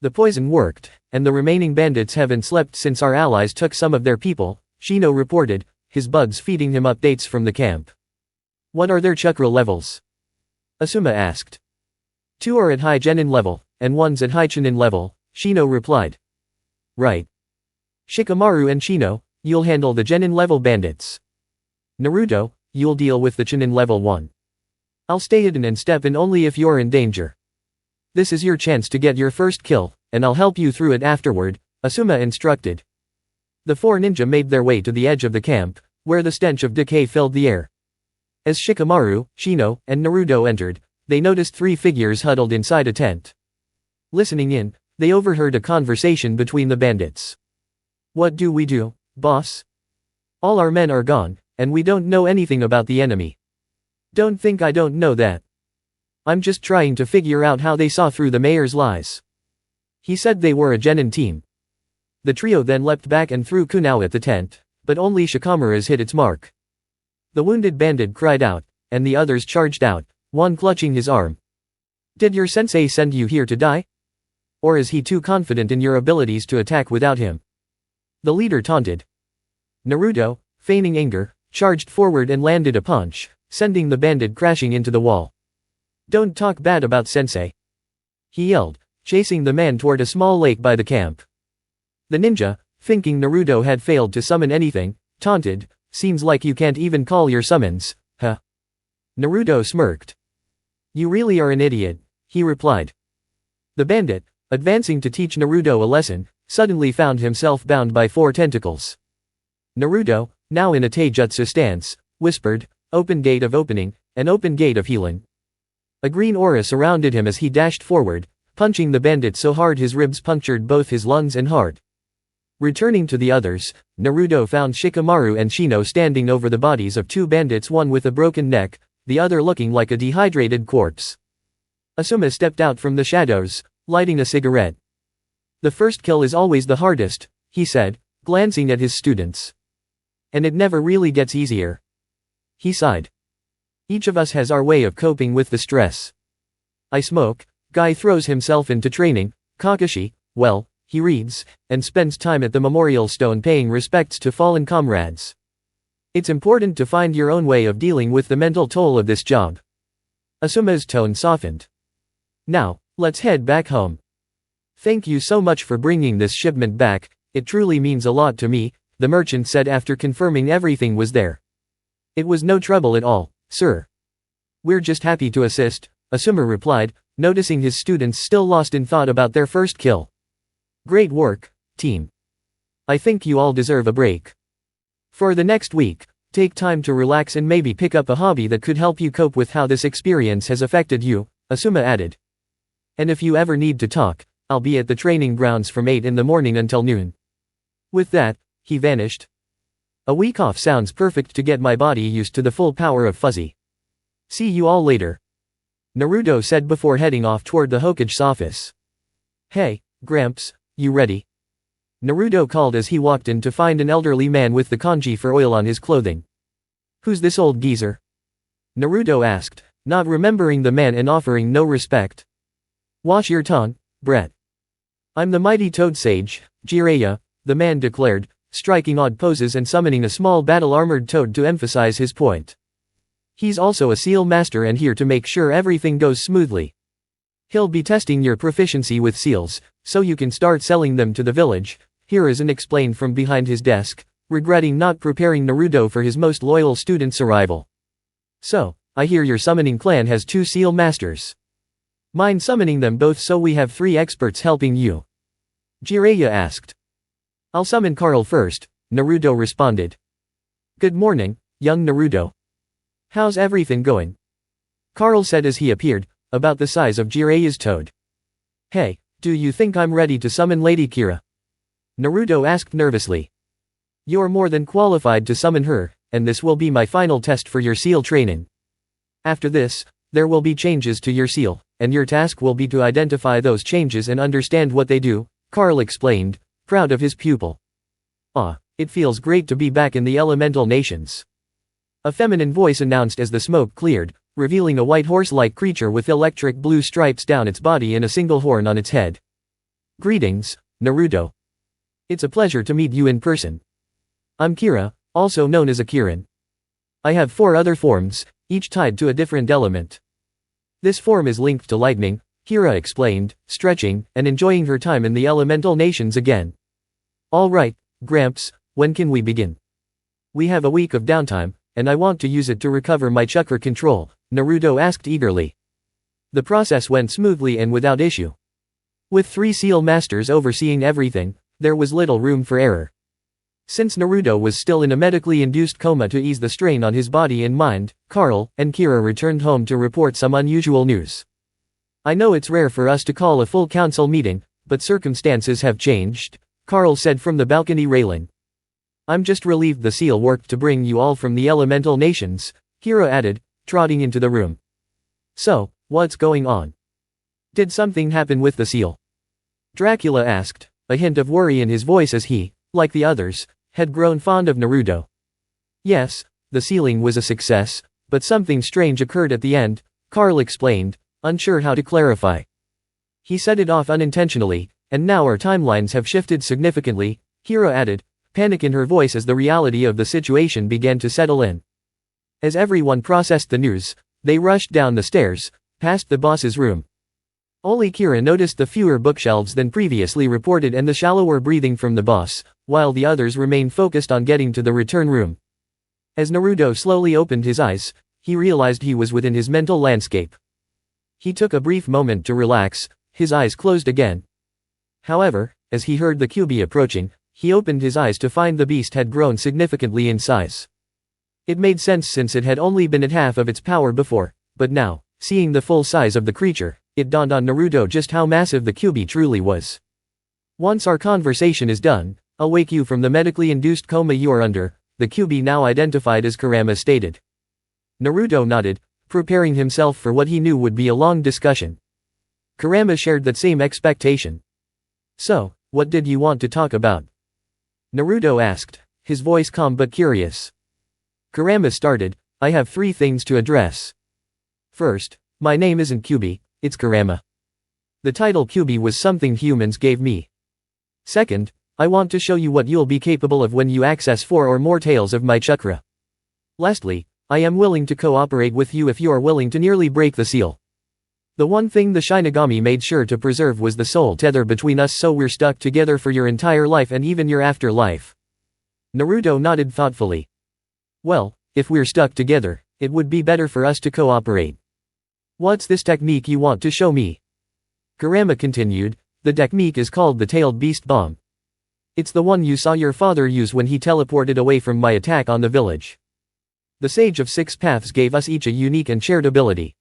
"The poison worked, and the remaining bandits haven't slept since our allies took some of their people," Shino reported, his bugs feeding him updates from the camp. "What are their chakra levels?" Asuma asked. "2 are at high genin level, and 1's at high chunin level," Shino replied. "Right. Shikamaru and Shino, you'll handle the genin level bandits. Naruto, you'll deal with the chunin level 1. I'll stay hidden and step in only if you're in danger. This is your chance to get your first kill, and I'll help you through it afterward," Asuma instructed. The 4 ninja made their way to the edge of the camp, where the stench of decay filled the air. As Shikamaru, Shino, and Naruto entered, they noticed 3 figures huddled inside a tent. Listening in, they overheard a conversation between the bandits. "What do we do, boss? All our men are gone, and we don't know anything about the enemy." "Don't think I don't know that. I'm just trying to figure out how they saw through the mayor's lies. He said they were a genin team." The trio then leapt back and threw Kunao at the tent, but only Shikamaru's hit its mark. The wounded bandit cried out, and the others charged out, one clutching his arm. "Did your sensei send you here to die? Or is he too confident in your abilities to attack without him?" The leader taunted. Naruto, feigning anger, charged forward and landed a punch, sending the bandit crashing into the wall. "Don't talk bad about sensei," he yelled, chasing the man toward a small lake by the camp. The ninja, thinking Naruto had failed to summon anything, taunted, "Seems like you can't even call your summons, huh?" Naruto smirked. "You really are an idiot," he replied. The bandit, advancing to teach Naruto a lesson, suddenly found himself bound by 4 tentacles. Naruto, now in a taijutsu stance, whispered, "Open gate of opening, and open gate of healing." A green aura surrounded him as he dashed forward, punching the bandit so hard his ribs punctured both his lungs and heart. Returning to the others, Naruto found Shikamaru and Shino standing over the bodies of 2 bandits, one with a broken neck, the other looking like a dehydrated corpse. Asuma stepped out from the shadows, lighting a cigarette. The first kill is always the hardest, he said, glancing at his students. And it never really gets easier. He sighed. Each of us has our way of coping with the stress. I smoke, Guy throws himself into training, Kakashi, well, he reads, and spends time at the memorial stone paying respects to fallen comrades. It's important to find your own way of dealing with the mental toll of this job. Asuma's tone softened. Now, let's head back home. Thank you so much for bringing this shipment back, it truly means a lot to me, the merchant said after confirming everything was there. It was no trouble at all, sir. We're just happy to assist, Asuma replied, noticing his students still lost in thought about their first kill. Great work, team. I think you all deserve a break. For the next week, take time to relax and maybe pick up a hobby that could help you cope with how this experience has affected you, Asuma added. And if you ever need to talk, I'll be at the training grounds from 8 in the morning until noon. With that, he vanished. A week off sounds perfect to get my body used to the full power of Fuzzy. See you all later. Naruto said before heading off toward the Hokage's office. Hey, Gramps, you ready? Naruto called as he walked in to find an elderly man with the kanji for oil on his clothing. Who's this old geezer? Naruto asked, not remembering the man and offering no respect. Wash your tongue, brat. I'm the mighty Toad Sage, Jiraiya, the man declared, striking odd poses and summoning a small battle-armored toad to emphasize his point. He's also a seal master and here to make sure everything goes smoothly. He'll be testing your proficiency with seals, so you can start selling them to the village, Hiruzen explained from behind his desk, regretting not preparing Naruto for his most loyal student's arrival. So, I hear your summoning clan has 2 seal masters. Mind summoning them both so we have 3 experts helping you? Jiraiya asked. I'll summon Carl first, Naruto responded. Good morning, young Naruto. How's everything going? Carl said as he appeared, about the size of Jiraiya's toad. Hey, do you think I'm ready to summon Lady Kira? Naruto asked nervously. You're more than qualified to summon her, and this will be my final test for your seal training. After this, there will be changes to your seal, and your task will be to identify those changes and understand what they do, Carl explained, proud of his pupil. Ah, it feels great to be back in the elemental nations. A feminine voice announced as the smoke cleared, revealing a white horse-like creature with electric blue stripes down its body and a single horn on its head. Greetings, Naruto. It's a pleasure to meet you in person. I'm Kira, also known as a Kirin. I have 4 other forms, each tied to a different element. This form is linked to lightning, Kira explained, stretching, and enjoying her time in the elemental nations again. Alright, Gramps, when can we begin? We have a week of downtime, and I want to use it to recover my chakra control, Naruto asked eagerly. The process went smoothly and without issue. With 3 seal masters overseeing everything, there was little room for error. Since Naruto was still in a medically induced coma to ease the strain on his body and mind, Carl and Kira returned home to report some unusual news. I know it's rare for us to call a full council meeting, but circumstances have changed, Carl said from the balcony railing. I'm just relieved the seal worked to bring you all from the elemental nations, Kira added, trotting into the room. So, what's going on? Did something happen with the seal? Dracula asked, a hint of worry in his voice as he, like the others, had grown fond of Naruto. Yes, the sealing was a success, but something strange occurred at the end, Carl explained, unsure how to clarify. He set it off unintentionally, and now our timelines have shifted significantly, Kira added, panic in her voice as the reality of the situation began to settle in. As everyone processed the news, they rushed down the stairs, past the boss's room. Only Kira noticed the fewer bookshelves than previously reported and the shallower breathing from the boss, while the others remained focused on getting to the return room. As Naruto slowly opened his eyes, he realized he was within his mental landscape. He took a brief moment to relax, his eyes closed again. However, as he heard the Kyuubi approaching, he opened his eyes to find the beast had grown significantly in size. It made sense since it had only been at half of its power before, but now, seeing the full size of the creature, it dawned on Naruto just how massive the Kyuubi truly was. Once our conversation is done, I'll wake you from the medically induced coma you are under, the Kyuubi now identified as Kurama stated. Naruto nodded, preparing himself for what he knew would be a long discussion. Kurama shared that same expectation. So, what did you want to talk about? Naruto asked, his voice calm but curious. Kurama started, I have 3 things to address. First, my name isn't Kyubi, it's Kurama. The title Kyubi was something humans gave me. Second, I want to show you what you'll be capable of when you access 4 or more tails of my chakra. Lastly, I am willing to cooperate with you if you are willing to nearly break the seal. The one thing the Shinigami made sure to preserve was the soul tether between us, so we're stuck together for your entire life and even your afterlife. Naruto nodded thoughtfully. Well, if we're stuck together, it would be better for us to cooperate. What's this technique you want to show me? Kurama continued, the technique is called the Tailed Beast Bomb. It's the one you saw your father use when he teleported away from my attack on the village. The Sage of 6 Paths gave us each a unique and shared ability.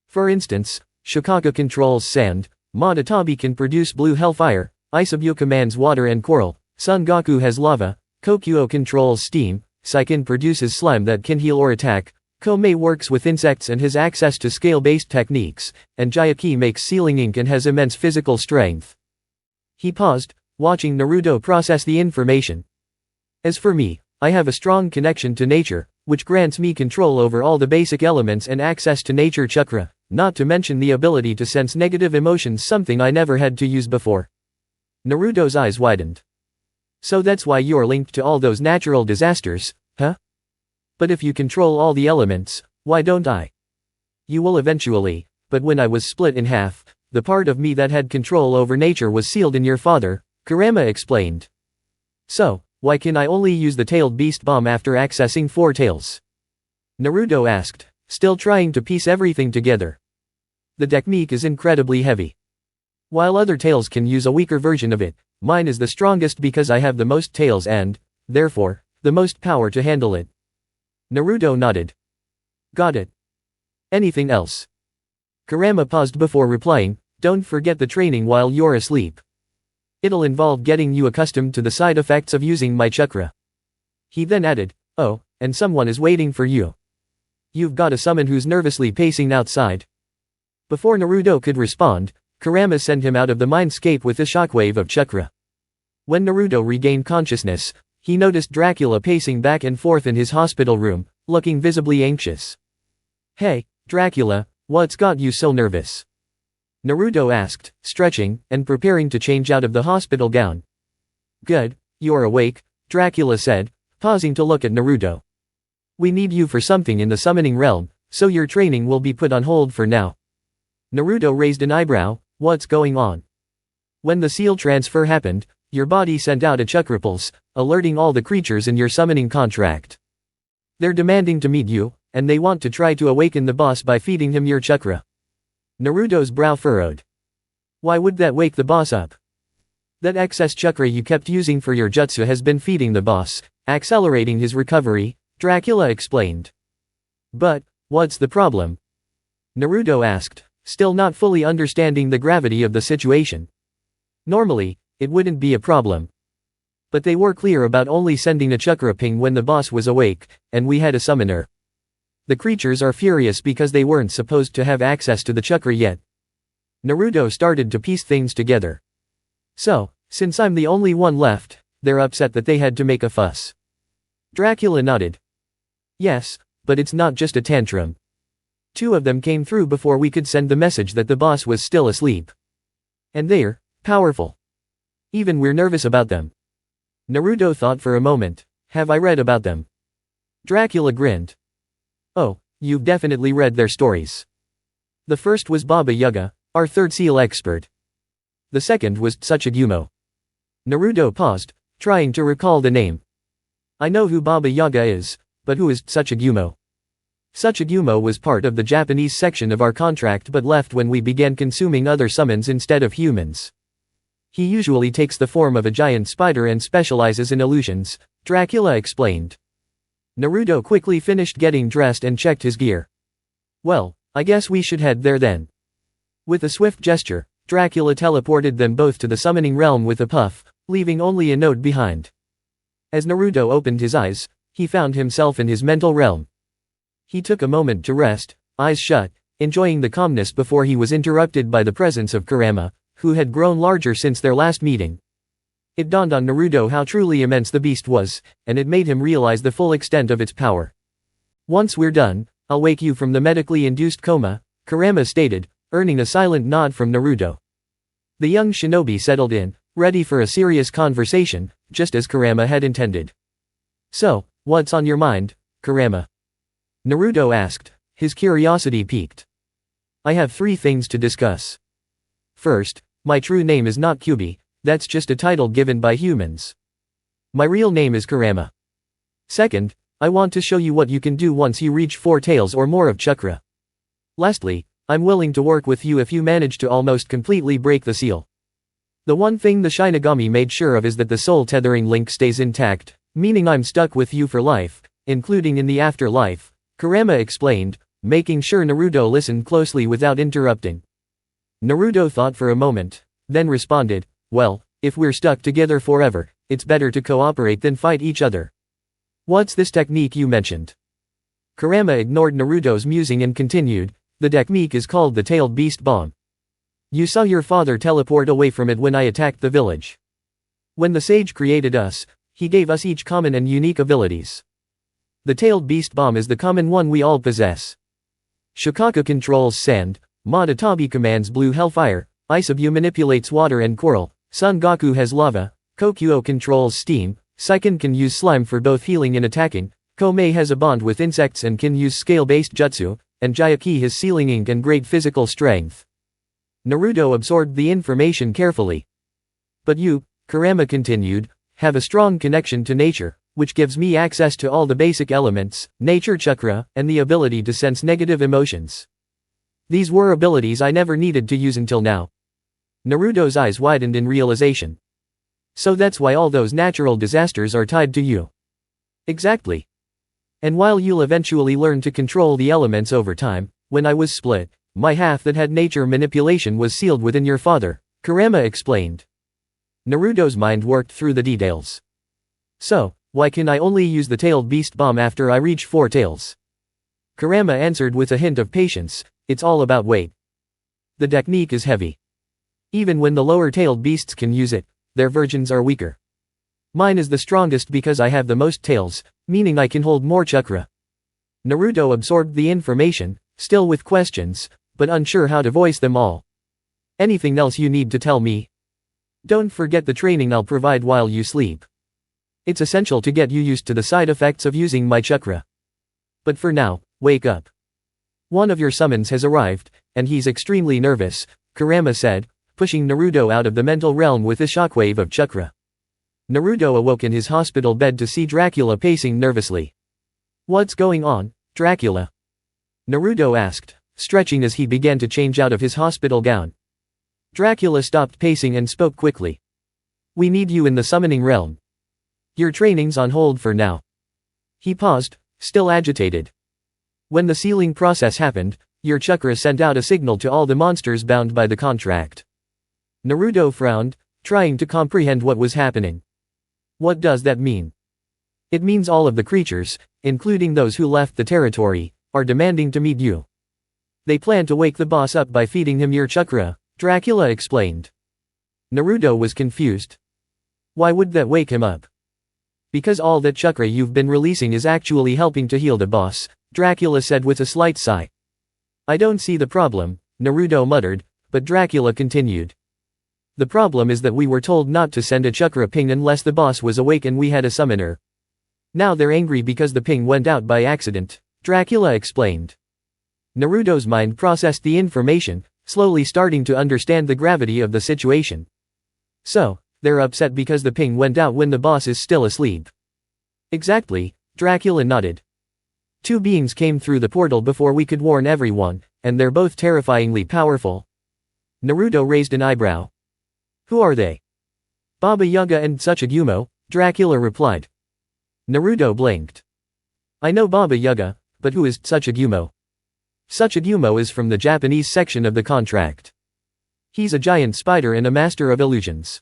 For instance, Shikage controls sand, Madatabi can produce blue hellfire, Isabyu commands water and coral, Son Goku has lava, Kokuo controls steam, Saiken produces slime that can heal or attack, Komei works with insects and has access to scale-based techniques, and Jayaki makes sealing ink and has immense physical strength. He paused, watching Naruto process the information. As for me, I have a strong connection to nature, which grants me control over all the basic elements and access to nature chakra, not to mention the ability to sense negative emotions, something I never had to use before. Naruto's eyes widened. So that's why you're linked to all those natural disasters, huh? But if you control all the elements, why don't I? You will eventually, but when I was split in half, the part of me that had control over nature was sealed in your father, Kurama explained. So, why can I only use the Tailed Beast Bomb after accessing 4 tails? Naruto asked, still trying to piece everything together. The technique is incredibly heavy. While other tails can use a weaker version of it, mine is the strongest because I have the most tails and, therefore, the most power to handle it. Naruto nodded. Got it. Anything else? Kurama paused before replying, don't forget the training while you're asleep. It'll involve getting you accustomed to the side effects of using my chakra. He then added, oh, and someone is waiting for you. You've got a summon who's nervously pacing outside. Before Naruto could respond, Kurama sent him out of the mindscape with a shockwave of chakra. When Naruto regained consciousness, he noticed Dracula pacing back and forth in his hospital room, looking visibly anxious. Hey, Dracula, what's got you so nervous? Naruto asked, stretching, and preparing to change out of the hospital gown. Good, you're awake, Dracula said, pausing to look at Naruto. We need you for something in the summoning realm, so your training will be put on hold for now. Naruto raised an eyebrow, what's going on? When the seal transfer happened, your body sent out a chakra pulse, alerting all the creatures in your summoning contract. They're demanding to meet you, and they want to try to awaken the boss by feeding him your chakra. Naruto's brow furrowed. Why would that wake the boss up? That excess chakra you kept using for your jutsu has been feeding the boss, accelerating his recovery, Dracula explained. But, what's the problem? Naruto asked, still not fully understanding the gravity of the situation. Normally, it wouldn't be a problem. But they were clear about only sending a chakra ping when the boss was awake, and we had a summoner. The creatures are furious because they weren't supposed to have access to the chakra yet. Naruto started to piece things together. So, since I'm the only one left, they're upset that they had to make a fuss. Dracula nodded. Yes, but it's not just a tantrum. 2 of them came through before we could send the message that the boss was still asleep. And they're powerful. Even we're nervous about them. Naruto thought for a moment. Have I read about them? Dracula grinned. Oh, you've definitely read their stories. The first was Baba Yaga, our 3rd seal expert. The second was Tsuchigumo. Naruto paused, trying to recall the name. I know who Baba Yaga is, but who is Tsuchigumo? Tsuchigumo was part of the Japanese section of our contract but left when we began consuming other summons instead of humans. He usually takes the form of a giant spider and specializes in illusions, Dracula explained. Naruto quickly finished getting dressed and checked his gear. Well, I guess we should head there then. With a swift gesture, Dracula teleported them both to the summoning realm with a puff, leaving only a note behind. As Naruto opened his eyes, he found himself in his mental realm. He took a moment to rest, eyes shut, enjoying the calmness before he was interrupted by the presence of Kurama, who had grown larger since their last meeting. It dawned on Naruto how truly immense the beast was, and it made him realize the full extent of its power. "Once we're done, I'll wake you from the medically induced coma," Kurama stated, earning a silent nod from Naruto. The young shinobi settled in, ready for a serious conversation, just as Kurama had intended. "So, what's on your mind, Kurama?" Naruto asked, his curiosity piqued. "I have 3 things to discuss. First, my true name is not Kyubi, that's just a title given by humans. My real name is Kurama. Second, I want to show you what you can do once you reach 4 tails or more of chakra. Lastly, I'm willing to work with you if you manage to almost completely break the seal. The one thing the Shinigami made sure of is that the soul tethering link stays intact, meaning I'm stuck with you for life, including in the afterlife," Kurama explained, making sure Naruto listened closely without interrupting. Naruto thought for a moment, then responded, "Well, if we're stuck together forever, it's better to cooperate than fight each other. What's this technique you mentioned?" Kurama ignored Naruto's musing and continued, "The technique is called the Tailed Beast Bomb. You saw your father teleport away from it when I attacked the village. When the sage created us, he gave us each common and unique abilities. The Tailed Beast Bomb is the common one we all possess. Shikaka controls sand, Madatabi commands blue hellfire, Isabu manipulates water and coral, Son Goku has lava, Kokuo controls steam, Seiken can use slime for both healing and attacking, Komei has a bond with insects and can use scale-based jutsu, and Jayaki has sealing ink and great physical strength." Naruto absorbed the information carefully. "But you," Kurama continued, "have a strong connection to nature, which gives me access to all the basic elements, nature chakra, and the ability to sense negative emotions. These were abilities I never needed to use until now." Naruto's eyes widened in realization. "So that's why all those natural disasters are tied to you." "Exactly. And while you'll eventually learn to control the elements over time, when I was split, my half that had nature manipulation was sealed within your father," Kurama explained. Naruto's mind worked through the details. "So, why can I only use the Tailed Beast Bomb after I reach 4 tails?" Kurama answered with a hint of patience, "It's all about weight. The technique is heavy. Even when the lower-tailed beasts can use it, their versions are weaker. Mine is the strongest because I have the most tails, meaning I can hold more chakra." Naruto absorbed the information, still with questions, but unsure how to voice them all. "Anything else you need to tell me? Don't forget the training I'll provide while you sleep. It's essential to get you used to the side effects of using my chakra. But for now, wake up. One of your summons has arrived, and he's extremely nervous," Kurama said, pushing Naruto out of the mental realm with a shockwave of chakra. Naruto awoke in his hospital bed to see Dracula pacing nervously. "What's going on, Dracula?" Naruto asked, stretching as he began to change out of his hospital gown. Dracula stopped pacing and spoke quickly. "We need you in the summoning realm. Your training's on hold for now." He paused, still agitated. "When the sealing process happened, your chakra sent out a signal to all the monsters bound by the contract." Naruto frowned, trying to comprehend what was happening. "What does that mean?" "It means all of the creatures, including those who left the territory, are demanding to meet you. They plan to wake the boss up by feeding him your chakra," Dracula explained. Naruto was confused. "Why would that wake him up?" "Because all that chakra you've been releasing is actually helping to heal the boss," Dracula said with a slight sigh. "I don't see the problem," Naruto muttered, but Dracula continued. "The problem is that we were told not to send a chakra ping unless the boss was awake and we had a summoner. Now they're angry because the ping went out by accident," Dracula explained. Naruto's mind processed the information, slowly starting to understand the gravity of the situation. "So, they're upset because the ping went out when the boss is still asleep." "Exactly," Dracula nodded. "Two beings came through the portal before we could warn everyone, and they're both terrifyingly powerful." Naruto raised an eyebrow. "Who are they?" "Baba Yaga and Tsuchigumo," Dracula replied. Naruto blinked. "I know Baba Yaga, but who is Tsuchigumo?" "Tsuchigumo is from the Japanese section of the contract. He's a giant spider and a master of illusions.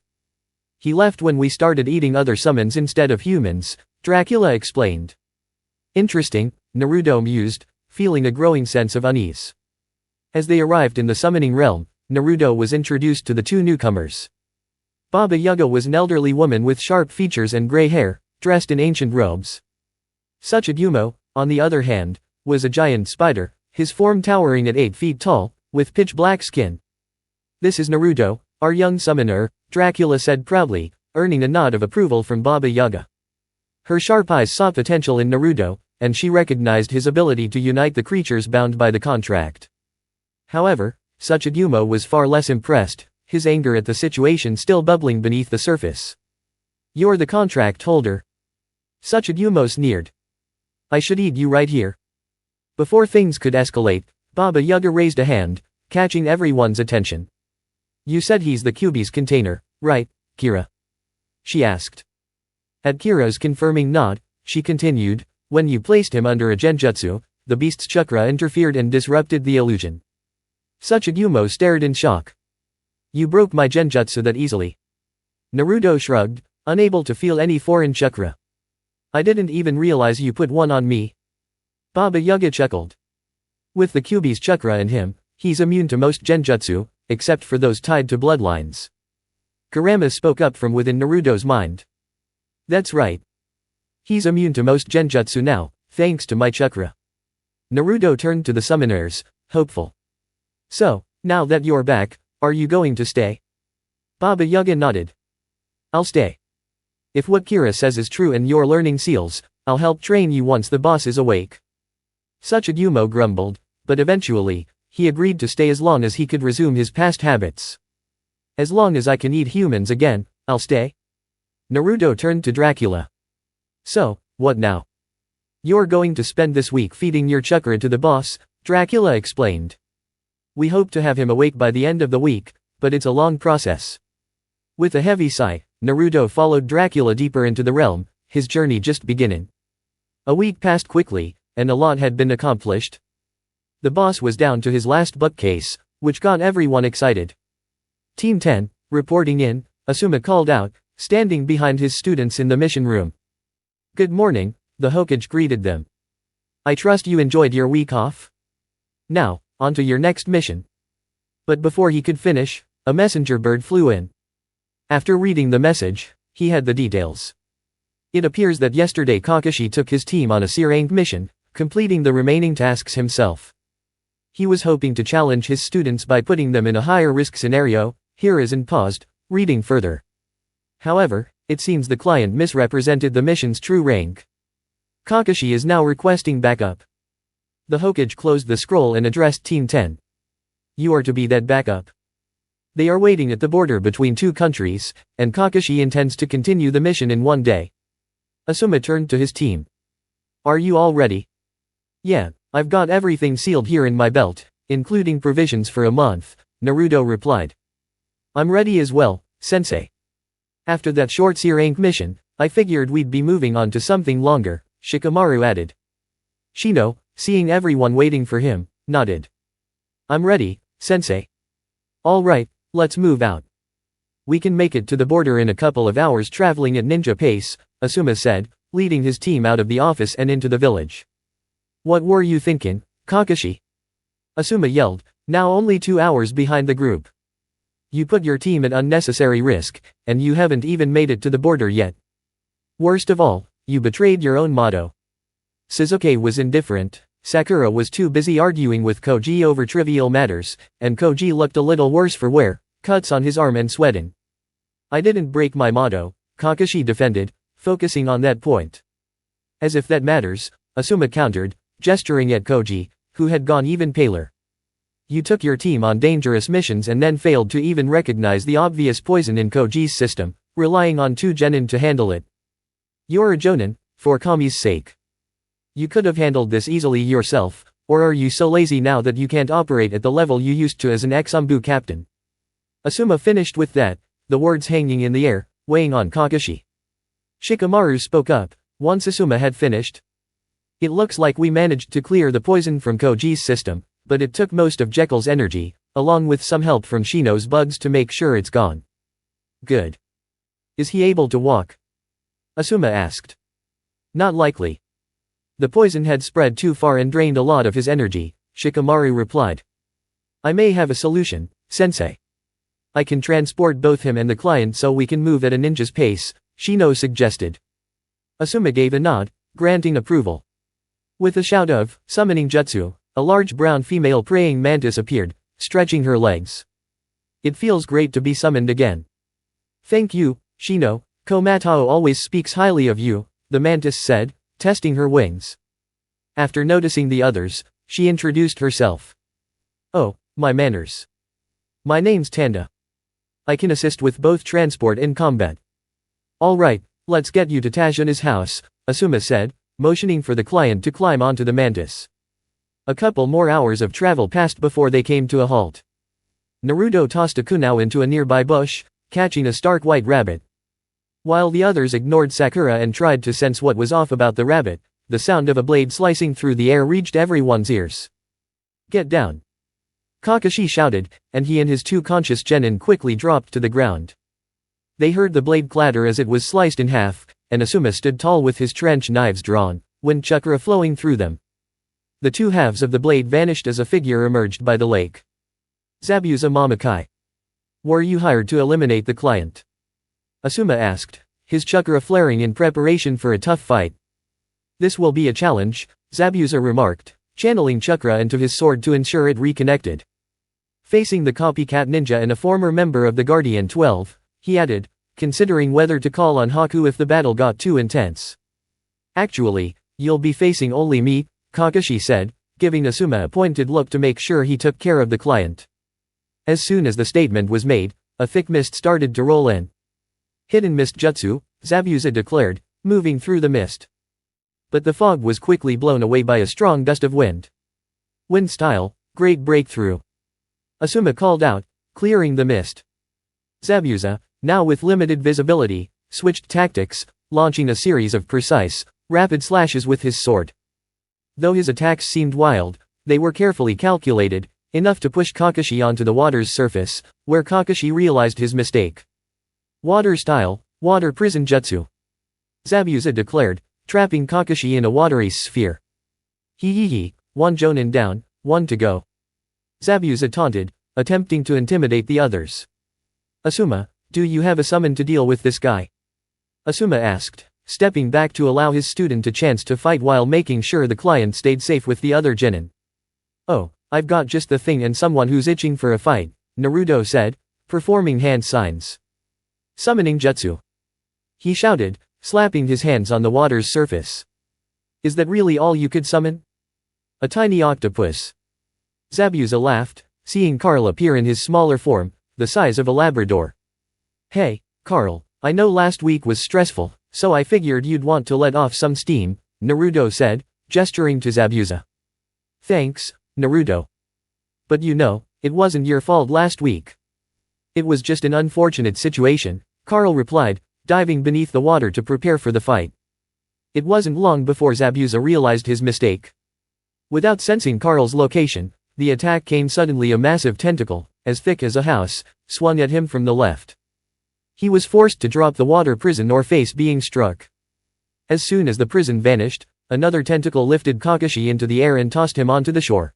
He left when we started eating other summons instead of humans," Dracula explained. "Interesting," Naruto mused, feeling a growing sense of unease. As they arrived in the summoning realm, Naruto was introduced to the two newcomers. Baba Yaga was an elderly woman with sharp features and gray hair, dressed in ancient robes. Tsuchigumo, on the other hand, was a giant spider, his form towering at 8 feet tall, with pitch-black skin. "This is Naruto, our young summoner," Dracula said proudly, earning a nod of approval from Baba Yaga. Her sharp eyes saw potential in Naruto, and she recognized his ability to unite the creatures bound by the contract. However, Tsuchigumo was far less impressed, his anger at the situation still bubbling beneath the surface. "You're the contract holder." Tsuchigumo sneered. "I should eat you right here." Before things could escalate, Baba Yaga raised a hand, catching everyone's attention. "You said he's the Kyuubi's container, right, Kira?" she asked. At Kira's confirming nod, she continued, "When you placed him under a genjutsu, the beast's chakra interfered and disrupted the illusion." Tsuchigumo stared in shock. "You broke my genjutsu that easily?" Naruto shrugged, unable to feel any foreign chakra. "I didn't even realize you put one on me." Baba Yaga chuckled. "With the Kyuubi's chakra in him, he's immune to most genjutsu, except for those tied to bloodlines." Kurama spoke up from within Naruto's mind. "That's right. He's immune to most genjutsu now, thanks to my chakra." Naruto turned to the summoners, hopeful. "So, now that you're back, are you going to stay?" Baba Yaga nodded. "I'll stay. If what Kira says is true and you're learning seals, I'll help train you once the boss is awake." Tsuchigumo grumbled, but eventually, he agreed to stay as long as he could resume his past habits. "As long as I can eat humans again, I'll stay." Naruto turned to Dracula. "So, what now?" "You're going to spend this week feeding your chakra to the boss," Dracula explained. "We hope to have him awake by the end of the week, but it's a long process." With a heavy sigh, Naruto followed Dracula deeper into the realm, his journey just beginning. A week passed quickly, and a lot had been accomplished. The boss was down to his last bookcase, which got everyone excited. "Team 10, reporting in," Asuma called out, standing behind his students in the mission room. "Good morning," the Hokage greeted them. "I trust you enjoyed your week off. Now, on to your next mission." But before he could finish, a messenger bird flew in. After reading the message, he had the details. It appears that yesterday Kakashi took his team on a C-rank mission, completing the remaining tasks himself. He was hoping to challenge his students by putting them in a higher risk scenario. Hiruzen paused, reading further. However, it seems the client misrepresented the mission's true rank. Kakashi is now requesting backup. The Hokage closed the scroll and addressed Team 10. "You are to be that backup. They are waiting at the border between two countries, and Kakashi intends to continue the mission in one day." Asuma turned to his team. "Are you all ready?" "Yeah, I've got everything sealed here in my belt, including provisions for a month," Naruto replied. "I'm ready as well, sensei." "After that short C-rank mission, I figured we'd be moving on to something longer," Shikamaru added. Shino, seeing everyone waiting for him, nodded. "I'm ready, sensei." "All right, let's move out. We can make it to the border in a couple of hours traveling at ninja pace," Asuma said, leading his team out of the office and into the village. "What were you thinking, Kakashi?" Asuma yelled, now only 2 hours behind the group. "You put your team at unnecessary risk, and you haven't even made it to the border yet. Worst of all, you betrayed your own motto." Sasuke was indifferent. Sakura was too busy arguing with Koji over trivial matters, and Koji looked a little worse for wear, cuts on his arm and sweating. "I didn't break my motto," Kakashi defended, focusing on that point. "As if that matters," Asuma countered, gesturing at Koji, who had gone even paler. "You took your team on dangerous missions and then failed to even recognize the obvious poison in Koji's system, relying on 2 genin to handle it. You're a jonin, for Kami's sake. You could have handled this easily yourself, or are you so lazy now that you can't operate at the level you used to as an ex-Anbu captain?" Asuma finished with that, the words hanging in the air, weighing on Kakashi. Shikamaru spoke up, once Asuma had finished. "It looks like we managed to clear the poison from Koji's system, but it took most of Jekyll's energy, along with some help from Shino's bugs to make sure it's gone." "Good. Is he able to walk?" Asuma asked. "Not likely. The poison had spread too far and drained a lot of his energy," Shikamaru replied. I may have a solution, sensei. I can transport both him and the client so we can move at a ninja's pace, Shino suggested. Asuma gave a nod, granting approval. With a shout of summoning jutsu, a large brown female praying mantis appeared, stretching her legs. It feels great to be summoned again. Thank you, Shino. Komatao always speaks highly of you, the mantis said, testing her wings. After noticing the others, she introduced herself. Oh, my manners. My name's Tanda. I can assist with both transport and combat. Alright, let's get you to Tasuna's house, Asuma said, motioning for the client to climb onto the mantis. A couple more hours of travel passed before they came to a halt. Naruto tossed a kunao into a nearby bush, catching a stark white rabbit. While the others ignored Sakura and tried to sense what was off about the rabbit, the sound of a blade slicing through the air reached everyone's ears. Get down! Kakashi shouted, and he and his two conscious genin quickly dropped to the ground. They heard the blade clatter as it was sliced in half, and Asuma stood tall with his trench knives drawn, wind chakra flowing through them. The two halves of the blade vanished as a figure emerged by the lake. Zabuza Mamakai. Were you hired to eliminate the client? Asuma asked, his chakra flaring in preparation for a tough fight. This will be a challenge, Zabuza remarked, channeling chakra into his sword to ensure it reconnected. Facing the copycat ninja and a former member of the Guardian 12, he added, considering whether to call on Haku if the battle got too intense. Actually, you'll be facing only me, Kakashi said, giving Asuma a pointed look to make sure he took care of the client. As soon as the statement was made, a thick mist started to roll in. Hidden mist jutsu, Zabuza declared, moving through the mist. But the fog was quickly blown away by a strong gust of wind. Wind style, great breakthrough. Asuma called out, clearing the mist. Zabuza, now with limited visibility, switched tactics, launching a series of precise, rapid slashes with his sword. Though his attacks seemed wild, they were carefully calculated, enough to push Kakashi onto the water's surface, where Kakashi realized his mistake. Water style, water prison jutsu. Zabuza declared, trapping Kakashi in a watery sphere. Hee, one jonin down, one to go. Zabuza taunted, attempting to intimidate the others. Asuma, do you have a summon to deal with this guy? Asuma asked, stepping back to allow his student a chance to fight while making sure the client stayed safe with the other genin. Oh, I've got just the thing and someone who's itching for a fight, Naruto said, performing hand signs. Summoning jutsu. He shouted, slapping his hands on the water's surface. Is that really all you could summon? A tiny octopus. Zabuza laughed, seeing Carl appear in his smaller form, the size of a Labrador. Hey, Carl, I know last week was stressful, so I figured you'd want to let off some steam, Naruto said, gesturing to Zabuza. Thanks, Naruto. But you know, it wasn't your fault last week. It was just an unfortunate situation, Carl replied, diving beneath the water to prepare for the fight. It wasn't long before Zabuza realized his mistake. Without sensing Carl's location, the attack came suddenly. A massive tentacle, as thick as a house, swung at him from the left. He was forced to drop the water prison or face being struck. As soon as the prison vanished, another tentacle lifted Kakashi into the air and tossed him onto the shore.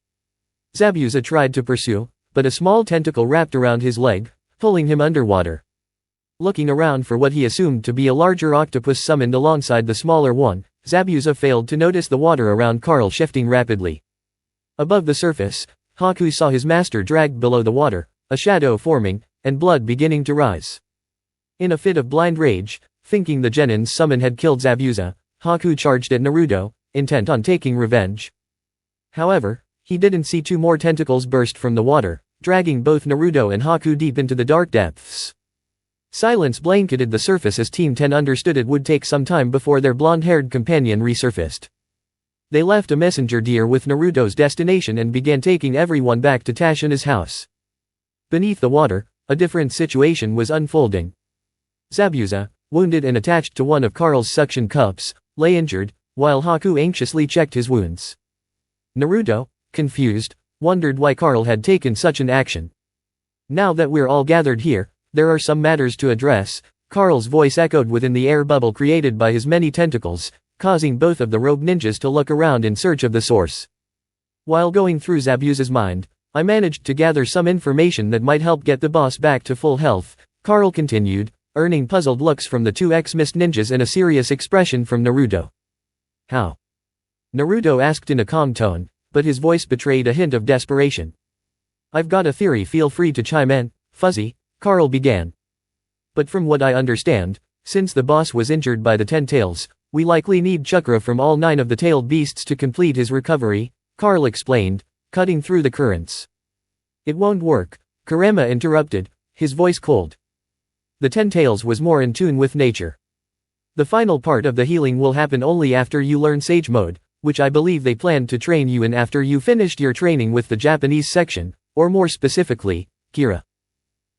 Zabuza tried to pursue, but a small tentacle wrapped around his leg, pulling him underwater. Looking around for what he assumed to be a larger octopus summoned alongside the smaller one, Zabuza failed to notice the water around Carl shifting rapidly. Above the surface, Haku saw his master dragged below the water, a shadow forming, and blood beginning to rise. In a fit of blind rage, thinking the genin's summon had killed Zabuza, Haku charged at Naruto, intent on taking revenge. However, he didn't see two more tentacles burst from the water, dragging both Naruto and Haku deep into the dark depths. Silence blanketed the surface as Team 10 understood it would take some time before their blonde-haired companion resurfaced. They left a messenger deer with Naruto's destination and began taking everyone back to Tasuna's house. Beneath the water, a different situation was unfolding. Zabuza, wounded and attached to one of Carl's suction cups, lay injured, while Haku anxiously checked his wounds. Naruto, confused, wondered why Carl had taken such an action. Now that we're all gathered here, there are some matters to address, Carl's voice echoed within the air bubble created by his many tentacles, causing both of the rogue ninjas to look around in search of the source. While going through Zabuza's mind, I managed to gather some information that might help get the boss back to full health, Carl continued, earning puzzled looks from the two ex-Mist ninjas and a serious expression from Naruto. How? Naruto asked in a calm tone, but his voice betrayed a hint of desperation. I've got a theory, feel free to chime in, Fuzzy, Carl began. But from what I understand, since the boss was injured by the 10 tails, we likely need chakra from all 9 of the tailed beasts to complete his recovery, Carl explained, cutting through the currents. It won't work, Kurama interrupted, his voice cold. The 10 tails was more in tune with nature. The final part of the healing will happen only after you learn Sage Mode, which I believe they planned to train you in after you finished your training with the Japanese section, or more specifically, Kira.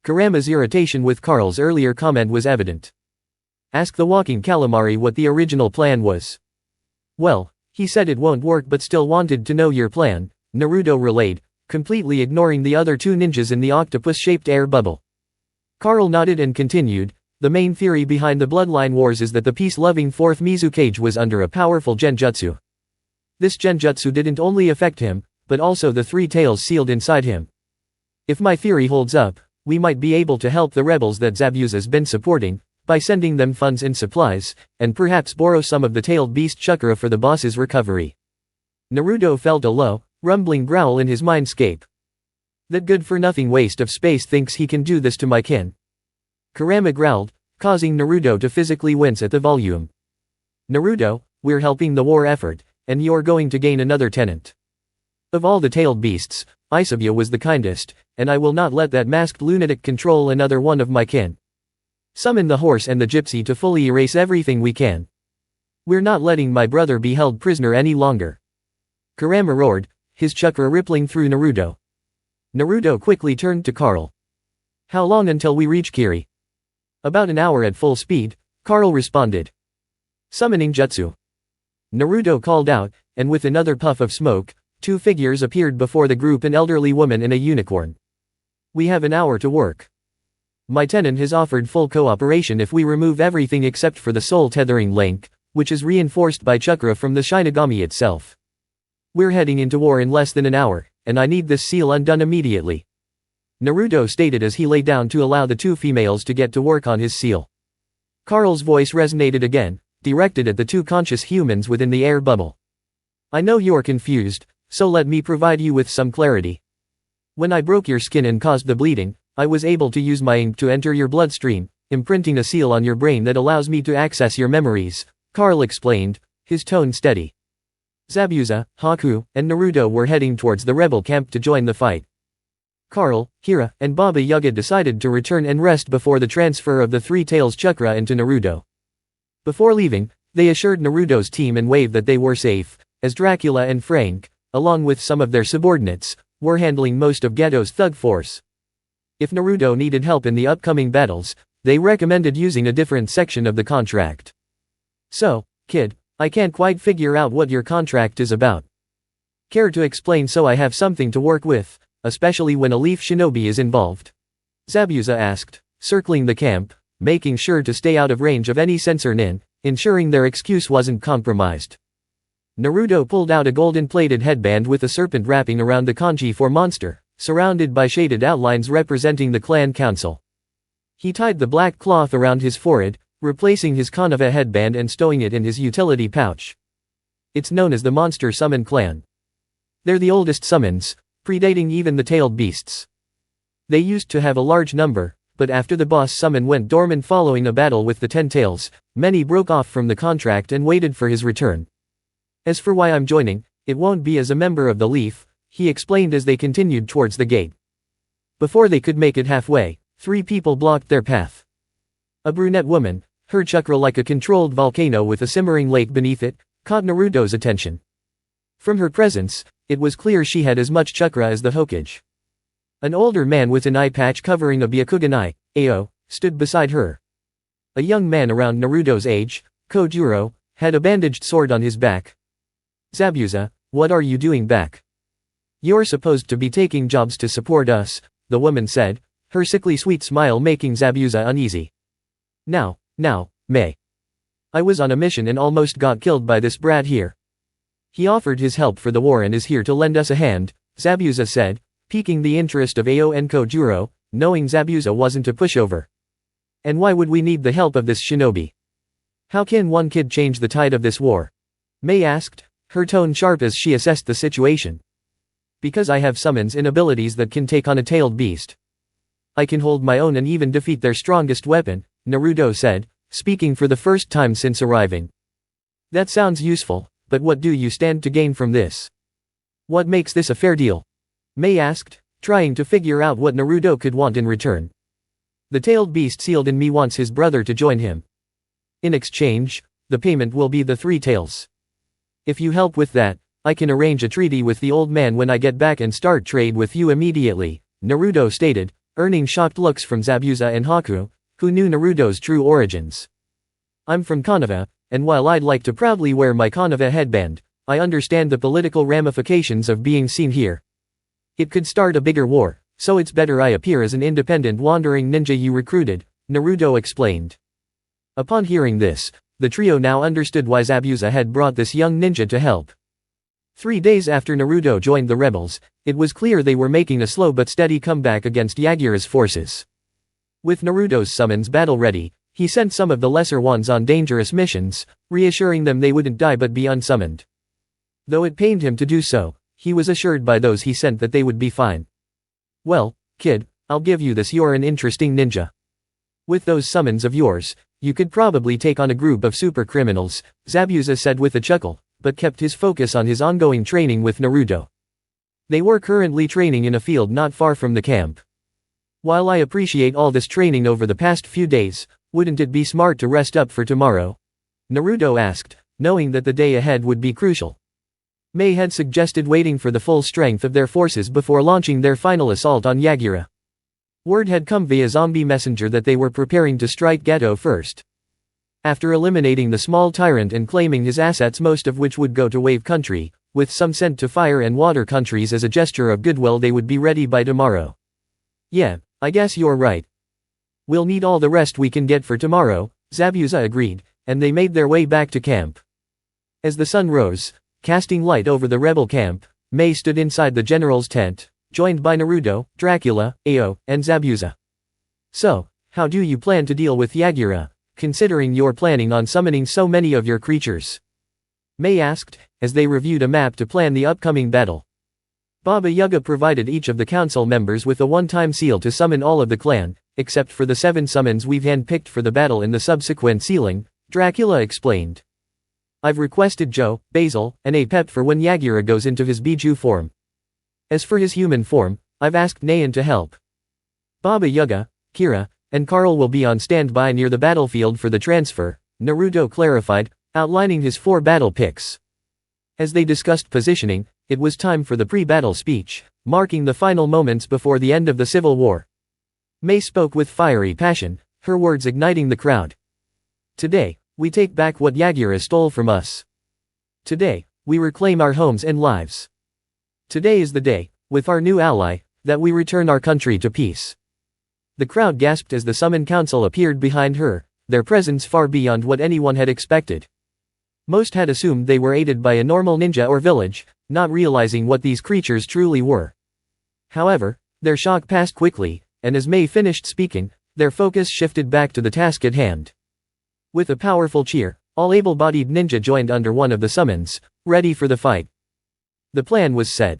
Kurama's irritation with Carl's earlier comment was evident. Ask the walking calamari what the original plan was. Well, he said it won't work but still wanted to know your plan, Naruto relayed, completely ignoring the other 2 ninjas in the octopus-shaped air bubble. Carl nodded and continued, the main theory behind the bloodline wars is that the peace-loving 4th Mizukage was under a powerful genjutsu. This genjutsu didn't only affect him, but also the 3 tails sealed inside him. If my theory holds up, we might be able to help the rebels that Zabuza's been supporting, by sending them funds and supplies, and perhaps borrow some of the tailed beast chakra for the boss's recovery. Naruto felt a low, rumbling growl in his mindscape. That good-for-nothing waste of space thinks he can do this to my kin. Kurama growled, causing Naruto to physically wince at the volume. Naruto, we're helping the war effort, and you're going to gain another tenant. Of all the tailed beasts, Isabuya was the kindest, and I will not let that masked lunatic control another one of my kin. Summon the horse and the gypsy to fully erase everything we can. We're not letting my brother be held prisoner any longer. Kurama roared, his chakra rippling through Naruto. Naruto quickly turned to Carl. How long until we reach Kiri? About an hour at full speed, Carl responded. Summoning jutsu. Naruto called out, and with another puff of smoke, 2 figures appeared before the group, an elderly woman and a unicorn. We have an hour to work. My tenant has offered full cooperation if we remove everything except for the soul tethering link, which is reinforced by chakra from the Shinigami itself. We're heading into war in less than an hour, and I need this seal undone immediately. Naruto stated as he lay down to allow the 2 females to get to work on his seal. Carl's voice resonated again, directed at the 2 conscious humans within the air bubble. I know you're confused, so let me provide you with some clarity. When I broke your skin and caused the bleeding, I was able to use my ink to enter your bloodstream, imprinting a seal on your brain that allows me to access your memories, Carl explained, his tone steady. Zabuza, Haku, and Naruto were heading towards the rebel camp to join the fight. Carl, Kira, and Baba Yaga decided to return and rest before the transfer of the 3 tails chakra into Naruto. Before leaving, they assured Naruto's team and waved that they were safe, as Dracula and Frank, along with some of their subordinates, were handling most of Geto's thug force. If Naruto needed help in the upcoming battles, they recommended using a different section of the contract. So, kid, I can't quite figure out what your contract is about. Care to explain so I have something to work with, especially when a leaf shinobi is involved? Zabuza asked, circling the camp, making sure to stay out of range of any censor nin, ensuring their excuse wasn't compromised. Naruto pulled out a golden-plated headband with a serpent wrapping around the kanji for monster, surrounded by shaded outlines representing the clan council. He tied the black cloth around his forehead, replacing his Konoha headband and stowing it in his utility pouch. It's known as the Monster Summon Clan. They're the oldest summons, predating even the tailed beasts. They used to have a large number, but after the boss summon went dormant following a battle with the 10 tails, many broke off from the contract and waited for his return. As for why I'm joining, it won't be as a member of the Leaf, he explained as they continued towards the gate. Before they could make it halfway, 3 people blocked their path. A brunette woman, her chakra like a controlled volcano with a simmering lake beneath it, caught Naruto's attention. From her presence, it was clear she had as much chakra as the Hokage. An older man with an eye patch covering a Byakugan eye, Ao, stood beside her. A young man around Naruto's age, Kojuro, had a bandaged sword on his back. Zabuza, what are you doing back? You're supposed to be taking jobs to support us, the woman said, her sickly sweet smile making Zabuza uneasy. Now, May. I was on a mission and almost got killed by this brat here. He offered his help for the war and is here to lend us a hand, Zabuza said, piquing the interest of Ao and Kojuro, knowing Zabuza wasn't a pushover. And why would we need the help of this shinobi? How can one kid change the tide of this war? Mei asked, her tone sharp as she assessed the situation. Because I have summons and abilities that can take on a tailed beast. I can hold my own and even defeat their strongest weapon, Naruto said, speaking for the first time since arriving. That sounds useful, but what do you stand to gain from this? What makes this a fair deal? Mei asked, trying to figure out what Naruto could want in return. The tailed beast sealed in me wants his brother to join him. In exchange, the payment will be the 3 tails. If you help with that, I can arrange a treaty with the old man when I get back and start trade with you immediately, Naruto stated, earning shocked looks from Zabuza and Haku, who knew Naruto's true origins. I'm from Konoha, and while I'd like to proudly wear my Konoha headband, I understand the political ramifications of being seen here. It could start a bigger war, so it's better I appear as an independent wandering ninja you recruited, Naruto explained. Upon hearing this, the trio now understood why Zabuza had brought this young ninja to help. 3 days after Naruto joined the rebels, it was clear they were making a slow but steady comeback against Yagura's forces. With Naruto's summons battle ready, he sent some of the lesser ones on dangerous missions, reassuring them they wouldn't die but be unsummoned. Though it pained him to do so, he was assured by those he sent that they would be fine. Well, kid, I'll give you this, you're an interesting ninja. With those summons of yours, you could probably take on a group of super criminals, Zabuza said with a chuckle, but kept his focus on his ongoing training with Naruto. They were currently training in a field not far from the camp. While I appreciate all this training over the past few days, wouldn't it be smart to rest up for tomorrow? Naruto asked, knowing that the day ahead would be crucial. Mei had suggested waiting for the full strength of their forces before launching their final assault on Yagura. Word had come via zombie messenger that they were preparing to strike Geto first. After eliminating the small tyrant and claiming his assets, most of which would go to Wave Country, with some sent to Fire and Water countries as a gesture of goodwill, they would be ready by tomorrow. Yeah, I guess you're right. We'll need all the rest we can get for tomorrow, Zabuza agreed, and they made their way back to camp. As the sun rose, casting light over the rebel camp, Mei stood inside the general's tent, joined by Naruto, Dracula, Ao, and Zabuza. So, how do you plan to deal with Yagura, considering you're planning on summoning so many of your creatures? Mei asked, as they reviewed a map to plan the upcoming battle. Baba Yaga provided each of the council members with a one-time seal to summon all of the clan, except for the 7 summons we've hand-picked for the battle in the subsequent sealing, Dracula explained. I've requested Joe, Basil, and a pep for when Yagura goes into his Biju form. As for his human form, I've asked Nayan to help. Baba Yaga, Kira, and Carl will be on standby near the battlefield for the transfer, Naruto clarified, outlining his 4 battle picks. As they discussed positioning, it was time for the pre-battle speech, marking the final moments before the end of the civil war. Mei spoke with fiery passion, her words igniting the crowd. Today, we take back what Yagura stole from us. Today, we reclaim our homes and lives. Today is the day, with our new ally, that we return our country to peace. The crowd gasped as the Summon Council appeared behind her, their presence far beyond what anyone had expected. Most had assumed they were aided by a normal ninja or village, not realizing what these creatures truly were. However, their shock passed quickly, and as Mei finished speaking, their focus shifted back to the task at hand. With a powerful cheer, all able-bodied ninja joined under one of the summons, ready for the fight. The plan was set.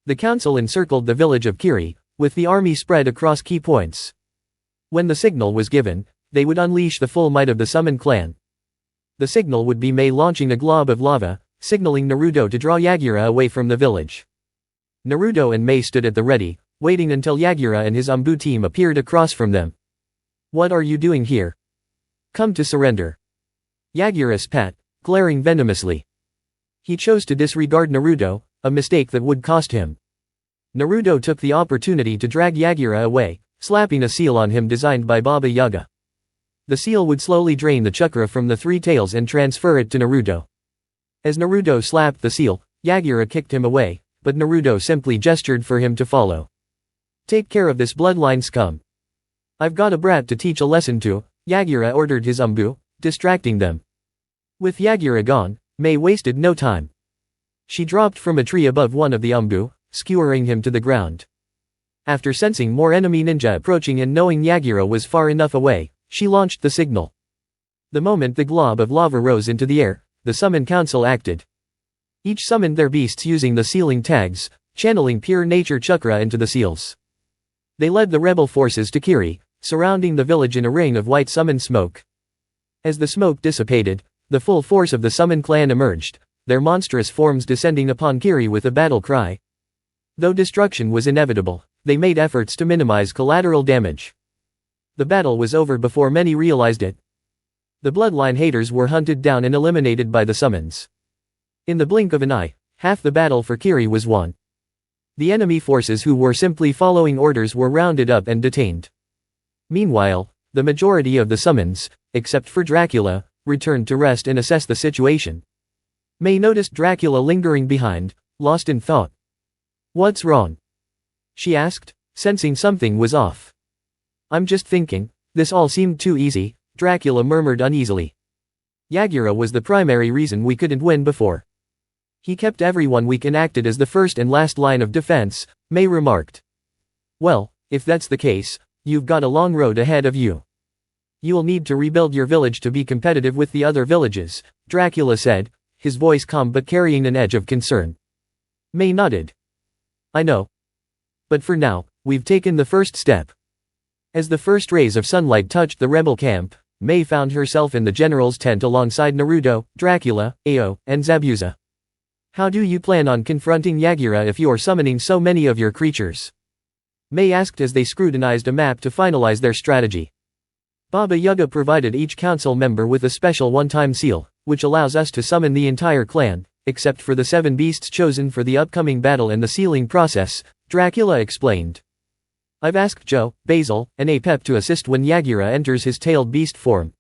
The council encircled the village of Kiri, with the army spread across key points. When the signal was given, they would unleash the full might of the Summon clan. The signal would be Mei launching a glob of lava, signaling Naruto to draw Yagura away from the village. Naruto and Mei stood at the ready, waiting until Yagura and his Anbu team appeared across from them. What are you doing here? Come to surrender. Yagura spat, glaring venomously. He chose to disregard Naruto, a mistake that would cost him. Naruto took the opportunity to drag Yagura away, slapping a seal on him designed by Baba Yaga. The seal would slowly drain the chakra from the 3 tails and transfer it to Naruto. As Naruto slapped the seal, Yagura kicked him away, but Naruto simply gestured for him to follow. Take care of this bloodline scum. I've got a brat to teach a lesson to, Yagura ordered his Anbu, distracting them. With Yagura gone, Mei wasted no time. She dropped from a tree above one of the Anbu, skewering him to the ground. After sensing more enemy ninja approaching and knowing Yagura was far enough away, she launched the signal. The moment the glob of lava rose into the air, the Summon Council acted. Each summoned their beasts using the sealing tags, channeling pure nature chakra into the seals. They led the rebel forces to Kiri, surrounding the village in a ring of white summon smoke. As the smoke dissipated, the full force of the Summon clan emerged, their monstrous forms descending upon Kiri with a battle cry. Though destruction was inevitable, they made efforts to minimize collateral damage. The battle was over before many realized it. The bloodline haters were hunted down and eliminated by the summons. In the blink of an eye, half the battle for Kiri was won. The enemy forces who were simply following orders were rounded up and detained. Meanwhile, the majority of the summons, except for Dracula, returned to rest and assess the situation. Mei noticed Dracula lingering behind, lost in thought. "What's wrong?" she asked, sensing something was off. "I'm just thinking, this all seemed too easy," Dracula murmured uneasily. "Yagura was the primary reason we couldn't win before. He kept everyone weak and acted as the first and last line of defense," Mei remarked. "Well, if that's the case, you've got a long road ahead of you. You'll need to rebuild your village to be competitive with the other villages," Dracula said, his voice calm but carrying an edge of concern. Mei nodded. "I know. But for now, we've taken the first step." As the first rays of sunlight touched the rebel camp, Mei found herself in the general's tent alongside Naruto, Dracula, Ao, and Zabuza. "How do you plan on confronting Yagura if you're summoning so many of your creatures?" Mei asked as they scrutinized a map to finalize their strategy. "Baba Yaga provided each council member with a special one-time seal, which allows us to summon the entire clan, except for the 7 beasts chosen for the upcoming battle and the sealing process," Dracula explained. "I've asked Joe, Basil, and Apep to assist when Yagura enters his tailed beast form.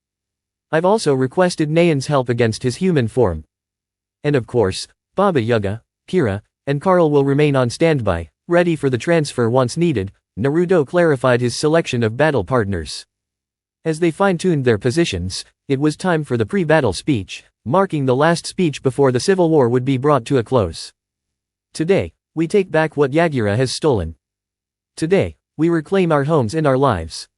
I've also requested Nayan's help against his human form. And of course, Baba Yaga, Kira, and Carl will remain on standby, ready for the transfer once needed." Naruto clarified his selection of battle partners. As they fine-tuned their positions, it was time for the pre-battle speech, marking the last speech before the civil war would be brought to a close. "Today, we take back what Yagura has stolen. Today, we reclaim our homes and our lives.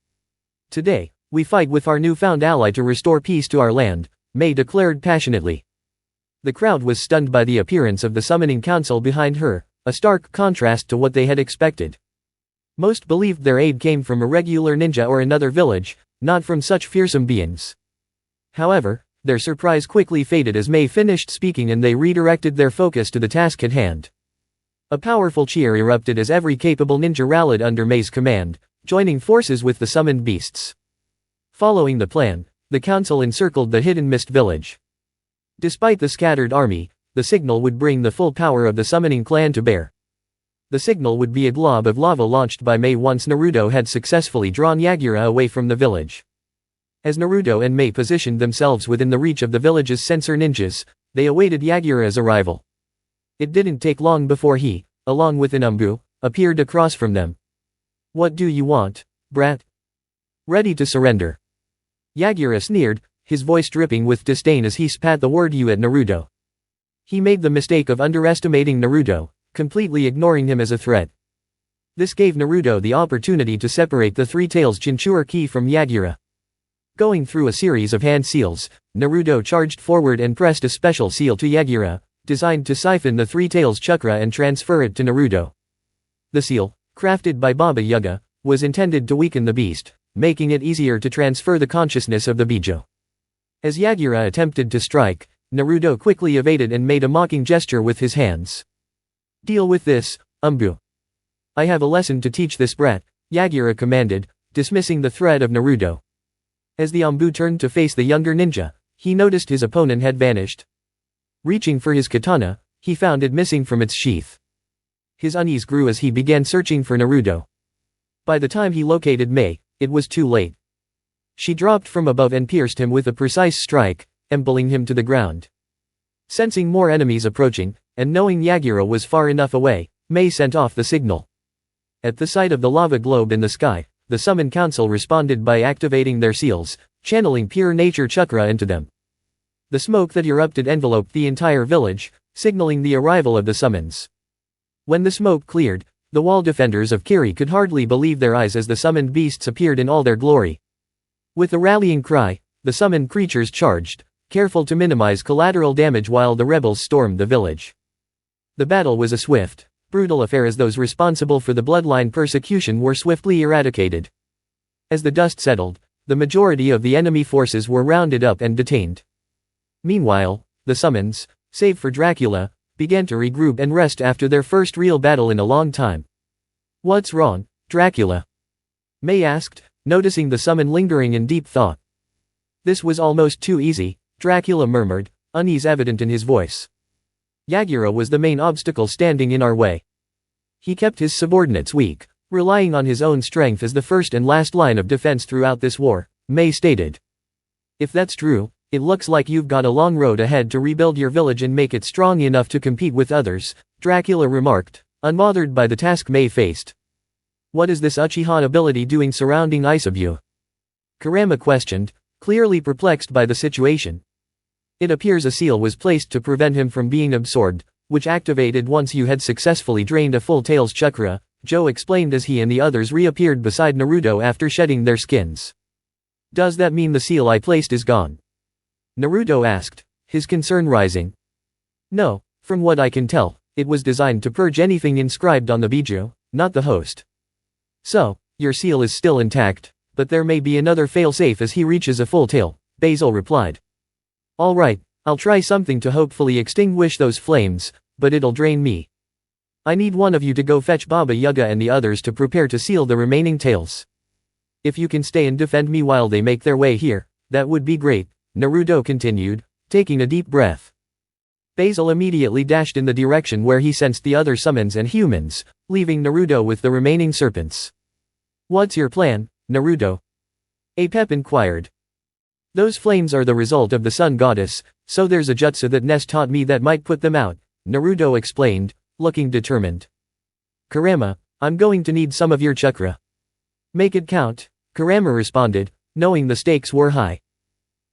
Today, we fight with our newfound ally to restore peace to our land," Mei declared passionately. The crowd was stunned by the appearance of the summoning council behind her, a stark contrast to what they had expected. Most believed their aid came from a regular ninja or another village, not from such fearsome beings. However, their surprise quickly faded as Mei finished speaking and they redirected their focus to the task at hand. A powerful cheer erupted as every capable ninja rallied under Mei's command, joining forces with the summoned beasts. Following the plan, the council encircled the hidden mist village. Despite the scattered army, the signal would bring the full power of the summoning clan to bear. The signal would be a glob of lava launched by Mei once Naruto had successfully drawn Yagura away from the village. As Naruto and Mei positioned themselves within the reach of the village's sensor ninjas, they awaited Yagura's arrival. It didn't take long before he, along with an Umbu, appeared across from them. "What do you want, brat? Ready to surrender?" Yagura sneered, his voice dripping with disdain as he spat the word "you" at Naruto. He made the mistake of underestimating Naruto, completely ignoring him as a threat. This gave Naruto the opportunity to separate the Three Tails Jinchuriki Ki from Yagura. Going through a series of hand seals, Naruto charged forward and pressed a special seal to Yagura, designed to siphon the Three Tails chakra and transfer it to Naruto. The seal, crafted by Baba Yaga, was intended to weaken the beast, making it easier to transfer the consciousness of the Bijo. As Yagura attempted to strike, Naruto quickly evaded and made a mocking gesture with his hands. "Deal with this, Umbu. I have a lesson to teach this brat," Yagura commanded, dismissing the threat of Naruto. As the Umbu turned to face the younger ninja, he noticed his opponent had vanished. Reaching for his katana, he found it missing from its sheath. His unease grew as he began searching for Naruto. By the time he located Mei, it was too late. She dropped from above and pierced him with a precise strike, impaling him to the ground. Sensing more enemies approaching, and knowing Yagura was far enough away, Mei sent off the signal. At the sight of the lava globe in the sky, the Summon Council responded by activating their seals, channeling pure nature chakra into them. The smoke that erupted enveloped the entire village, signaling the arrival of the summons. When the smoke cleared, the wall defenders of Kiri could hardly believe their eyes as the summoned beasts appeared in all their glory. With a rallying cry, the summoned creatures charged, careful to minimize collateral damage while the rebels stormed the village. The battle was a swift, brutal affair as those responsible for the bloodline persecution were swiftly eradicated. As the dust settled, the majority of the enemy forces were rounded up and detained. Meanwhile, the summons, save for Dracula, began to regroup and rest after their first real battle in a long time. "What's wrong, Dracula?" May asked, noticing the summon lingering in deep thought. "This was almost too easy," Dracula murmured, unease evident in his voice. "Yagura was the main obstacle standing in our way. He kept his subordinates weak, relying on his own strength as the first and last line of defense throughout this war," May stated. "If that's true, it looks like you've got a long road ahead to rebuild your village and make it strong enough to compete with others," Dracula remarked, unbothered by the task May faced. "What is this Uchiha ability doing surrounding Isabu?" Kurama questioned, clearly perplexed by the situation. "It appears a seal was placed to prevent him from being absorbed, which activated once you had successfully drained a full tail's chakra," Joe explained as he and the others reappeared beside Naruto after shedding their skins. "Does that mean the seal I placed is gone?" Naruto asked, his concern rising. "No, from what I can tell, it was designed to purge anything inscribed on the biju, not the host. So, your seal is still intact, but there may be another failsafe as he reaches a full tail," Basil replied. "All right, I'll try something to hopefully extinguish those flames, but it'll drain me. I need one of you to go fetch Baba Yaga and the others to prepare to seal the remaining tails. If you can stay and defend me while they make their way here, that would be great," Naruto continued, taking a deep breath. Basil immediately dashed in the direction where he sensed the other summons and humans, leaving Naruto with the remaining serpents. "What's your plan, Naruto?" Apep inquired. "Those flames are the result of the sun goddess, so there's a jutsu that Ness taught me that might put them out," Naruto explained, looking determined. "Kurama, I'm going to need some of your chakra." "Make it count," Kurama responded, knowing the stakes were high.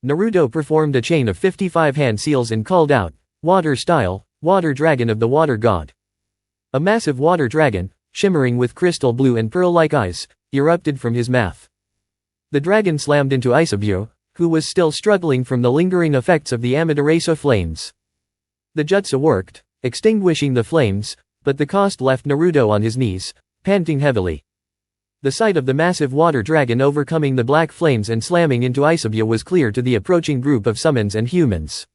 Naruto performed a chain of 55 hand seals and called out, "Water style, water dragon of the water god." A massive water dragon, shimmering with crystal blue and pearl-like eyes, erupted from his mouth. The dragon slammed into Isabu, who was still struggling from the lingering effects of the Amaterasu flames. The jutsu worked, extinguishing the flames, but the cost left Naruto on his knees, panting heavily. The sight of the massive water dragon overcoming the black flames and slamming into Isabu was clear to the approaching group of summons and humans.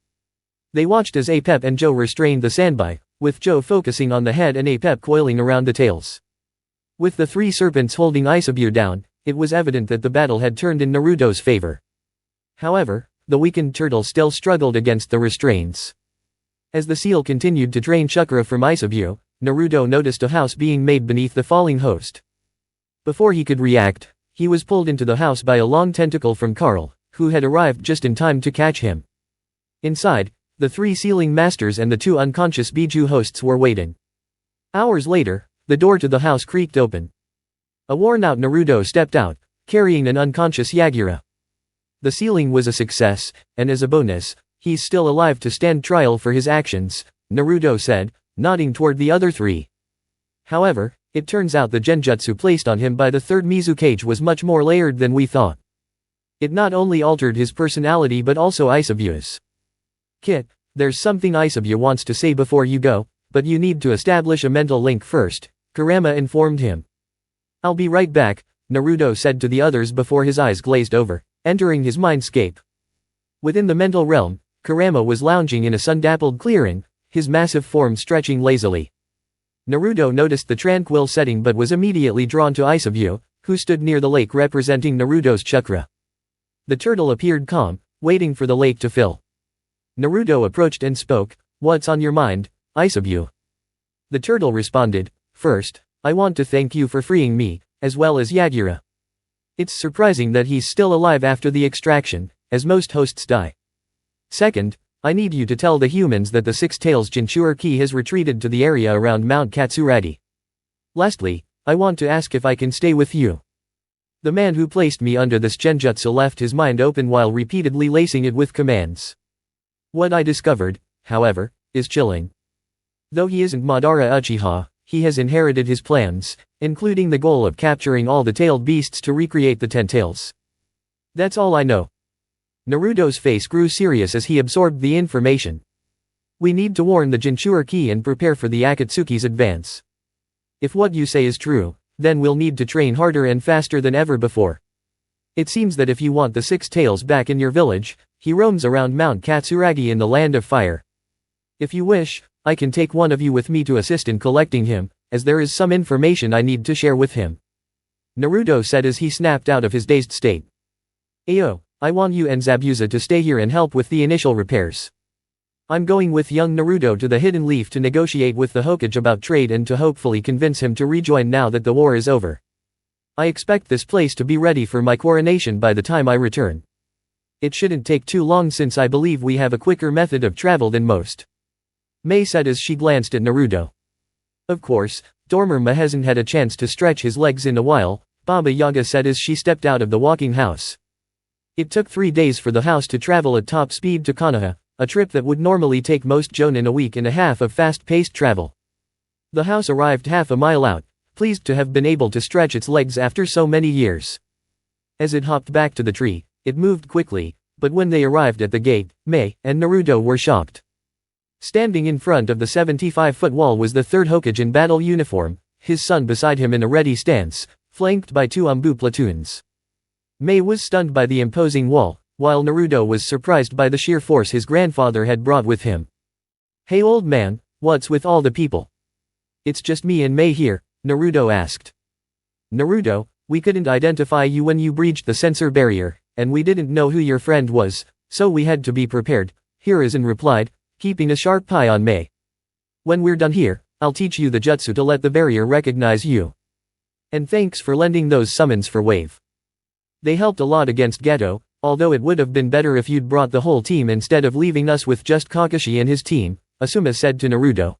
They watched as Apep and Joe restrained the Sanbai, with Joe focusing on the head and Apep coiling around the tails. With the three serpents holding Isabu down, it was evident that the battle had turned in Naruto's favor. However, the weakened turtle still struggled against the restraints. As the seal continued to drain chakra from Isabu, Naruto noticed a house being made beneath the falling host. Before he could react, he was pulled into the house by a long tentacle from Carl, who had arrived just in time to catch him. Inside, the three sealing masters and the two unconscious Biju hosts were waiting. Hours later, the door to the house creaked open. A worn-out Naruto stepped out, carrying an unconscious Yagura. The sealing was a success, and as a bonus, he's still alive to stand trial for his actions, Naruto said, nodding toward the other three. However, it turns out the genjutsu placed on him by the third Mizukage was much more layered than we thought. It not only altered his personality but also Isabu's. "Kit, there's something Isabu wants to say before you go, but you need to establish a mental link first," Kurama informed him. "I'll be right back," Naruto said to the others before his eyes glazed over, entering his mindscape. Within the mental realm, Kurama was lounging in a sun-dappled clearing, his massive form stretching lazily. Naruto noticed the tranquil setting but was immediately drawn to Isabu, who stood near the lake representing Naruto's chakra. The turtle appeared calm, waiting for the lake to fill. Naruto approached and spoke, "What's on your mind, Isabu?" The turtle responded, "First, I want to thank you for freeing me, as well as Yagura. It's surprising that he's still alive after the extraction, as most hosts die. Second, I need you to tell the humans that the Six Tails Jinchuriki has retreated to the area around Mount Katsuragi. Lastly, I want to ask if I can stay with you." The man who placed me under this genjutsu left his mind open while repeatedly lacing it with commands. What I discovered, however, is chilling. Though he isn't Madara Uchiha, he has inherited his plans, including the goal of capturing all the tailed beasts to recreate the 10 tails. That's all I know. Naruto's face grew serious as he absorbed the information. We need to warn the Jinchuriki and prepare for the Akatsuki's advance. If what you say is true, then we'll need to train harder and faster than ever before. It seems that if you want the 6 tails back in your village, he roams around Mount Katsuragi in the Land of Fire. If you wish, I can take one of you with me to assist in collecting him, as there is some information I need to share with him. Naruto said as he snapped out of his dazed state. Ayo, I want you and Zabuza to stay here and help with the initial repairs. I'm going with young Naruto to the Hidden Leaf to negotiate with the Hokage about trade and to hopefully convince him to rejoin now that the war is over. I expect this place to be ready for my coronation by the time I return. It shouldn't take too long since I believe we have a quicker method of travel than most. Mei said as she glanced at Naruto. Of course, Dormammu hasn't had a chance to stretch his legs in a while, Baba Yaga said as she stepped out of the walking house. It took 3 days for the house to travel at top speed to Konoha, a trip that would normally take most Jonin a week and a half of fast-paced travel. The house arrived half a mile out, pleased to have been able to stretch its legs after so many years. As it hopped back to the tree, it moved quickly, but when they arrived at the gate, Mei and Naruto were shocked. Standing in front of the 75-foot wall was the third Hokage in battle uniform, his son beside him in a ready stance, flanked by 2 Anbu platoons. Mei was stunned by the imposing wall, while Naruto was surprised by the sheer force his grandfather had brought with him. Hey old man, what's with all the people? It's just me and Mei here, Naruto asked. Naruto, we couldn't identify you when you breached the censor barrier, and we didn't know who your friend was, so we had to be prepared, Hiruzen replied, keeping a sharp eye on Mei. When we're done here, I'll teach you the jutsu to let the barrier recognize you. And thanks for lending those summons for Wave. They helped a lot against Geto, although it would have been better if you'd brought the whole team instead of leaving us with just Kakashi and his team, Asuma said to Naruto.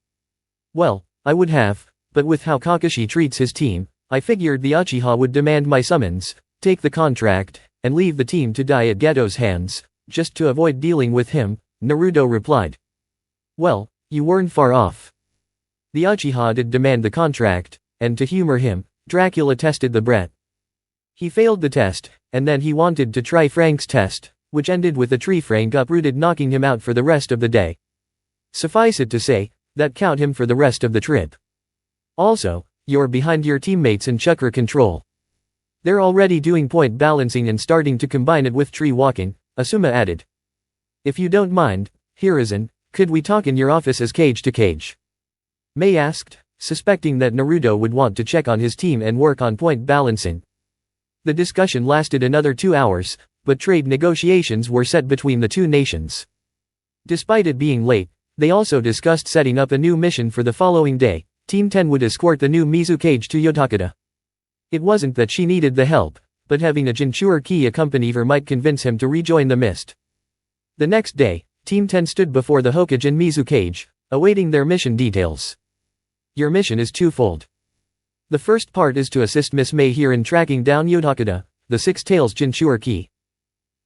Well, I would have, but with how Kakashi treats his team, I figured the Uchiha would demand my summons, take the contract, and leave the team to die at Geto's hands, just to avoid dealing with him, Naruto replied. Well, you weren't far off. The Uchiha did demand the contract, and to humor him, Dracula tested the Brett. He failed the test, and then he wanted to try Frank's test, which ended with the tree Frank uprooted knocking him out for the rest of the day. Suffice it to say, that count him for the rest of the trip. Also, you're behind your teammates in chakra control. They're already doing point balancing and starting to combine it with tree walking, Asuma added. If you don't mind, Hiruzen, could we talk in your office as cage to cage? Mei asked, suspecting that Naruto would want to check on his team and work on point balancing. The discussion lasted another 2 hours, but trade negotiations were set between the two nations. Despite it being late, they also discussed setting up a new mission for the following day. Team 10 would escort the new Mizukage to Yotakata. It wasn't that she needed the help, but having a Jinchuriki accompany her might convince him to rejoin the mist. The next day, Team 10 stood before the Hokage and Mizukage, awaiting their mission details. Your mission is twofold. The first part is to assist Miss Mei here in tracking down Yotakata, the 6 tails Jinchuriki.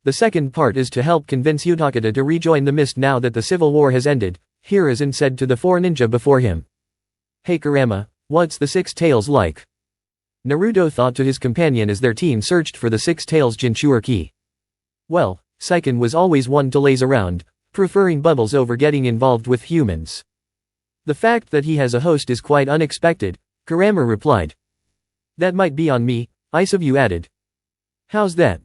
The second part is to help convince Yotakata to rejoin the mist now that the civil war has ended, Hiruzen said to the 4 ninja before him. Hey Kurama, what's the 6 tails like? Naruto thought to his companion as their team searched for the 6 tails Jinchuriki. Well, Saiken was always one to laze around, preferring bubbles over getting involved with humans. The fact that he has a host is quite unexpected, Kurama replied. That might be on me, Isabu added. How's that?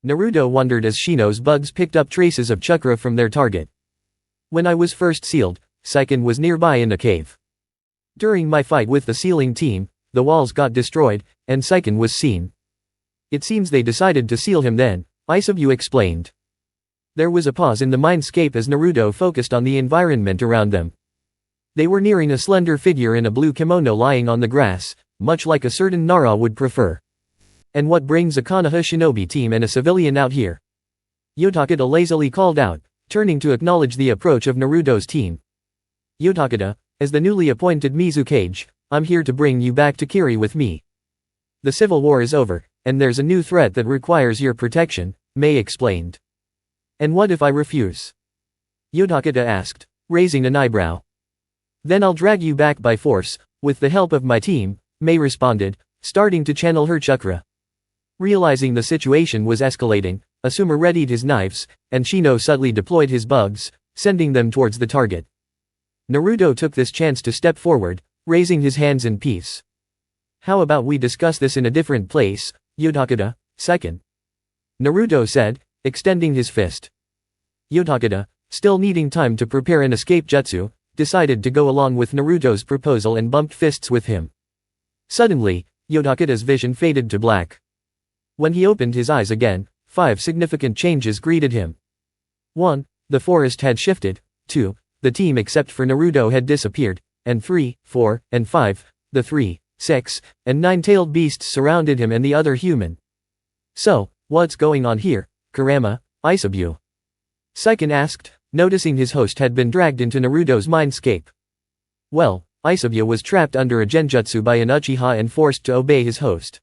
Naruto wondered as Shino's bugs picked up traces of chakra from their target. When I was first sealed, Saiken was nearby in a cave. During my fight with the sealing team, the walls got destroyed, and Saiken was seen. It seems they decided to seal him then, Isabu explained. There was a pause in the mindscape as Naruto focused on the environment around them. They were nearing a slender figure in a blue kimono lying on the grass, much like a certain Nara would prefer. And what brings a Konoha shinobi team and a civilian out here? Yotakata lazily called out, turning to acknowledge the approach of Naruto's team. Yotakata, as the newly appointed Mizukage, I'm here to bring you back to Kiri with me. The civil war is over, and there's a new threat that requires your protection, Mei explained. And what if I refuse? Yotakata asked, raising an eyebrow. Then I'll drag you back by force, With the help of my team, Mei responded, starting to channel her chakra. Realizing the situation was escalating, Asuma readied his knives, and Shino subtly deployed his bugs, sending them towards the target. Naruto took this chance to step forward, raising his hands in peace. How about we discuss this in a different place, Yodakata, Seiken? Naruto said, extending his fist. Yodakata, still needing time to prepare an escape jutsu, decided to go along with Naruto's proposal and bumped fists with him. Suddenly, Yodakata's vision faded to black. When he opened his eyes again, 5 significant changes greeted him. 1. The forest had shifted. 2. The team except for Naruto had disappeared. And 3, 4, and 5, the 3, 6, and 9-tailed beasts surrounded him and the other human. So, what's going on here, Kurama, Isabu? Seiken asked, noticing his host had been dragged into Naruto's mindscape. Well, Isabu was trapped under a genjutsu by an Uchiha and forced to obey his host.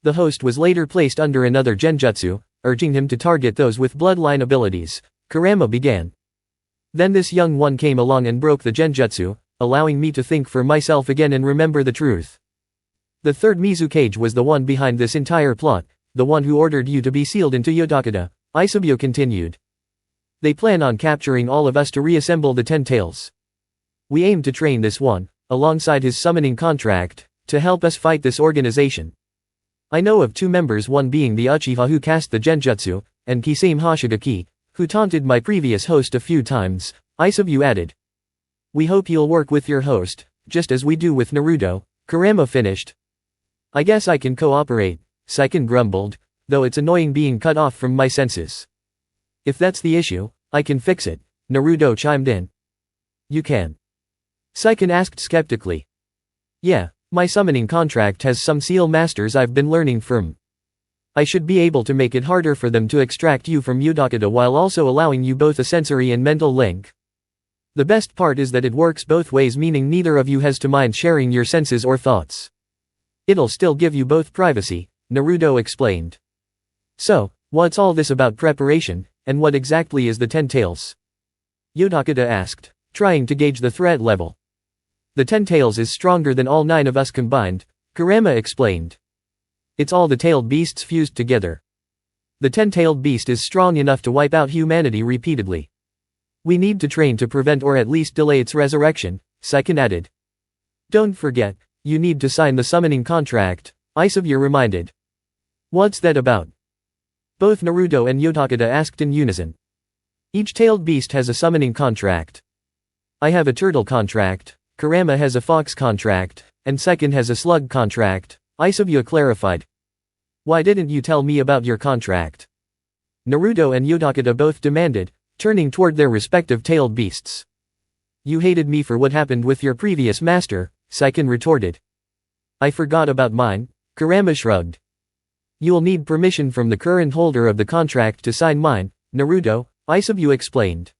The host was later placed under another genjutsu, urging him to target those with bloodline abilities, Kurama began. Then this young one came along and broke the genjutsu, allowing me to think for myself again and remember the truth. The third Mizukage was the one behind this entire plot, the one who ordered you to be sealed into Yodakata, Isabu continued. They plan on capturing all of us to reassemble the 10 tails. We aim to train this one, alongside his summoning contract, to help us fight this organization. I know of 2 members, one being the Uchiha who cast the genjutsu, and Kisame Hoshigaki, who taunted my previous host a few times, Isabu added. We hope you'll work with your host, just as we do with Naruto, Kurama finished. I guess I can cooperate, Seiken grumbled, though it's annoying being cut off from my senses. If that's the issue, I can fix it, Naruto chimed in. You can? Seiken asked skeptically. Yeah, my summoning contract has some seal masters I've been learning from. I should be able to make it harder for them to extract you from Yodakata while also allowing you both a sensory and mental link. The best part is that it works both ways, meaning neither of you has to mind sharing your senses or thoughts. It'll still give you both privacy, Naruto explained. So, what's all this about preparation, and what exactly is the 10 tails? Yodakata asked, trying to gauge the threat level. The 10 tails is stronger than all 9 of us combined, Kurama explained. It's all the tailed beasts fused together. The 10-tailed beast is strong enough to wipe out humanity repeatedly. We need to train to prevent or at least delay its resurrection, Seiken added. Don't forget, you need to sign the summoning contract, Isabu reminded. What's that about? Both Naruto and Yodakata asked in unison. Each tailed beast has a summoning contract. I have a turtle contract, Kurama has a fox contract, and Seiken has a slug contract, Isabu clarified. Why didn't you tell me about your contract? Naruto and Yodakata both demanded, turning toward their respective tailed beasts. You hated me for what happened with your previous master, Seiken retorted. I forgot about mine, Kurama shrugged. You'll need permission from the current holder of the contract to sign mine, Naruto, Isabu explained.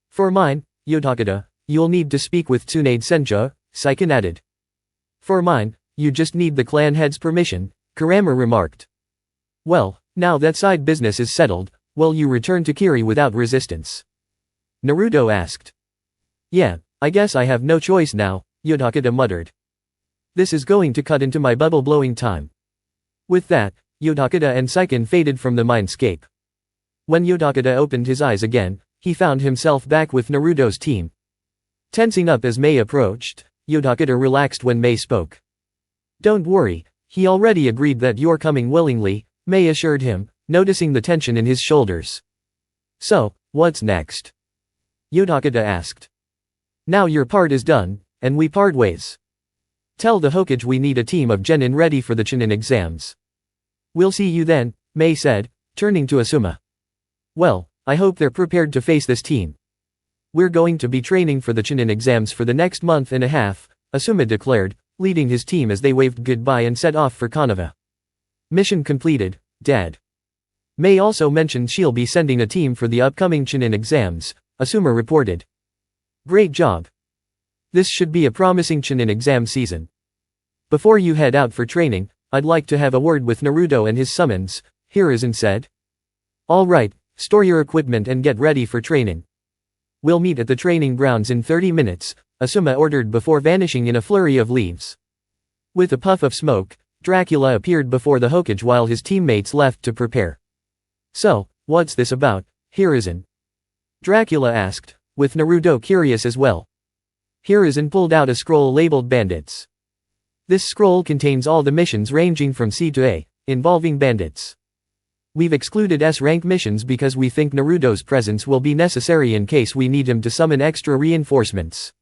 For mine, Yodakata, you'll need to speak with Tsunade Senja, Seiken added. For mine, you just need the clan head's permission, Kurama remarked. Well, now that side business is settled, will you return to Kiri without resistance? Naruto asked. Yeah, I guess I have no choice now, Yodakata muttered. This is going to cut into my bubble-blowing time. With that, Yodakata and Seiken faded from the mindscape. When Yodakata opened his eyes again, he found himself back with Naruto's team. Tensing up as Mei approached, Yodakata relaxed when Mei spoke. Don't worry, he already agreed that you're coming willingly, Mei assured him, noticing the tension in his shoulders. So, what's next? Yodakata asked. Now your part is done, and we part ways. Tell the Hokage we need a team of genin ready for the Chunin exams. We'll see you then, Mei said, turning to Asuma. Well, I hope they're prepared to face this team. We're going to be training for the Chunin exams for the next month and a half, Asuma declared, leading his team as they waved goodbye and set off for Konoha. Mission completed, Dad. Mei also mentioned she'll be sending a team for the upcoming Chunin exams, Asuma reported. Great job. This should be a promising Chunin exam season. Before you head out for training, I'd like to have a word with Naruto and his summons, Hiruzen said. All right, store your equipment and get ready for training. We'll meet at the training grounds in 30 minutes, Asuma ordered before vanishing in a flurry of leaves. With a puff of smoke, Dracula appeared before the Hokage while his teammates left to prepare. So, what's this about, Hiruzen? Dracula asked, with Naruto curious as well. Hiruzen pulled out a scroll labeled Bandits. This scroll contains all the missions ranging from C to A, involving bandits. We've excluded S-rank missions because we think Naruto's presence will be necessary in case we need him to summon extra reinforcements.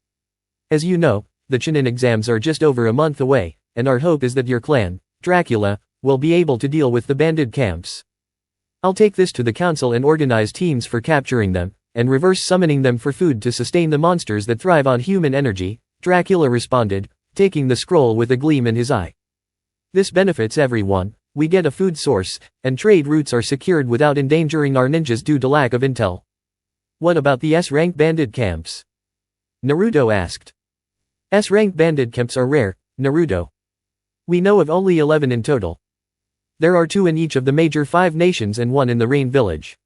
As you know, the Chunin exams are just over a month away, and our hope is that your clan, Dracula, will be able to deal with the bandit camps. I'll take this to the council and organize teams for capturing them, and reverse summoning them for food to sustain the monsters that thrive on human energy, Dracula responded, taking the scroll with a gleam in his eye. This benefits everyone. We get a food source, and trade routes are secured without endangering our ninjas due to lack of intel. What about the S-rank bandit camps? Naruto asked. S-rank bandit camps are rare, Naruto. We know of only 11 in total. There are 2 in each of the major 5 nations and 1 in the Rain village.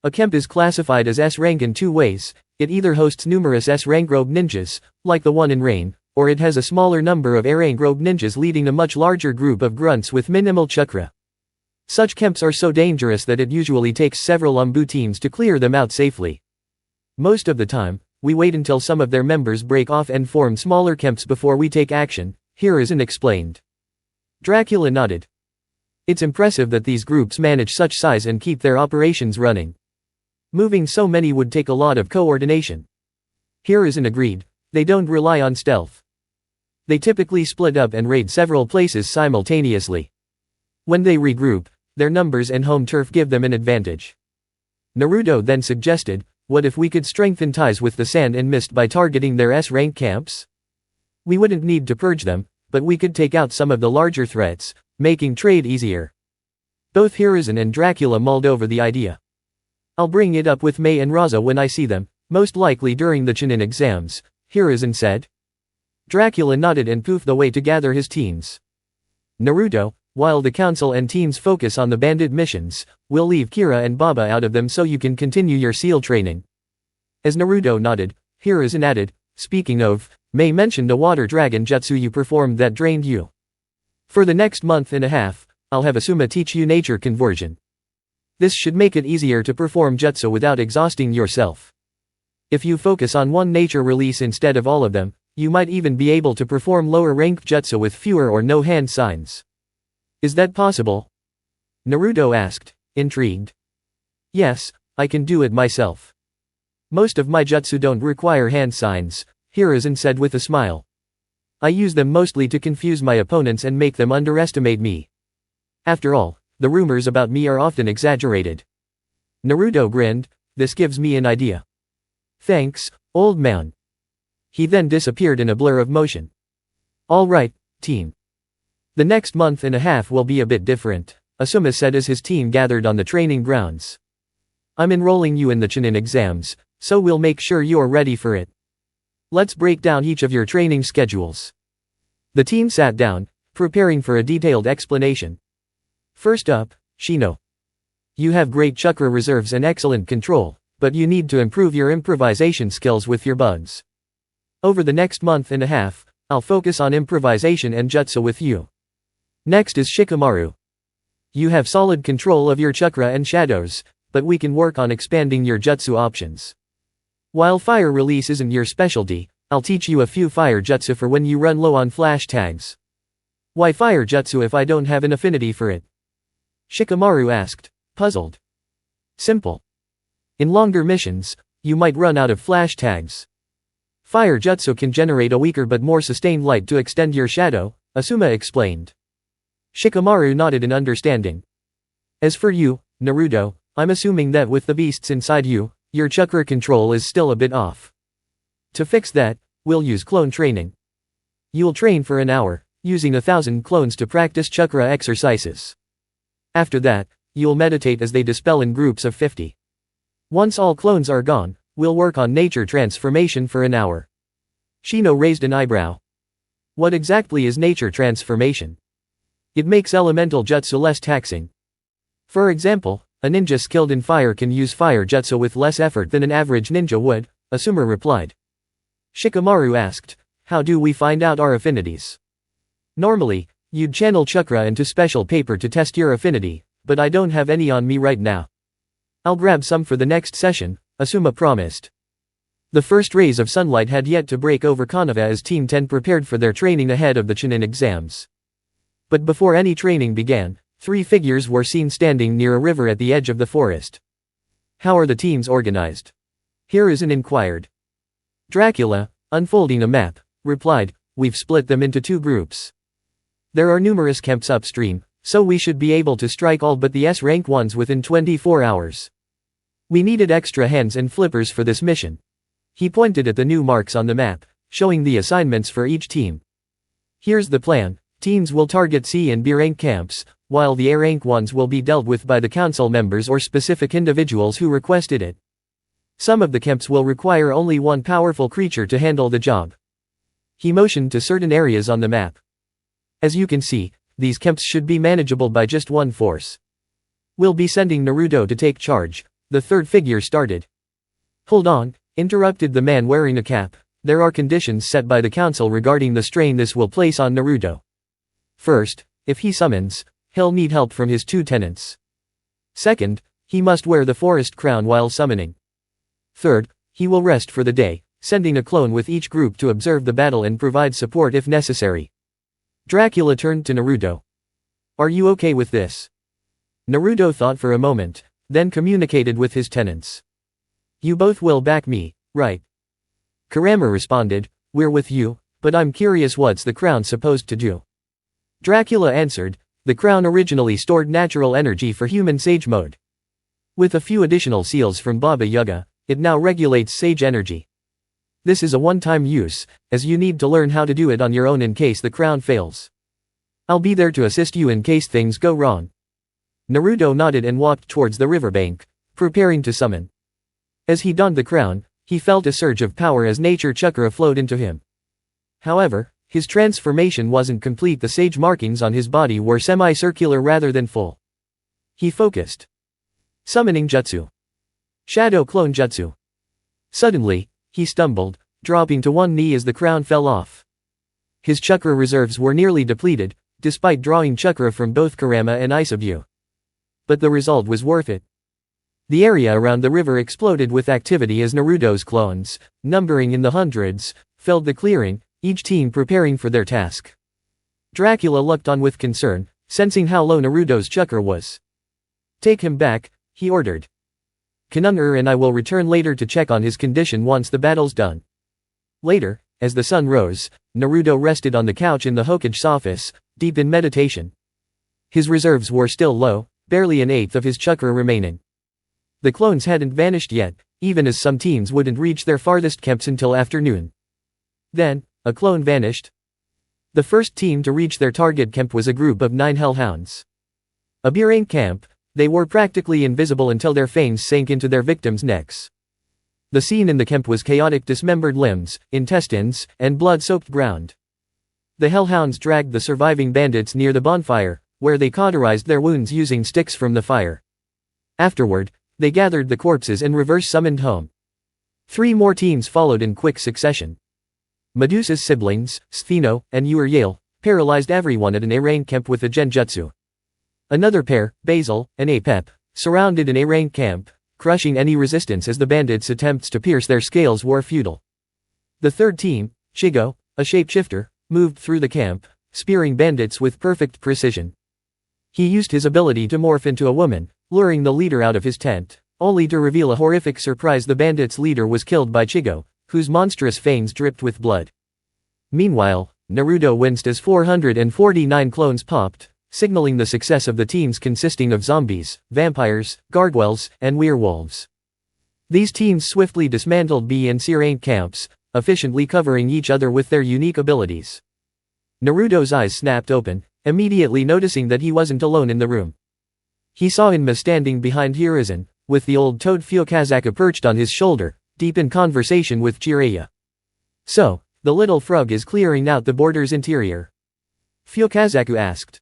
A camp is classified as S-rank in 2 ways. It either hosts numerous S-rank rogue ninjas, like the one in Rain, or it has a smaller number of A-rank rogue ninjas leading a much larger group of grunts with minimal chakra. Such camps are so dangerous that it usually takes several Umbu teams to clear them out safely. Most of the time, we wait until some of their members break off and form smaller camps before we take action, Hiruzen explained. Dracula nodded. It's impressive that these groups manage such size and keep their operations running. Moving so many would take a lot of coordination. Hiruzen agreed. They don't rely on stealth. They typically split up and raid several places simultaneously. When they regroup, their numbers and home turf give them an advantage. Naruto then suggested, what if we could strengthen ties with the Sand and Mist by targeting their S-rank camps? We wouldn't need to purge them, but we could take out some of the larger threats, making trade easier. Both Hiruzen and Dracula mulled over the idea. I'll bring it up with Mei and Raza when I see them, most likely during the Chunin exams, Hiruzen said. Dracula nodded and poofed away to gather his teams. Naruto, while the council and teams focus on the bandit missions, we'll leave Kira and Baba out of them so you can continue your SEAL training. As Naruto nodded, Hiruzen added, speaking of, Mei mentioned a water dragon jutsu you performed that drained you. For the next month and a half, I'll have Asuma teach you nature conversion. This should make it easier to perform jutsu without exhausting yourself. If you focus on one nature release instead of all of them, you might even be able to perform lower rank jutsu with fewer or no hand signs. Is that possible? Naruto asked, intrigued. Yes, I can do it myself. Most of my jutsu don't require hand signs, Hiruzen said with a smile. I use them mostly to confuse my opponents and make them underestimate me. After all, the rumors about me are often exaggerated. Naruto grinned, this gives me an idea. Thanks, old man. He then disappeared in a blur of motion. All right, team. The next month and a half will be a bit different, Asuma said as his team gathered on the training grounds. I'm enrolling you in the Chunin exams, so we'll make sure you're ready for it. Let's break down each of your training schedules. The team sat down, preparing for a detailed explanation. First up, Shino. You have great chakra reserves and excellent control, but you need to improve your improvisation skills with your buds. Over the next month and a half, I'll focus on improvisation and jutsu with you. Next is Shikamaru. You have solid control of your chakra and shadows, but we can work on expanding your jutsu options. While fire release isn't your specialty, I'll teach you a few fire jutsu for when you run low on flash tags. Why fire jutsu if I don't have an affinity for it? Shikamaru asked, puzzled. Simple. In longer missions, you might run out of flash tags. Fire jutsu can generate a weaker but more sustained light to extend your shadow, Asuma explained. Shikamaru nodded in understanding. As for you, Naruto, I'm assuming that with the beasts inside you, your chakra control is still a bit off. To fix that, we'll use clone training. You'll train for an hour, using 1,000 clones to practice chakra exercises. After that, you'll meditate as they dispel in groups of 50. Once all clones are gone, we'll work on nature transformation for an hour. Shino raised an eyebrow. What exactly is nature transformation? It makes elemental jutsu less taxing. For example, a ninja skilled in fire can use fire jutsu with less effort than an average ninja would, Asuma replied. Shikamaru asked, how do we find out our affinities? Normally, you'd channel chakra into special paper to test your affinity, but I don't have any on me right now. I'll grab some for the next session, Asuma promised. The first rays of sunlight had yet to break over Konoha as Team 10 prepared for their training ahead of the Chunin exams. But before any training began, 3 figures were seen standing near a river at the edge of the forest. How are the teams organized? Hiruzen inquired. Dracula, unfolding a map, replied, we've split them into 2 groups. There are numerous camps upstream, so we should be able to strike all but the S-rank ones within 24 hours. We needed extra hands and flippers for this mission. He pointed at the new marks on the map, showing the assignments for each team. Here's the plan. Teams will target C and B rank camps, while the A rank ones will be dealt with by the council members or specific individuals who requested it. Some of the camps will require only one powerful creature to handle the job. He motioned to certain areas on the map. As you can see, these camps should be manageable by just one force. We'll be sending Naruto to take charge, the third figure started. Hold on, interrupted the man wearing a cap, there are conditions set by the council regarding the strain this will place on Naruto. First, if he summons, he'll need help from his 2 tenants. Second, he must wear the forest crown while summoning. Third, he will rest for the day, sending a clone with each group to observe the battle and provide support if necessary. Dracula turned to Naruto. Are you okay with this? Naruto thought for a moment, then communicated with his tenants. You both will back me, right? Kurama responded, we're with you, but I'm curious what's the crown supposed to do? Dracula answered, the crown originally stored natural energy for human sage mode. With a few additional seals from Baba Yaga, it now regulates sage energy. This is a one-time use, as you need to learn how to do it on your own in case the crown fails. I'll be there to assist you in case things go wrong. Naruto nodded and walked towards the riverbank, preparing to summon. As he donned the crown, he felt a surge of power as nature chakra flowed into him. However, his transformation wasn't complete. The sage markings on his body were semicircular rather than full. He focused. Summoning Jutsu. Shadow Clone Jutsu. Suddenly, he stumbled, dropping to one knee as the crown fell off. His chakra reserves were nearly depleted, despite drawing chakra from both Kurama and Isabu. But the result was worth it. The area around the river exploded with activity as Naruto's clones, numbering in the hundreds, filled the clearing, each team preparing for their task. Dracula looked on with concern, sensing how low Naruto's chakra was. Take him back, he ordered. Kanunur and I will return later to check on his condition once the battle's done. Later, as the sun rose, Naruto rested on the couch in the Hokage's office, deep in meditation. His reserves were still low, barely an eighth of his chakra remaining. The clones hadn't vanished yet, even as some teams wouldn't reach their farthest camps until afternoon. Then, a clone vanished. The first team to reach their target camp was a group of 9 hellhounds. A B-rank camp, they were practically invisible until their fangs sank into their victims' necks. The scene in the camp was chaotic: dismembered limbs, intestines, and blood-soaked ground. The hellhounds dragged the surviving bandits near the bonfire, where they cauterized their wounds using sticks from the fire. Afterward, they gathered the corpses and reverse-summoned home. 3 more teams followed in quick succession. Medusa's siblings, Spheno and Uriel, paralyzed everyone at an A-rank camp with a genjutsu. Another pair, Basil and Apep, surrounded an A-rank camp, crushing any resistance as the bandits' attempts to pierce their scales were futile. The third team, Shigo, a shapeshifter, moved through the camp, spearing bandits with perfect precision. He used his ability to morph into a woman, luring the leader out of his tent, only to reveal a horrific surprise: the bandits' leader was killed by Shigo, whose monstrous fangs dripped with blood. Meanwhile, Naruto winced as 449 clones popped, signaling the success of the teams consisting of zombies, vampires, gargoyles, and werewolves. These teams swiftly dismantled B and C rank camps, efficiently covering each other with their unique abilities. Naruto's eyes snapped open, immediately noticing that he wasn't alone in the room. He saw Inma standing behind Hiruzen, with the old toad Fukazaka perched on his shoulder, deep in conversation with Jiraiya. So, the little frog is clearing out the border's interior? Fukazaku asked.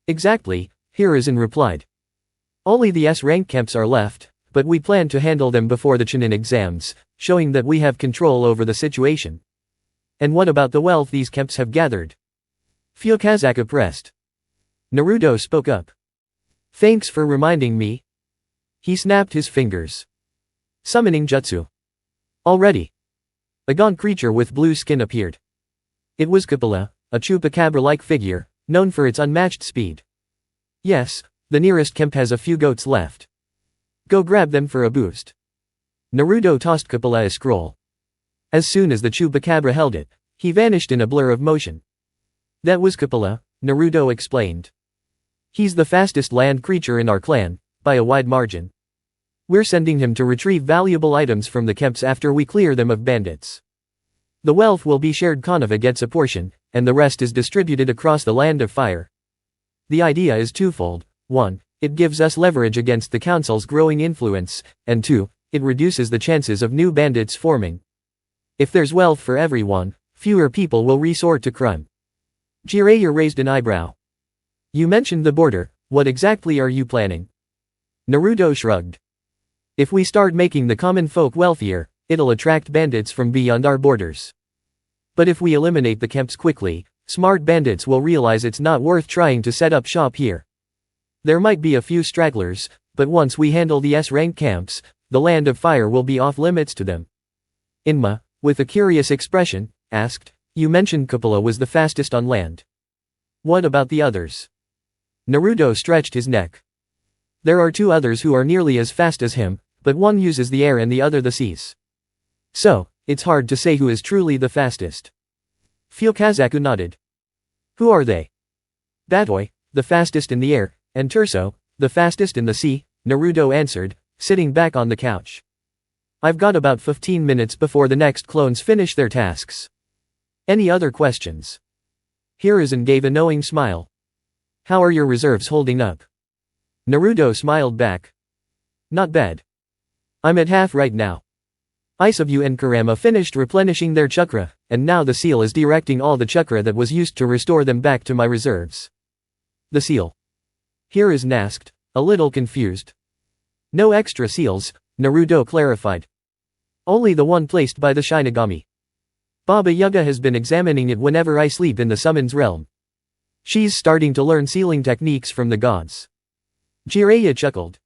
Exactly, Hiruzen replied. Only the S-rank camps are left, but we plan to handle them before the Chunin exams, showing that we have control over the situation. And what about the wealth these camps have gathered? Hokage pressed. Naruto spoke up. Thanks for reminding me. He snapped his fingers. Summoning jutsu. Already. A gaunt creature with blue skin appeared. It was Coppola, a chupacabra-like figure, known for its unmatched speed. Yes, the nearest camp has a few goats left. Go grab them for a boost. Naruto tossed Coppola a scroll. As soon as the chupacabra held it, he vanished in a blur of motion. That was Coppola, Naruto explained. He's the fastest land creature in our clan, by a wide margin. We're sending him to retrieve valuable items from the camps after we clear them of bandits. The wealth will be shared. Konoha gets a portion, and the rest is distributed across the Land of Fire. The idea is twofold. 1. It gives us leverage against the council's growing influence, and 2. It reduces the chances of new bandits forming. If there's wealth for everyone, fewer people will resort to crime. Jiraiya raised an eyebrow. You mentioned the border, what exactly are you planning? Naruto shrugged. If we start making the common folk wealthier, it'll attract bandits from beyond our borders. But if we eliminate the camps quickly, smart bandits will realize it's not worth trying to set up shop here. There might be a few stragglers, but once we handle the S-rank camps, the Land of Fire will be off limits to them. Inma, with a curious expression, asked, You mentioned Coppola was the fastest on land. What about the others? Naruto stretched his neck. There are 2 others who are nearly as fast as him, but one uses the air and the other the seas. So, it's hard to say who is truly the fastest. Hokage nodded. Who are they? Batoy, the fastest in the air, and Turso, the fastest in the sea, Naruto answered, sitting back on the couch. I've got about 15 minutes before the next clones finish their tasks. Any other questions? Hiruzen gave a knowing smile. How are your reserves holding up? Naruto smiled back. Not bad. I'm at half right now. Isabyu and Kurama finished replenishing their chakra, and now the seal is directing all the chakra that was used to restore them back to my reserves. The seal? Hiruzen asked, a little confused. No extra seals, Naruto clarified. Only the one placed by the Shinigami. Baba Yaga has been examining it whenever I sleep in the summons realm. She's starting to learn sealing techniques from the gods. Jiraiya chuckled.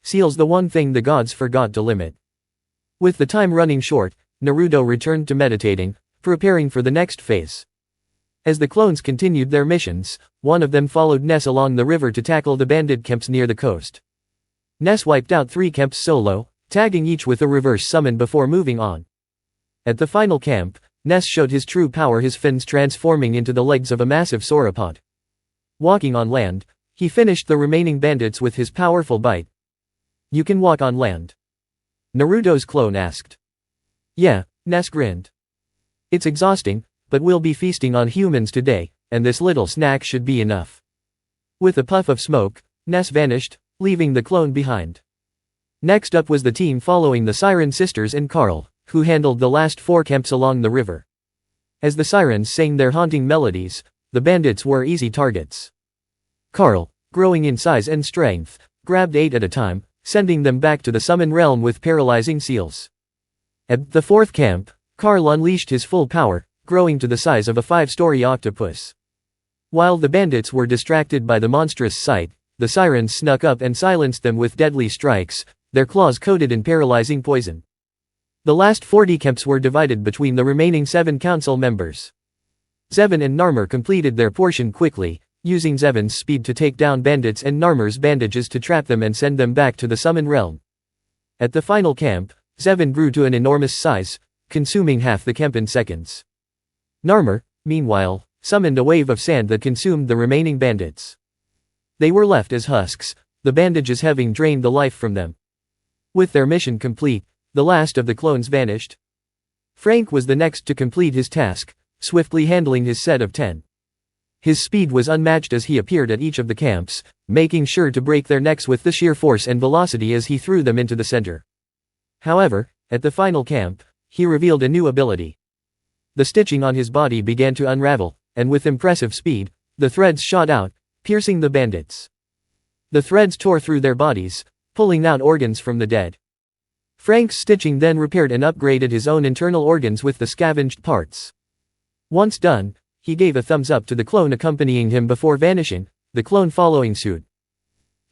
Seal's the one thing the gods forgot to limit. With the time running short, Naruto returned to meditating, preparing for the next phase. As the clones continued their missions, one of them followed Ness along the river to tackle the bandit camps near the coast. Ness wiped out 3 camps solo, tagging each with a reverse summon before moving on. At the final camp, Ness showed his true power, his fins transforming into the legs of a massive sauropod. Walking on land, he finished the remaining bandits with his powerful bite. You can walk on land? Naruto's clone asked. Yeah, Ness grinned. It's exhausting, but we'll be feasting on humans today, and this little snack should be enough. With a puff of smoke, Ness vanished, leaving the clone behind. Next up was the team following the Siren Sisters and Carl, who handled the last 4 camps along the river. As the sirens sang their haunting melodies, the bandits were easy targets. Carl, growing in size and strength, grabbed 8 at a time, sending them back to the summon realm with paralyzing seals. At the 4th camp, Carl unleashed his full power, growing to the size of a 5-story octopus. While the bandits were distracted by the monstrous sight, the sirens snuck up and silenced them with deadly strikes, their claws coated in paralyzing poison. The last 40 camps were divided between the remaining 7 council members. Zevon and Narmer completed their portion quickly, using Zevon's speed to take down bandits and Narmer's bandages to trap them and send them back to the summon realm. At the final camp, Zevon grew to an enormous size, consuming half the camp in seconds. Narmer, meanwhile, summoned a wave of sand that consumed the remaining bandits. They were left as husks, the bandages having drained the life from them. With their mission complete, the last of the clones vanished. Frank was the next to complete his task, swiftly handling his set of 10. His speed was unmatched as he appeared at each of the camps, making sure to break their necks with the sheer force and velocity as he threw them into the center. However, at the final camp, he revealed a new ability. The stitching on his body began to unravel, and with impressive speed, the threads shot out, piercing the bandits. The threads tore through their bodies, pulling out organs from the dead. Frank's stitching then repaired and upgraded his own internal organs with the scavenged parts. Once done, he gave a thumbs up to the clone accompanying him before vanishing, the clone following suit.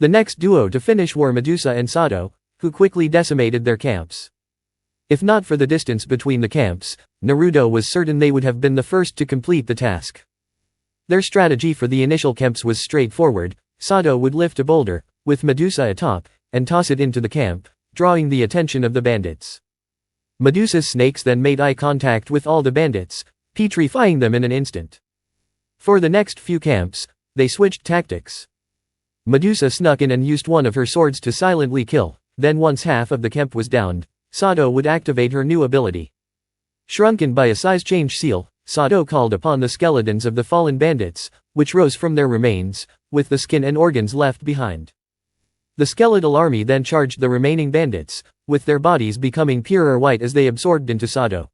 The next duo to finish were Medusa and Sato, who quickly decimated their camps. If not for the distance between the camps, Naruto was certain they would have been the first to complete the task. Their strategy for the initial camps was straightforward. Sato would lift a boulder, with Medusa atop, and toss it into the camp, drawing the attention of the bandits. Medusa's snakes then made eye contact with all the bandits, petrifying them in an instant. For the next few camps, they switched tactics. Medusa snuck in and used one of her swords to silently kill, then once half of the camp was downed, Sato would activate her new ability. Shrunken by a size change seal, Sato called upon the skeletons of the fallen bandits, which rose from their remains, with the skin and organs left behind. The skeletal army then charged the remaining bandits, with their bodies becoming purer white as they absorbed into Sato.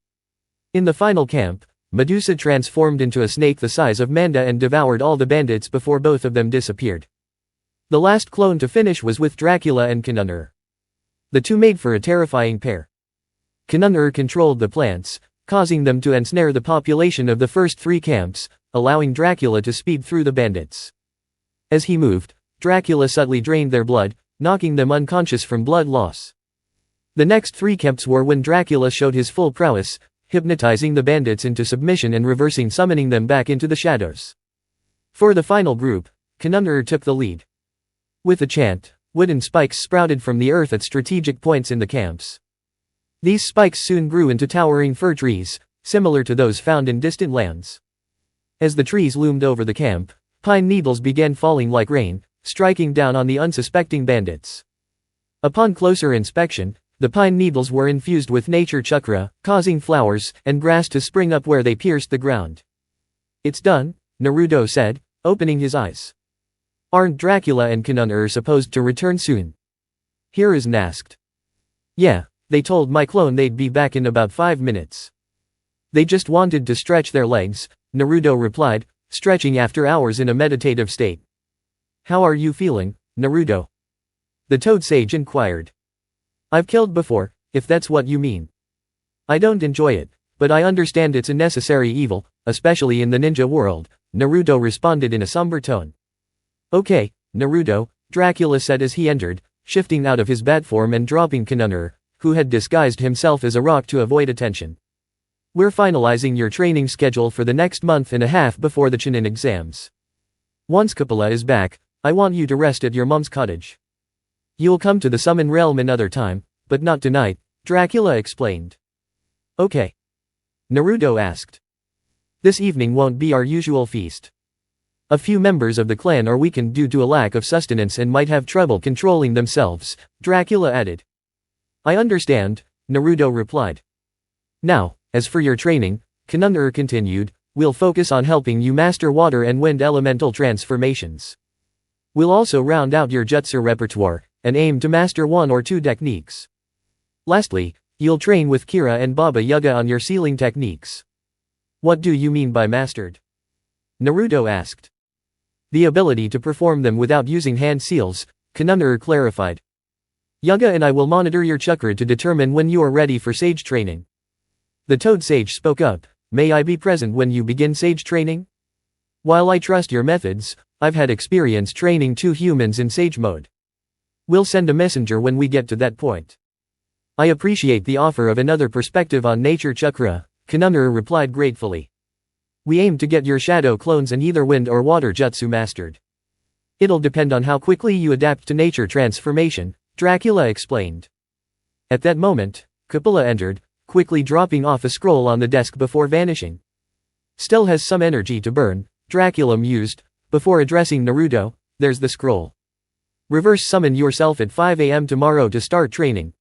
In the final camp, Medusa transformed into a snake the size of Manda and devoured all the bandits before both of them disappeared. The last clone to finish was with Dracula and Chunin. The two made for a terrifying pair. Chunin controlled the plants, causing them to ensnare the population of the first three camps, allowing Dracula to speed through the bandits. As he moved, Dracula subtly drained their blood, knocking them unconscious from blood loss. The next three camps were when Dracula showed his full prowess, hypnotizing the bandits into submission and reversing summoning them back into the shadows. For the final group, Chunin took the lead. With a chant, wooden spikes sprouted from the earth at strategic points in the camps. These spikes soon grew into towering fir trees, similar to those found in distant lands. As the trees loomed over the camp, pine needles began falling like rain, striking down on the unsuspecting bandits. Upon closer inspection, the pine needles were infused with nature chakra, causing flowers and grass to spring up where they pierced the ground. "It's done," Naruto said, opening his eyes. "Aren't Dracula and Chunin supposed to return soon?" Hiruzen asked. "Yeah, they told my clone they'd be back in about 5 minutes. They just wanted to stretch their legs," Naruto replied, stretching after hours in a meditative state. "How are you feeling, Naruto?" the Toad Sage inquired. "I've killed before, if that's what you mean. I don't enjoy it, but I understand it's a necessary evil, especially in the ninja world," Naruto responded in a somber tone. "Okay, Naruto," Dracula said as he entered, shifting out of his bat form and dropping Chunin, who had disguised himself as a rock to avoid attention. "We're finalizing your training schedule for the next month and a half before the Chunin exams. Once Coppola is back, I want you to rest at your mom's cottage. You'll come to the Summon Realm another time, but not tonight," Dracula explained. "Okay?" Naruto asked. "This evening won't be our usual feast. A few members of the clan are weakened due to a lack of sustenance and might have trouble controlling themselves," Dracula added. "I understand," Naruto replied. "Now, as for your training," Chunin continued, "we'll focus on helping you master water and wind elemental transformations. We'll also round out your jutsu repertoire, and aim to master 1 or 2 techniques. Lastly, you'll train with Kira and Baba Yaga on your sealing techniques." "What do you mean by mastered?" Naruto asked. "The ability to perform them without using hand seals," Chunin clarified. "Yaga and I will monitor your chakra to determine when you are ready for sage training." The Toad Sage spoke up, "May I be present when you begin sage training? While I trust your methods, I've had experience training 2 humans in sage mode. We'll send a messenger when we get to that point." "I appreciate the offer of another perspective on nature chakra," Chunin replied gratefully. "We aim to get your shadow clones in either wind or water jutsu mastered. It'll depend on how quickly you adapt to nature transformation," Dracula explained. At that moment, Coppola entered, quickly dropping off a scroll on the desk before vanishing. "Still has some energy to burn," Dracula mused, before addressing Naruto. "There's the scroll. Reverse summon yourself at 5 a.m. tomorrow to start training."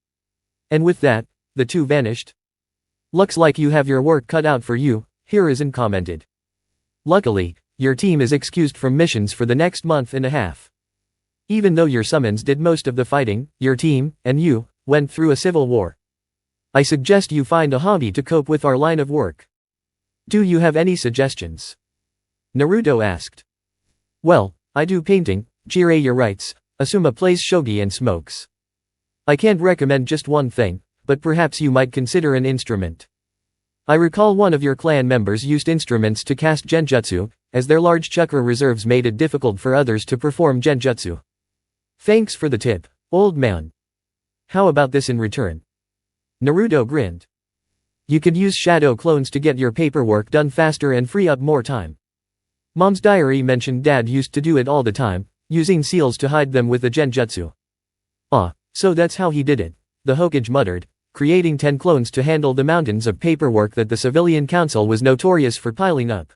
And with that, the two vanished. "Looks like you have your work cut out for you," Hiruzen commented. "Luckily, your team is excused from missions for the next month and a half. Even though your summons did most of the fighting, your team, and you, went through a civil war. I suggest you find a hobby to cope with our line of work. Do you have any suggestions?" Naruto asked. "Well, I do painting," Jiraiya writes. "Asuma plays shogi and smokes. I can't recommend just one thing, but perhaps you might consider an instrument. I recall one of your clan members used instruments to cast genjutsu, as their large chakra reserves made it difficult for others to perform genjutsu. Thanks for the tip, old man. How about this in return? Naruto grinned. You could use shadow clones to get your paperwork done faster and free up more time. Mom's diary mentioned Dad used to do it all the time, using seals to hide them with the genjutsu. Ah, so that's how he did it, the Hokage muttered, creating 10 clones to handle the mountains of paperwork that the civilian council was notorious for piling up.